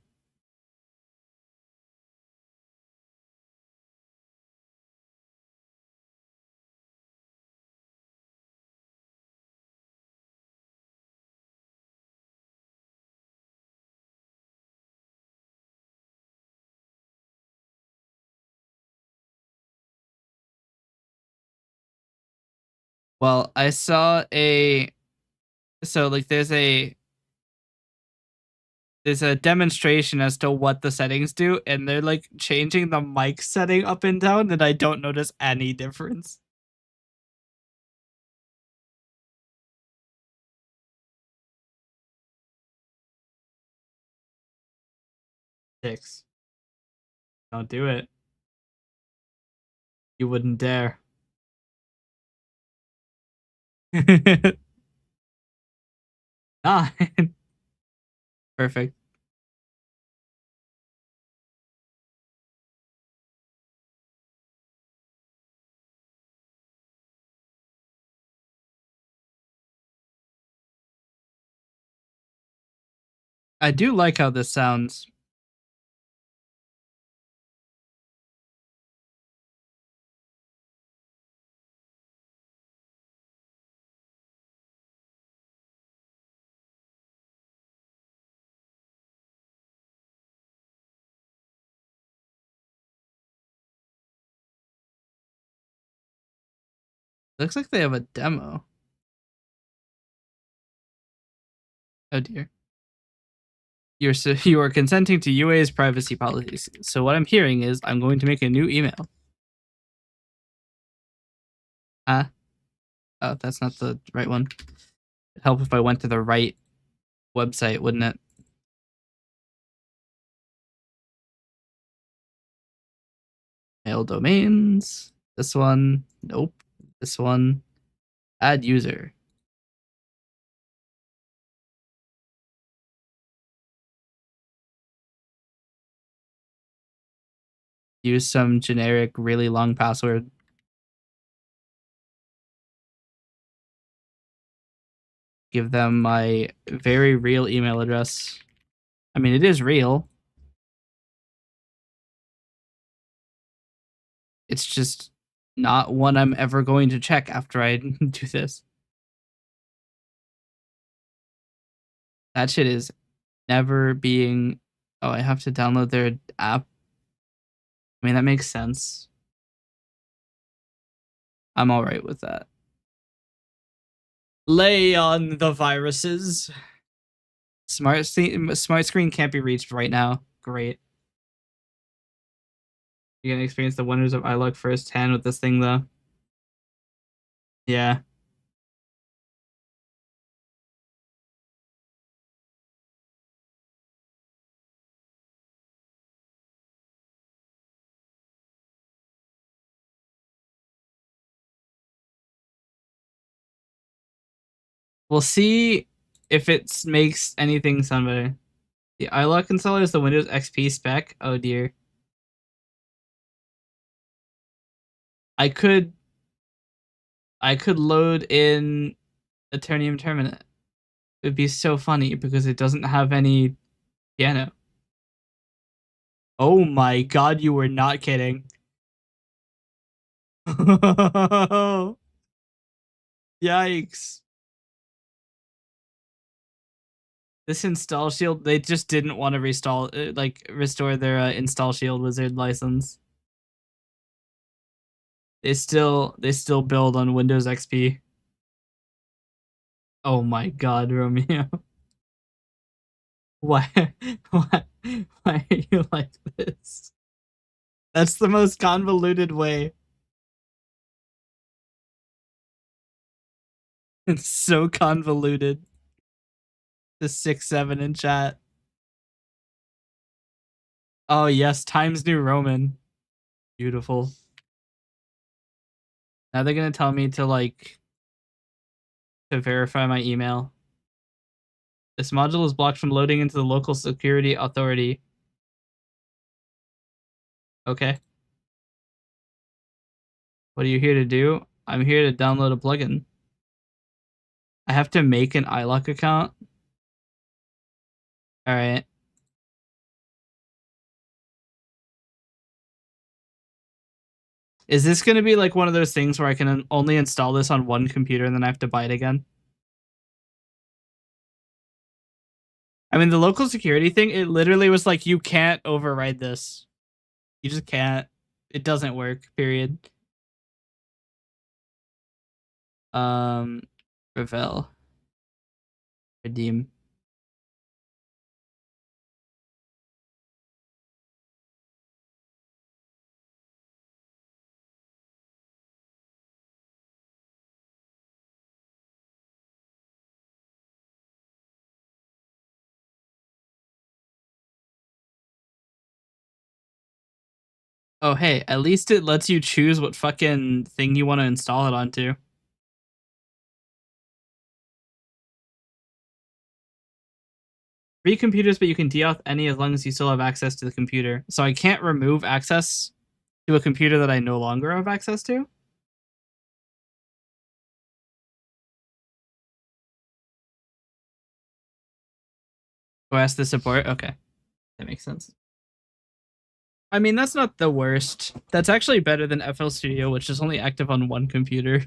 Well, I saw so like there's a demonstration as to what the settings do, and they're like changing the mic setting up and down, and I don't notice any difference. Six. Don't do it. You wouldn't dare. Nine. Perfect. I do like how this sounds. Looks like they have a demo. Oh dear. You are consenting to UA's privacy policies. So what I'm hearing is I'm going to make a new email. Oh, that's not the right one. It'd help if I went to the right website, wouldn't it? Mail domains. This one. Nope. This one. Add user. Use some generic, really long password. Give them my very real email address. I mean, it is real. It's just not one I'm ever going to check after I do this. That shit is never being... Oh, I have to download their app. I mean, that makes sense. I'm all right with that. Lay on the viruses. Smart screen can't be reached right now. Great. You're gonna experience the wonders of iLok firsthand with this thing, though. Yeah. We'll see if it makes anything sound better. The iLok installer is the Windows XP spec. Oh dear. I could load in Eternium Terminate. It would be so funny because it doesn't have any piano. Oh my god, you were not kidding. Yikes. This install shield, they just didn't want to restore their install shield wizard license. They still build on Windows XP. Oh my god, Romeo. Why why are you like this? That's the most convoluted way. It's so convoluted. The 6-7 in chat. Oh yes, Times New Roman. Beautiful. Now they're gonna tell me to verify my email. This module is blocked from loading into the local security authority. Okay. What are you here to do? I'm here to download a plugin. I have to make an iLok account. All right. Is this going to be like one of those things where I can only install this on one computer and then I have to buy it again? I mean, the local security thing, it literally was like, you can't override this. You just can't. It doesn't work, period. Revel. Redeem. Oh, hey, at least it lets you choose what fucking thing you want to install it onto. Free computers, but you can deauth any as long as you still have access to the computer. So I can't remove access to a computer that I no longer have access to? Go ask the support? Okay. That makes sense. I mean, that's not the worst. That's actually better than FL Studio, which is only active on one computer.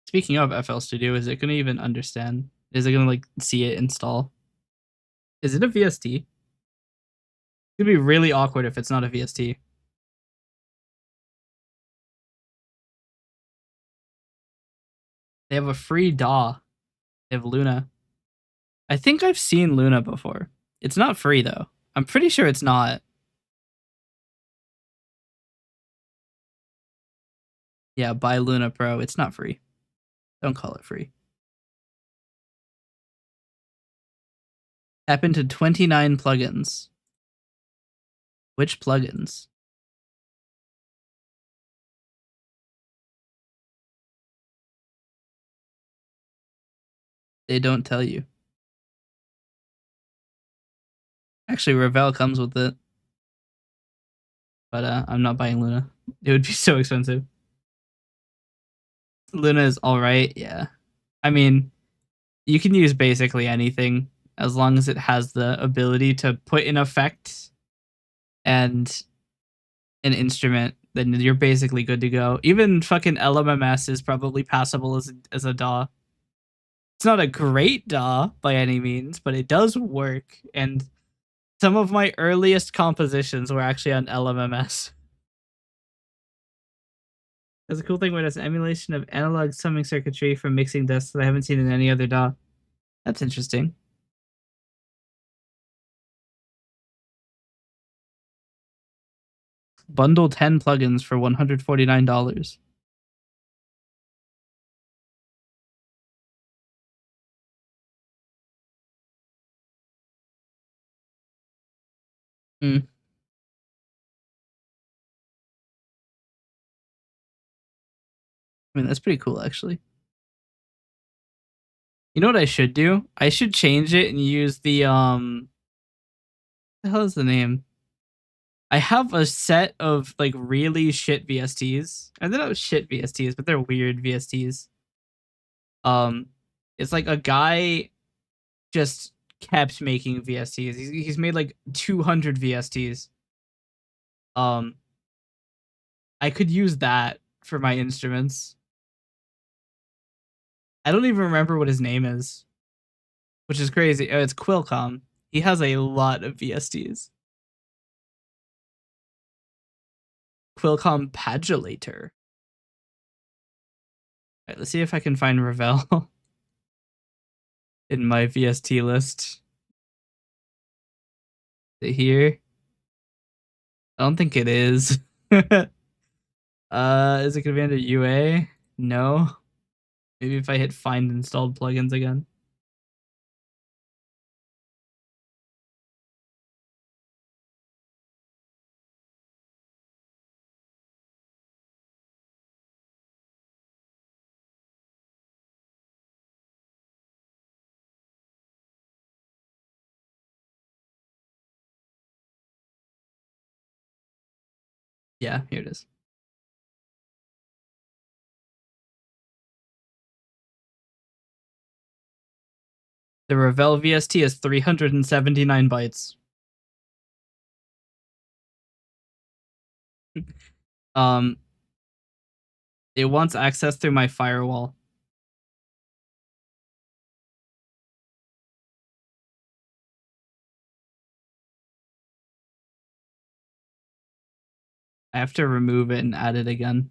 Speaking of FL Studio, is it going to even understand? Is it going to like see it install? Is it a VST? It's going to be really awkward if it's not a VST. They have a free DAW. They have Luna. I think I've seen Luna before. It's not free though. I'm pretty sure it's not. Yeah, buy Luna Pro. It's not free. Don't call it free. Tap into 29 plugins. Which plugins? They don't tell you. Actually, Revel comes with it. But I'm not buying Luna. It would be so expensive. Luna is alright, yeah. I mean, you can use basically anything as long as it has the ability to put in effect and an instrument, then you're basically good to go. Even fucking LMMS is probably passable as a DAW. It's not a great DAW by any means, but it does work. And some of my earliest compositions were actually on LMMS. That's a cool thing where it's an emulation of analog summing circuitry from mixing desks that I haven't seen in any other DAW. That's interesting. Bundle 10 plugins for $149. Hmm. I mean, that's pretty cool, actually. You know what I should do? I should change it and use the what the hell is the name? I have a set of like really shit VSTs. And they're not shit VSTs, but they're weird VSTs. It's like a guy just kept making VSTs. He's made like 200 VSTs. I could use that for my instruments. I don't even remember what his name is, which is crazy. Oh, it's Quilcom. He has a lot of VSTs. Quilcom Pagulator. Alright, let's see if I can find Revel in my VST list. Is it here? I don't think it is. Is it gonna be under UA? No. Maybe if I hit find installed plugins again. Yeah, here it is. The Revel VST is 379 bytes. um, it wants access through my firewall. I have to remove it and add it again.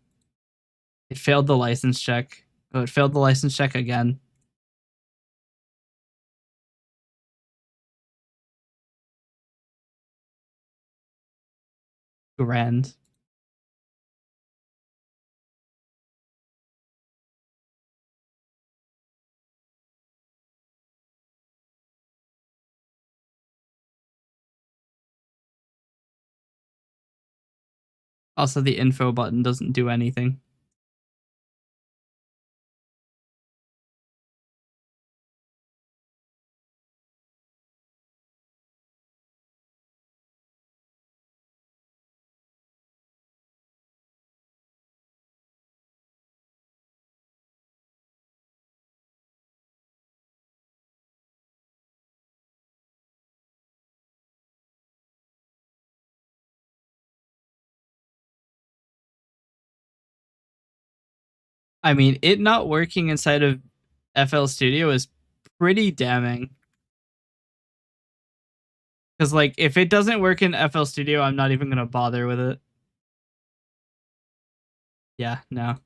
It failed the license check. Oh, it failed the license check again. Grand. Also, the info button doesn't do anything. I mean, it not working inside of FL Studio is pretty damning. Because, like, if it doesn't work in FL Studio, I'm not even going to bother with it. Yeah, no.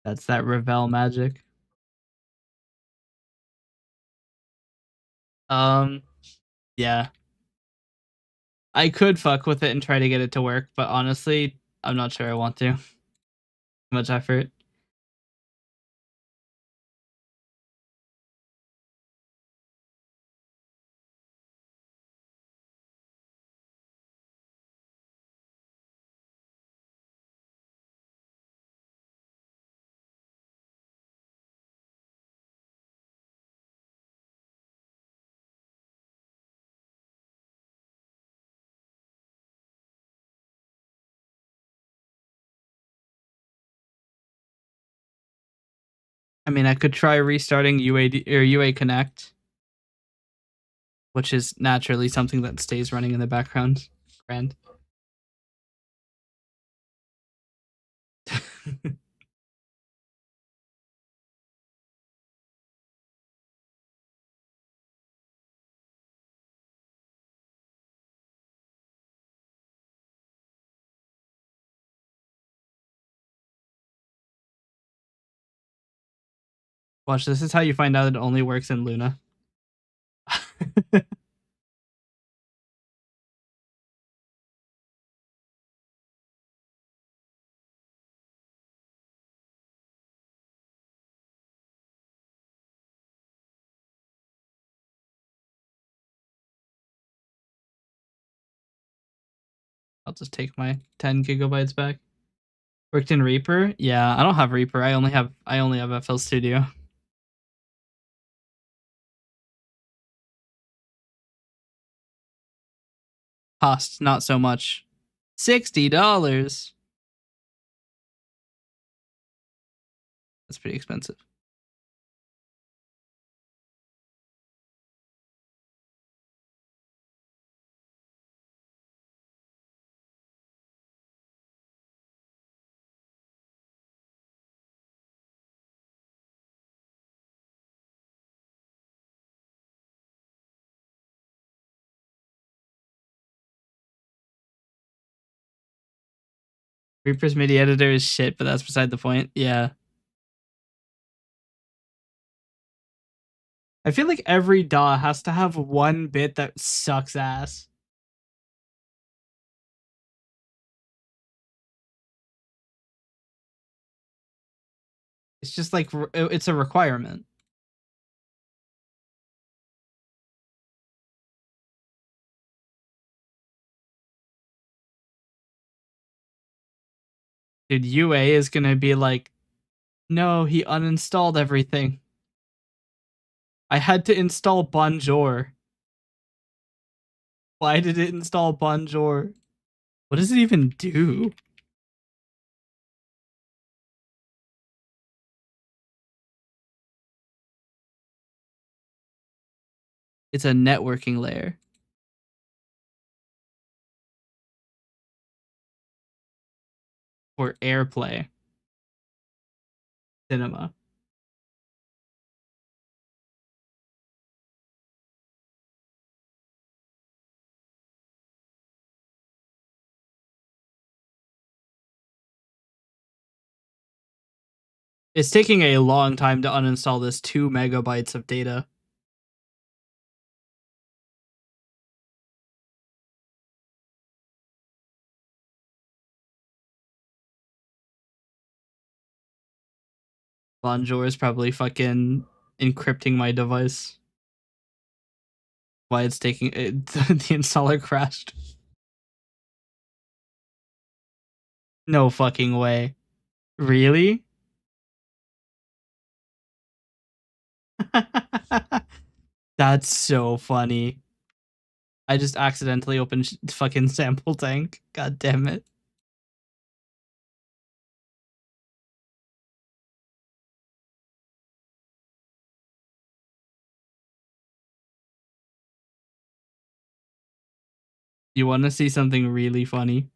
That's that Revel magic. Yeah. I could fuck with it and try to get it to work, but honestly, I'm not sure I want to. Too much effort. I mean, I could try restarting UAD or UA Connect, which is naturally something that stays running in the background. Grand. Watch, this is how you find out it only works in Luna. I'll just take my 10 gigabytes back. Worked in Reaper? Yeah, I don't have Reaper. I only have FL Studio. Cost not so much. $60. That's pretty expensive. Reaper's MIDI editor is shit, but that's beside the point. Yeah. I feel like every DAW has to have one bit that sucks ass. It's just like it's a requirement. Dude, UA is gonna be like, no, he uninstalled everything. I had to install Bonjour. Why did it install Bonjour? What does it even do? It's a networking layer. For AirPlay. Cinema. It's taking a long time to uninstall this 2 megabytes of data. Bonjour is probably fucking encrypting my device. Why it's taking it, the installer crashed. No fucking way. Really? That's so funny. I just accidentally opened fucking Sample Tank. God damn it. You want to see something really funny?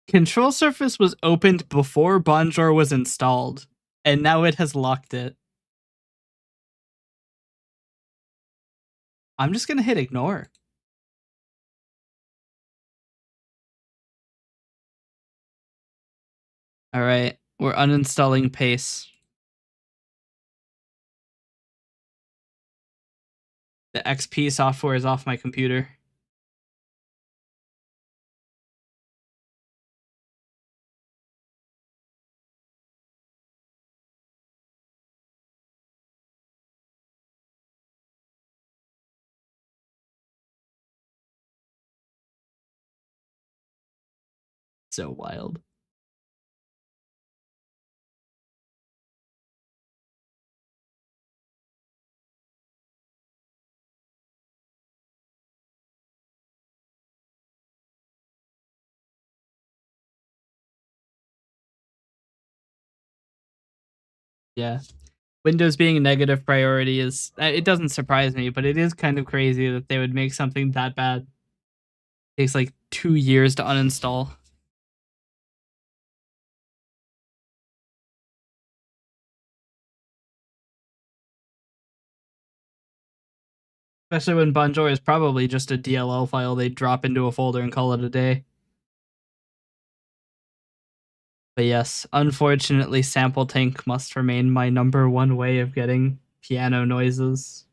Control Surface was opened before Bonjour was installed, and now it has locked it. I'm just gonna hit ignore. All right, we're uninstalling Pace. The XP software is off my computer. So wild. Yeah. Windows being a negative priority is, it doesn't surprise me, but it is kind of crazy that they would make something that bad. It takes like 2 years to uninstall. Especially when Bonjour is probably just a DLL file they drop into a folder and call it a day. But yes, unfortunately, Sample Tank must remain my #1 way of getting piano noises.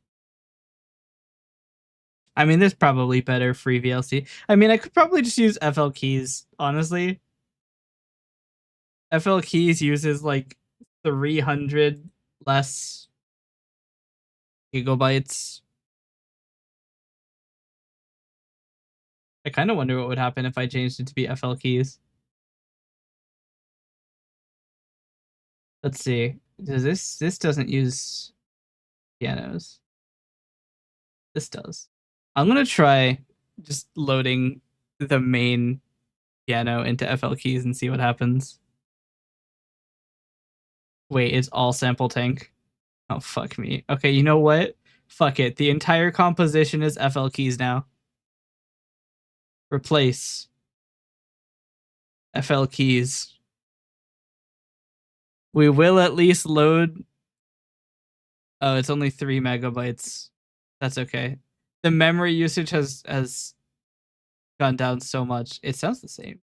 I mean, there's probably better free VLC. I mean, I could probably just use FL Keys, honestly. FL Keys uses like 300 less gigabytes. I kind of wonder what would happen if I changed it to be FL Keys. Let's see. Does this doesn't use pianos? This does. I'm gonna try just loading the main piano into FL Keys and see what happens. Wait, it's all Sample Tank. Oh, fuck me. Okay, you know what? Fuck it. The entire composition is FL Keys now. Replace FL Keys. We will at least load. Oh, it's only 3 megabytes. That's okay. The memory usage has gone down so much. It sounds the same.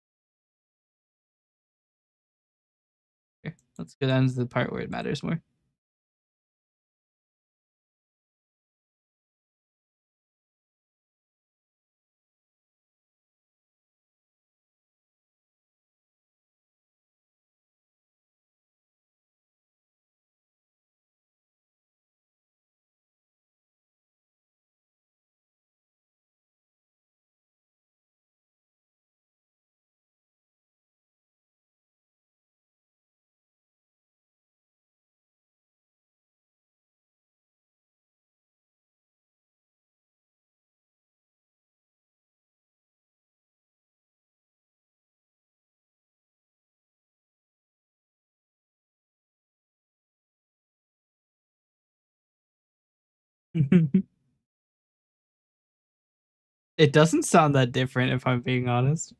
let's go down to the part where it matters more. It doesn't sound that different, if I'm being honest.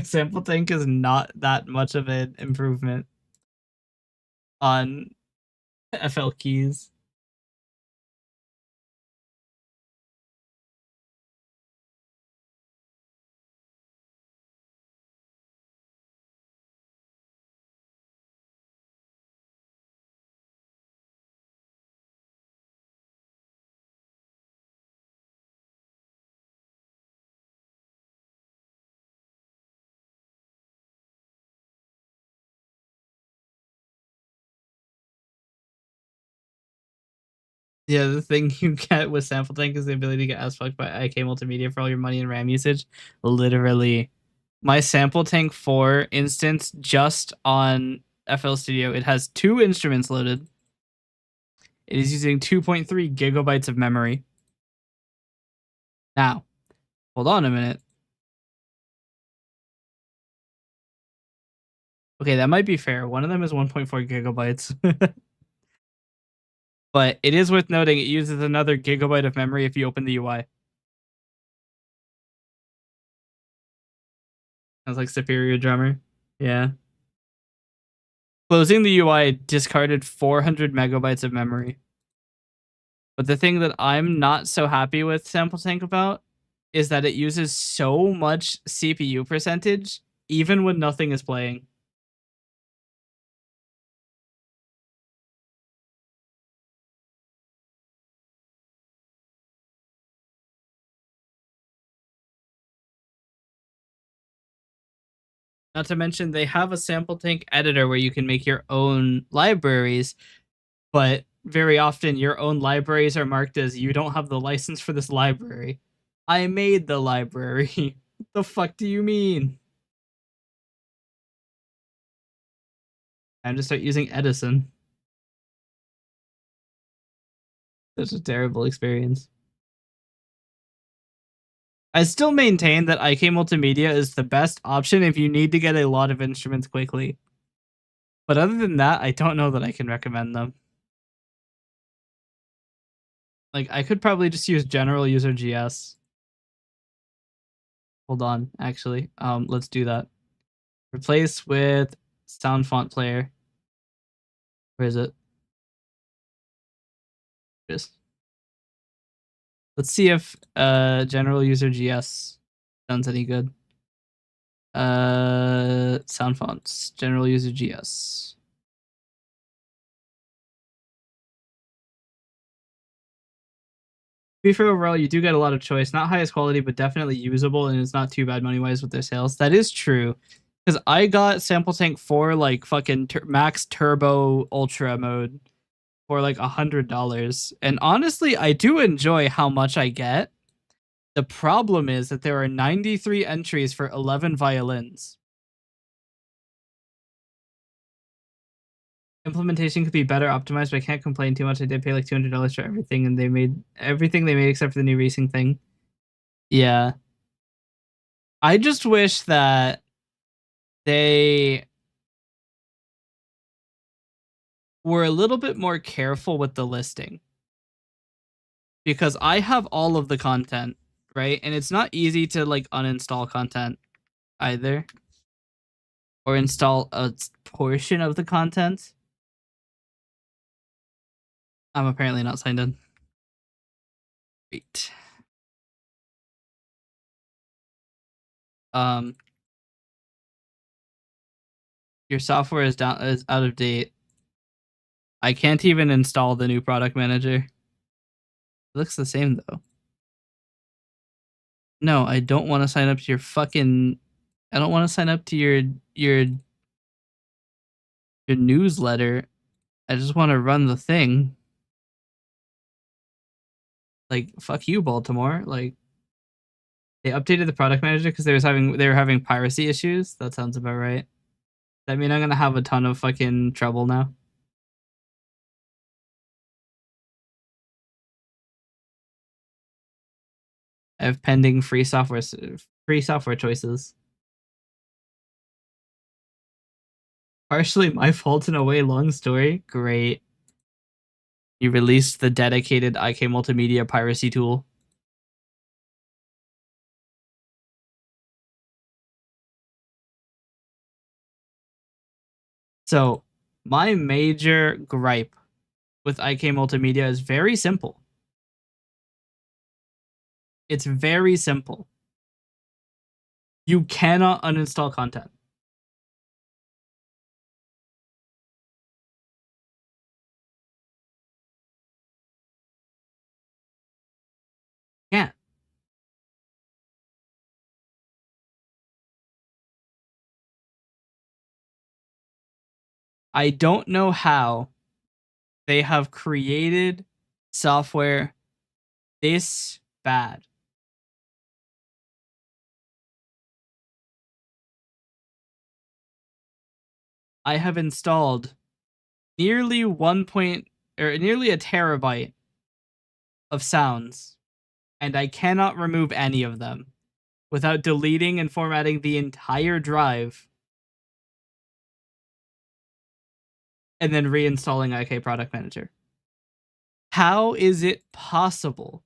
Sample tank is not that much of an improvement on FL keys. Yeah, the thing you get with Sample Tank is the ability to get as fucked by IK Multimedia for all your money and RAM usage. Literally, my Sample Tank 4 instance just on FL Studio, it has 2 instruments loaded. It is using 2.3 gigabytes of memory. Now, hold on a minute. Okay, that might be fair. One of them is 1.4 gigabytes. But it is worth noting it uses another gigabyte of memory if you open the UI. Sounds like Superior Drummer. Yeah. Closing the UI discarded 400 megabytes of memory. But the thing that I'm not so happy with Sample Tank about is that it uses so much CPU percentage even when nothing is playing. Not to mention they have a Sample Tank editor where you can make your own libraries, but very often your own libraries are marked as you don't have the license for this library. I made the library. What the fuck do you mean? I'm just start using Edison. Such a terrible experience. I still maintain that IK Multimedia is the best option if you need to get a lot of instruments quickly. But other than that, I don't know that I can recommend them. Like, I could probably just use General User GS. Hold on, actually. Let's do that. Replace with Sound Font Player. Where is it? Here it is. Let's see if General User GS sounds any good. Sound fonts, General User GS. To be fair, overall, you do get a lot of choice. Not highest quality, but definitely usable, and it's not too bad money-wise with their sales. That is true. Because I got Sample Tank 4, like, fucking max turbo ultra mode for, like, $100. And honestly, I do enjoy how much I get. The problem is that there are 93 entries for 11 violins. Implementation could be better optimized, but I can't complain too much. I did pay like $200 for everything, and they made everything they made except for the new racing thing. Yeah. I just wish that they were a little bit more careful with the listing. Because I have all of the content, right? And it's not easy to like uninstall content either. Or install a portion of the content. I'm apparently not signed in. Great. Your software is out of date. I can't even install the new product manager. It looks the same though. No, I don't want to sign up to your fucking. I don't want to sign up to your newsletter. I just want to run the thing. Like, fuck you, Baltimore. Like, they updated the product manager because they were having piracy issues. That sounds about right. That mean I'm gonna have a ton of fucking trouble now. I have pending free software choices. Partially my fault in a way. Long story. Great. You released the dedicated IK Multimedia piracy tool. So, my major gripe with IK Multimedia is very simple. It's very simple. You cannot uninstall content. Can't. I don't know how they have created software this bad. I have installed nearly nearly a terabyte of sounds, and I cannot remove any of them without deleting and formatting the entire drive and then reinstalling IK Product Manager. How is it possible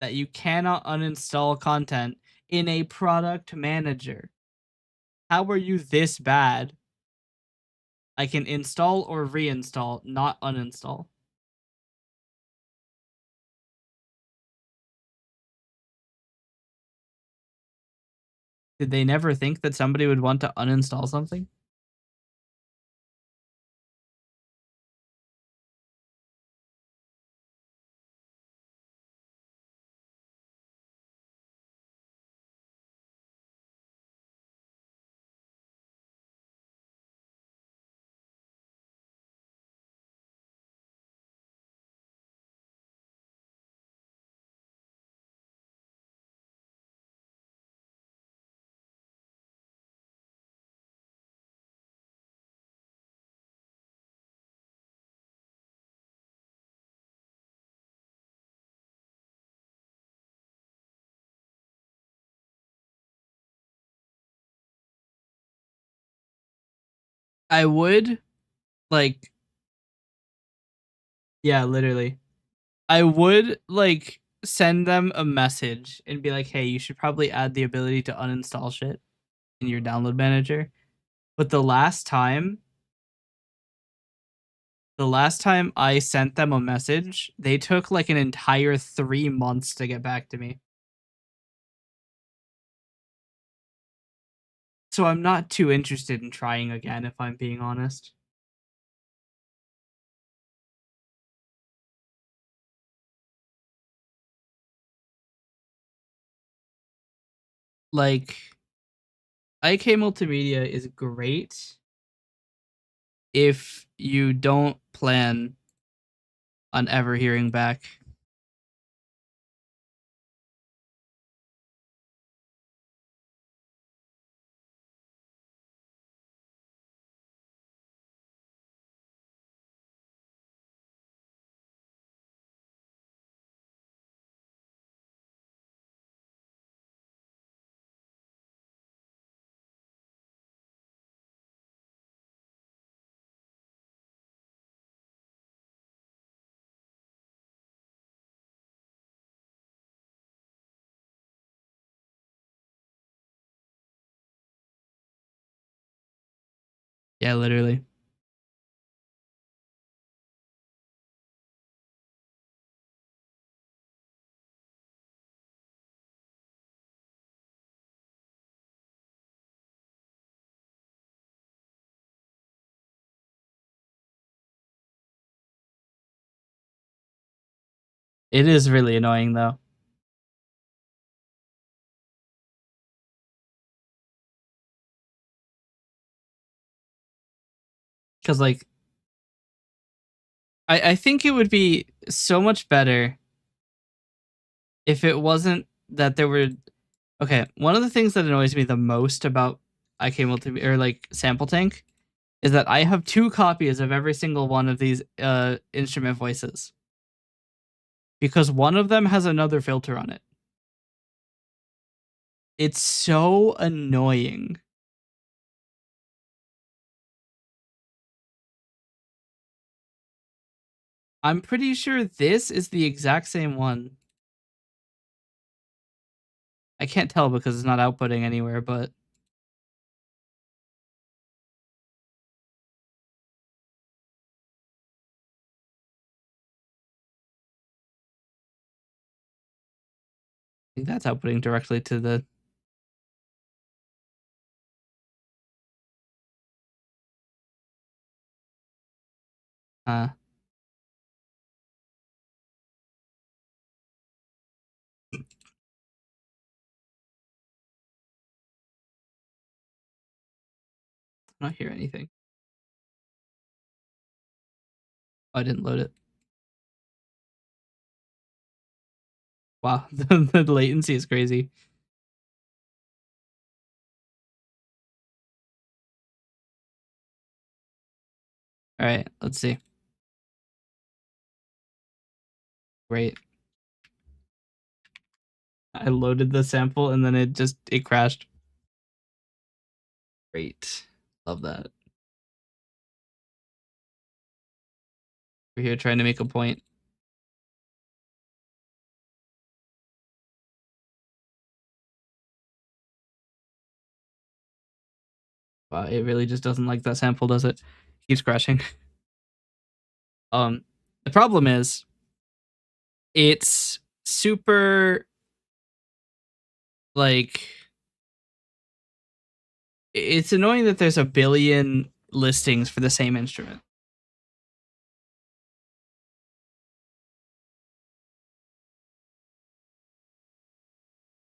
that you cannot uninstall content in a product manager? How are you this bad? I can install or reinstall, not uninstall. Did they never think that somebody would want to uninstall something? I would, like, yeah, literally. I would, like, send them a message and be like, hey, you should probably add the ability to uninstall shit in your download manager. But the last time I sent them a message, they took like an entire 3 months to get back to me. So I'm not too interested in trying again, if I'm being honest. Like, IK Multimedia is great if you don't plan on ever hearing back. Yeah, literally. It is really annoying though. Because like I think it would be so much better if it wasn't that there were okay, one of the things that annoys me the most about iKMulti or like Sample Tank is that I have 2 copies of every single one of these instrument voices. Because one of them has another filter on it. It's so annoying. I'm pretty sure this is the exact same one. I can't tell because it's not outputting anywhere, but I think that's outputting directly to the uh I don't hear anything. Oh, I didn't load it. Wow, the latency is crazy. All right, let's see. Great. I loaded the sample and then it crashed. Great. Love that. We're here trying to make a point. Wow, it really just doesn't like that sample, does it? Keeps crashing. The problem is it's super like it's annoying that there's a billion listings for the same instrument.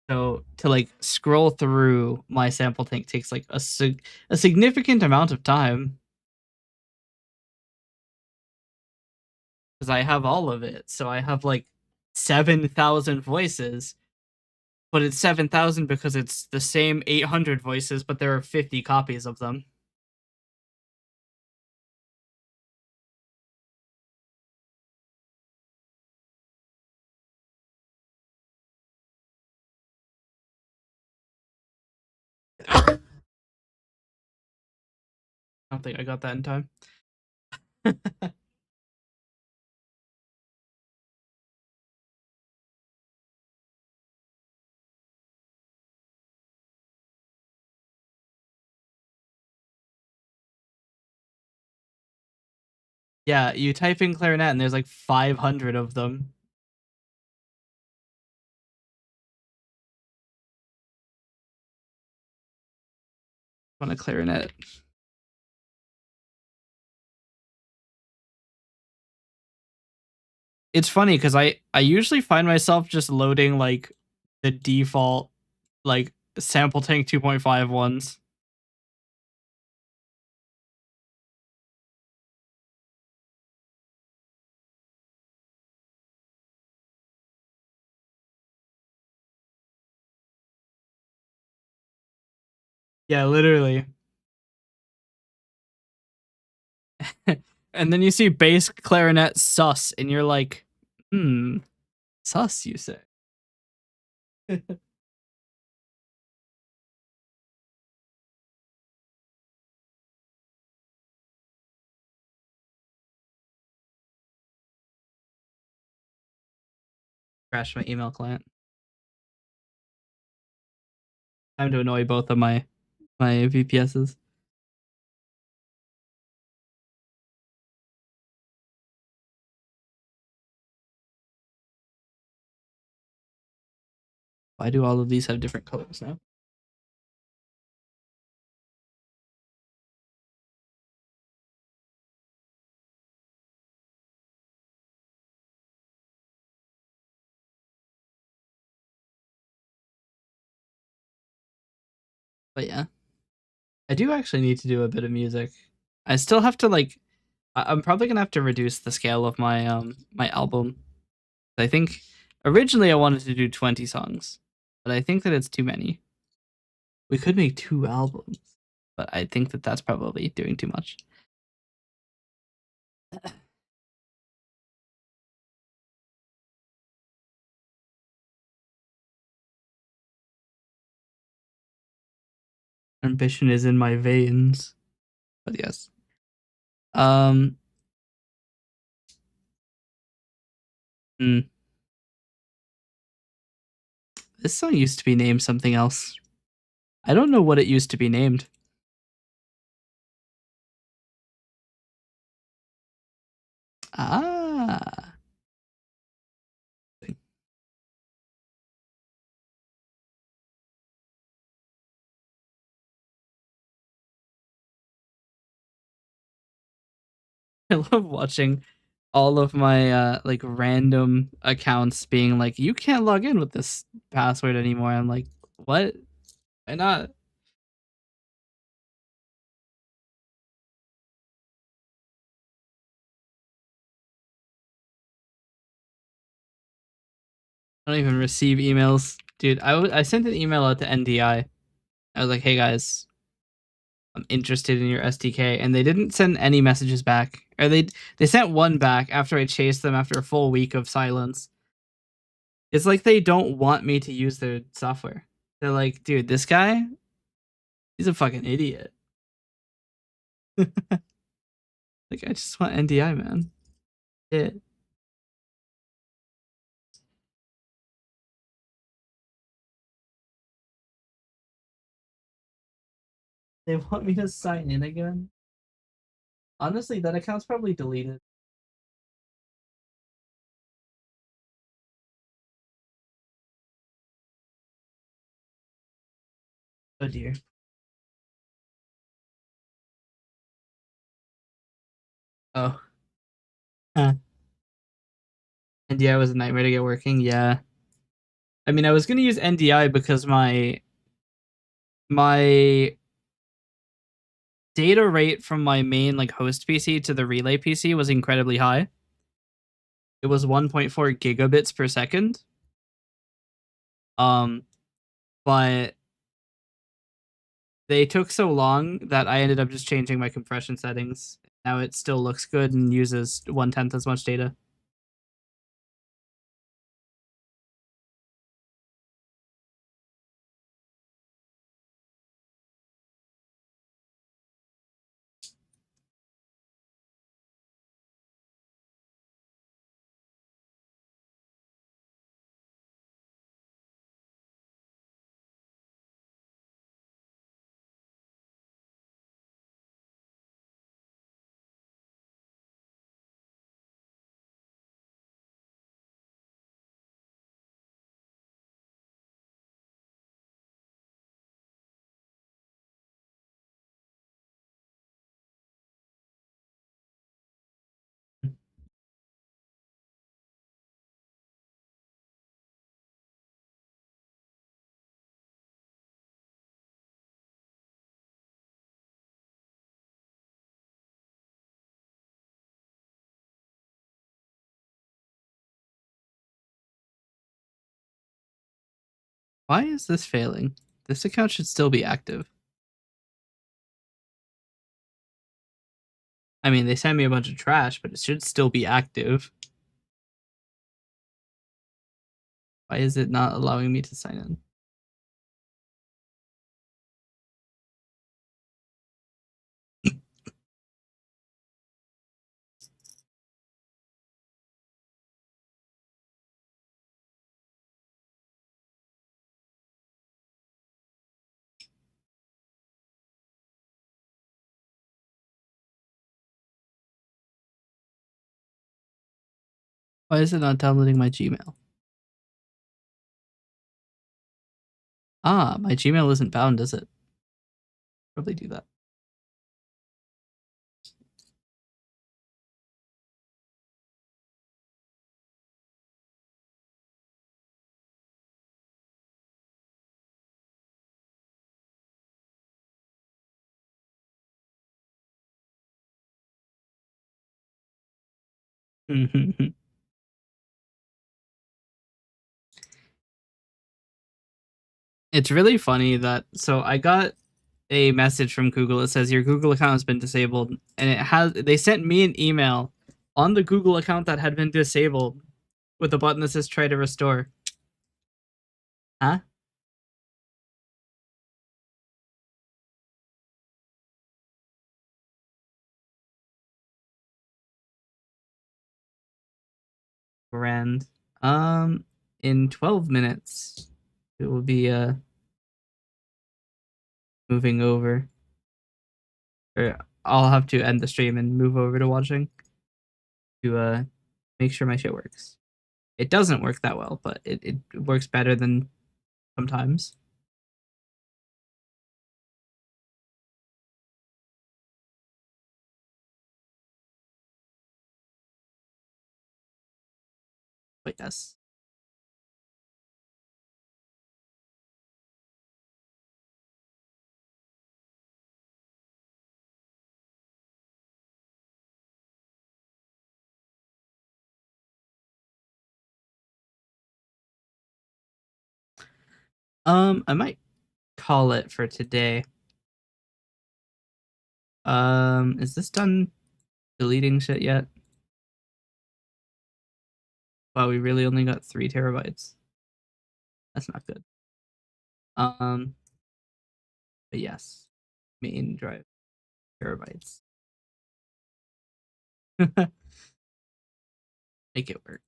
So to like scroll through my sample tank takes like a significant amount of time because I have all of it. So I have like 7,000 voices, but it's 7,000 because it's the same 800 voices, but there are 50 copies of them. I don't think I got that in time. Yeah, you type in clarinet and there's like 500 of them. On a clarinet. It's funny because I usually find myself just loading like the default like sample tank 2.5 ones. Yeah, literally. And then you see bass clarinet sus and you're like, sus, you say. Crash my email client. Time to annoy both of my VPSs. Why do all of these have different colors now? But yeah, I do actually need to do a bit of music. I still have to like. I'm probably gonna have to reduce the scale of my album. I think originally I wanted to do 20 songs, but I think that it's too many. We could make 2 albums, but I think that that's probably doing too much. Ambition is in my veins. But yes. Um hmm. This song used to be named something else. I don't know what it used to be named. Ah. I love watching all of my like random accounts being like, you can't log in with this password anymore. I'm like, what? Why not? I don't even receive emails. Dude, I sent an email out to NDI. I was like, hey guys, I'm interested in your SDK, and they didn't send any messages back. Or they sent one back after I chased them after a full week of silence. It's like they don't want me to use their software. They're like, dude, this guy, he's a fucking idiot. Like, I just want NDI, man. Yeah. They want me to sign in again. Honestly, that account's probably deleted. Oh dear. Oh. Huh. NDI was a nightmare to get working. Yeah. I mean, I was gonna use NDI because my data rate from my main like host PC to the relay PC was incredibly high. It was 1.4 gigabits per second. But they took so long that I ended up just changing my compression settings. Now it still looks good and uses 1/10 as much data. Why is this failing? This account should still be active. I mean, they sent me a bunch of trash, but it should still be active. Why is it not allowing me to sign in? Why is it not downloading my Gmail? Ah, my Gmail isn't bound, is it? Probably do that. It's really funny that so I got a message from Google. It says your Google account has been disabled, and they sent me an email on the Google account that had been disabled with a button that says try to restore. Huh? Grand. In 12 minutes, it will be moving over. Or I'll have to end the stream and move over to watching to make sure my shit works. It doesn't work that well, but it works better than sometimes. But yes. I might call it for today. Is this done deleting shit yet? Wow, we really only got 3 terabytes. That's not good. But yes, main drive terabytes. Make it work.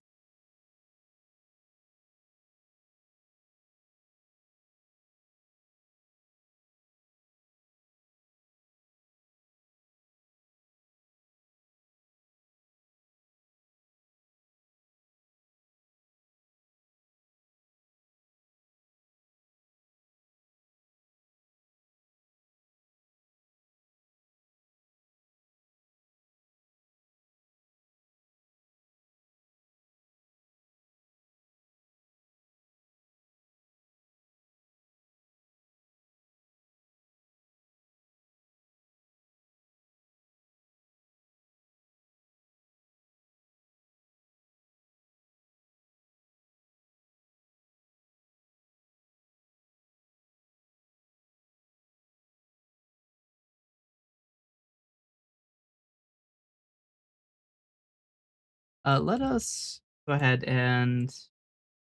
Let us go ahead and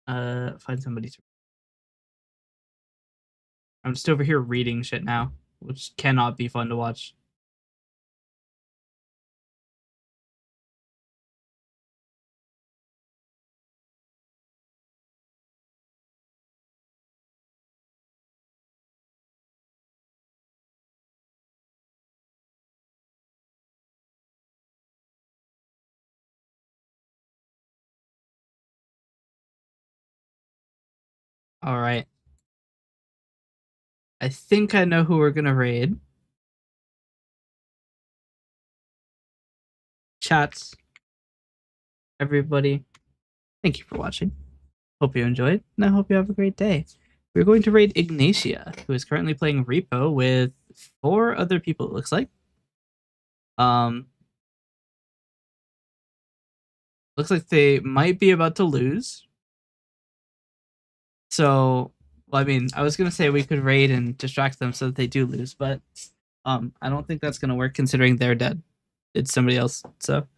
find somebody to. I'm just over here reading shit now, which cannot be fun to watch. All right. I think I know who we're gonna raid. Chats. Everybody, thank you for watching. Hope you enjoyed, and I hope you have a great day. We're going to raid Ignatia, who is currently playing Repo with 4 other people, it looks like. Looks like they might be about to lose. So, well, I mean, I was gonna say we could raid and distract them so that they do lose, but I don't think that's gonna work considering they're dead. It's somebody else. So,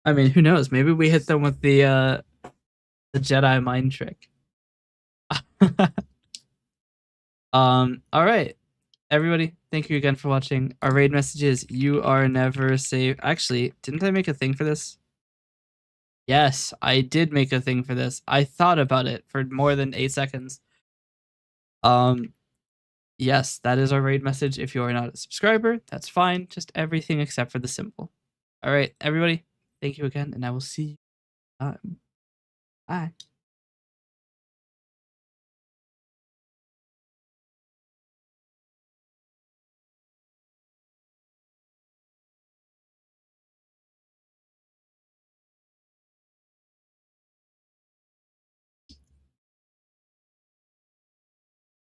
I mean, who knows? Maybe we hit them with the Jedi mind trick. All right, everybody, thank you again for watching. Our raid message is "You are never safe." Actually, didn't I make a thing for this? Yes, I did make a thing for this. I thought about it for more than 8 seconds. Yes, that is our raid message. If you are not a subscriber, that's fine. Just everything except for the symbol. All right, everybody, thank you again, and I will see you next time. Bye.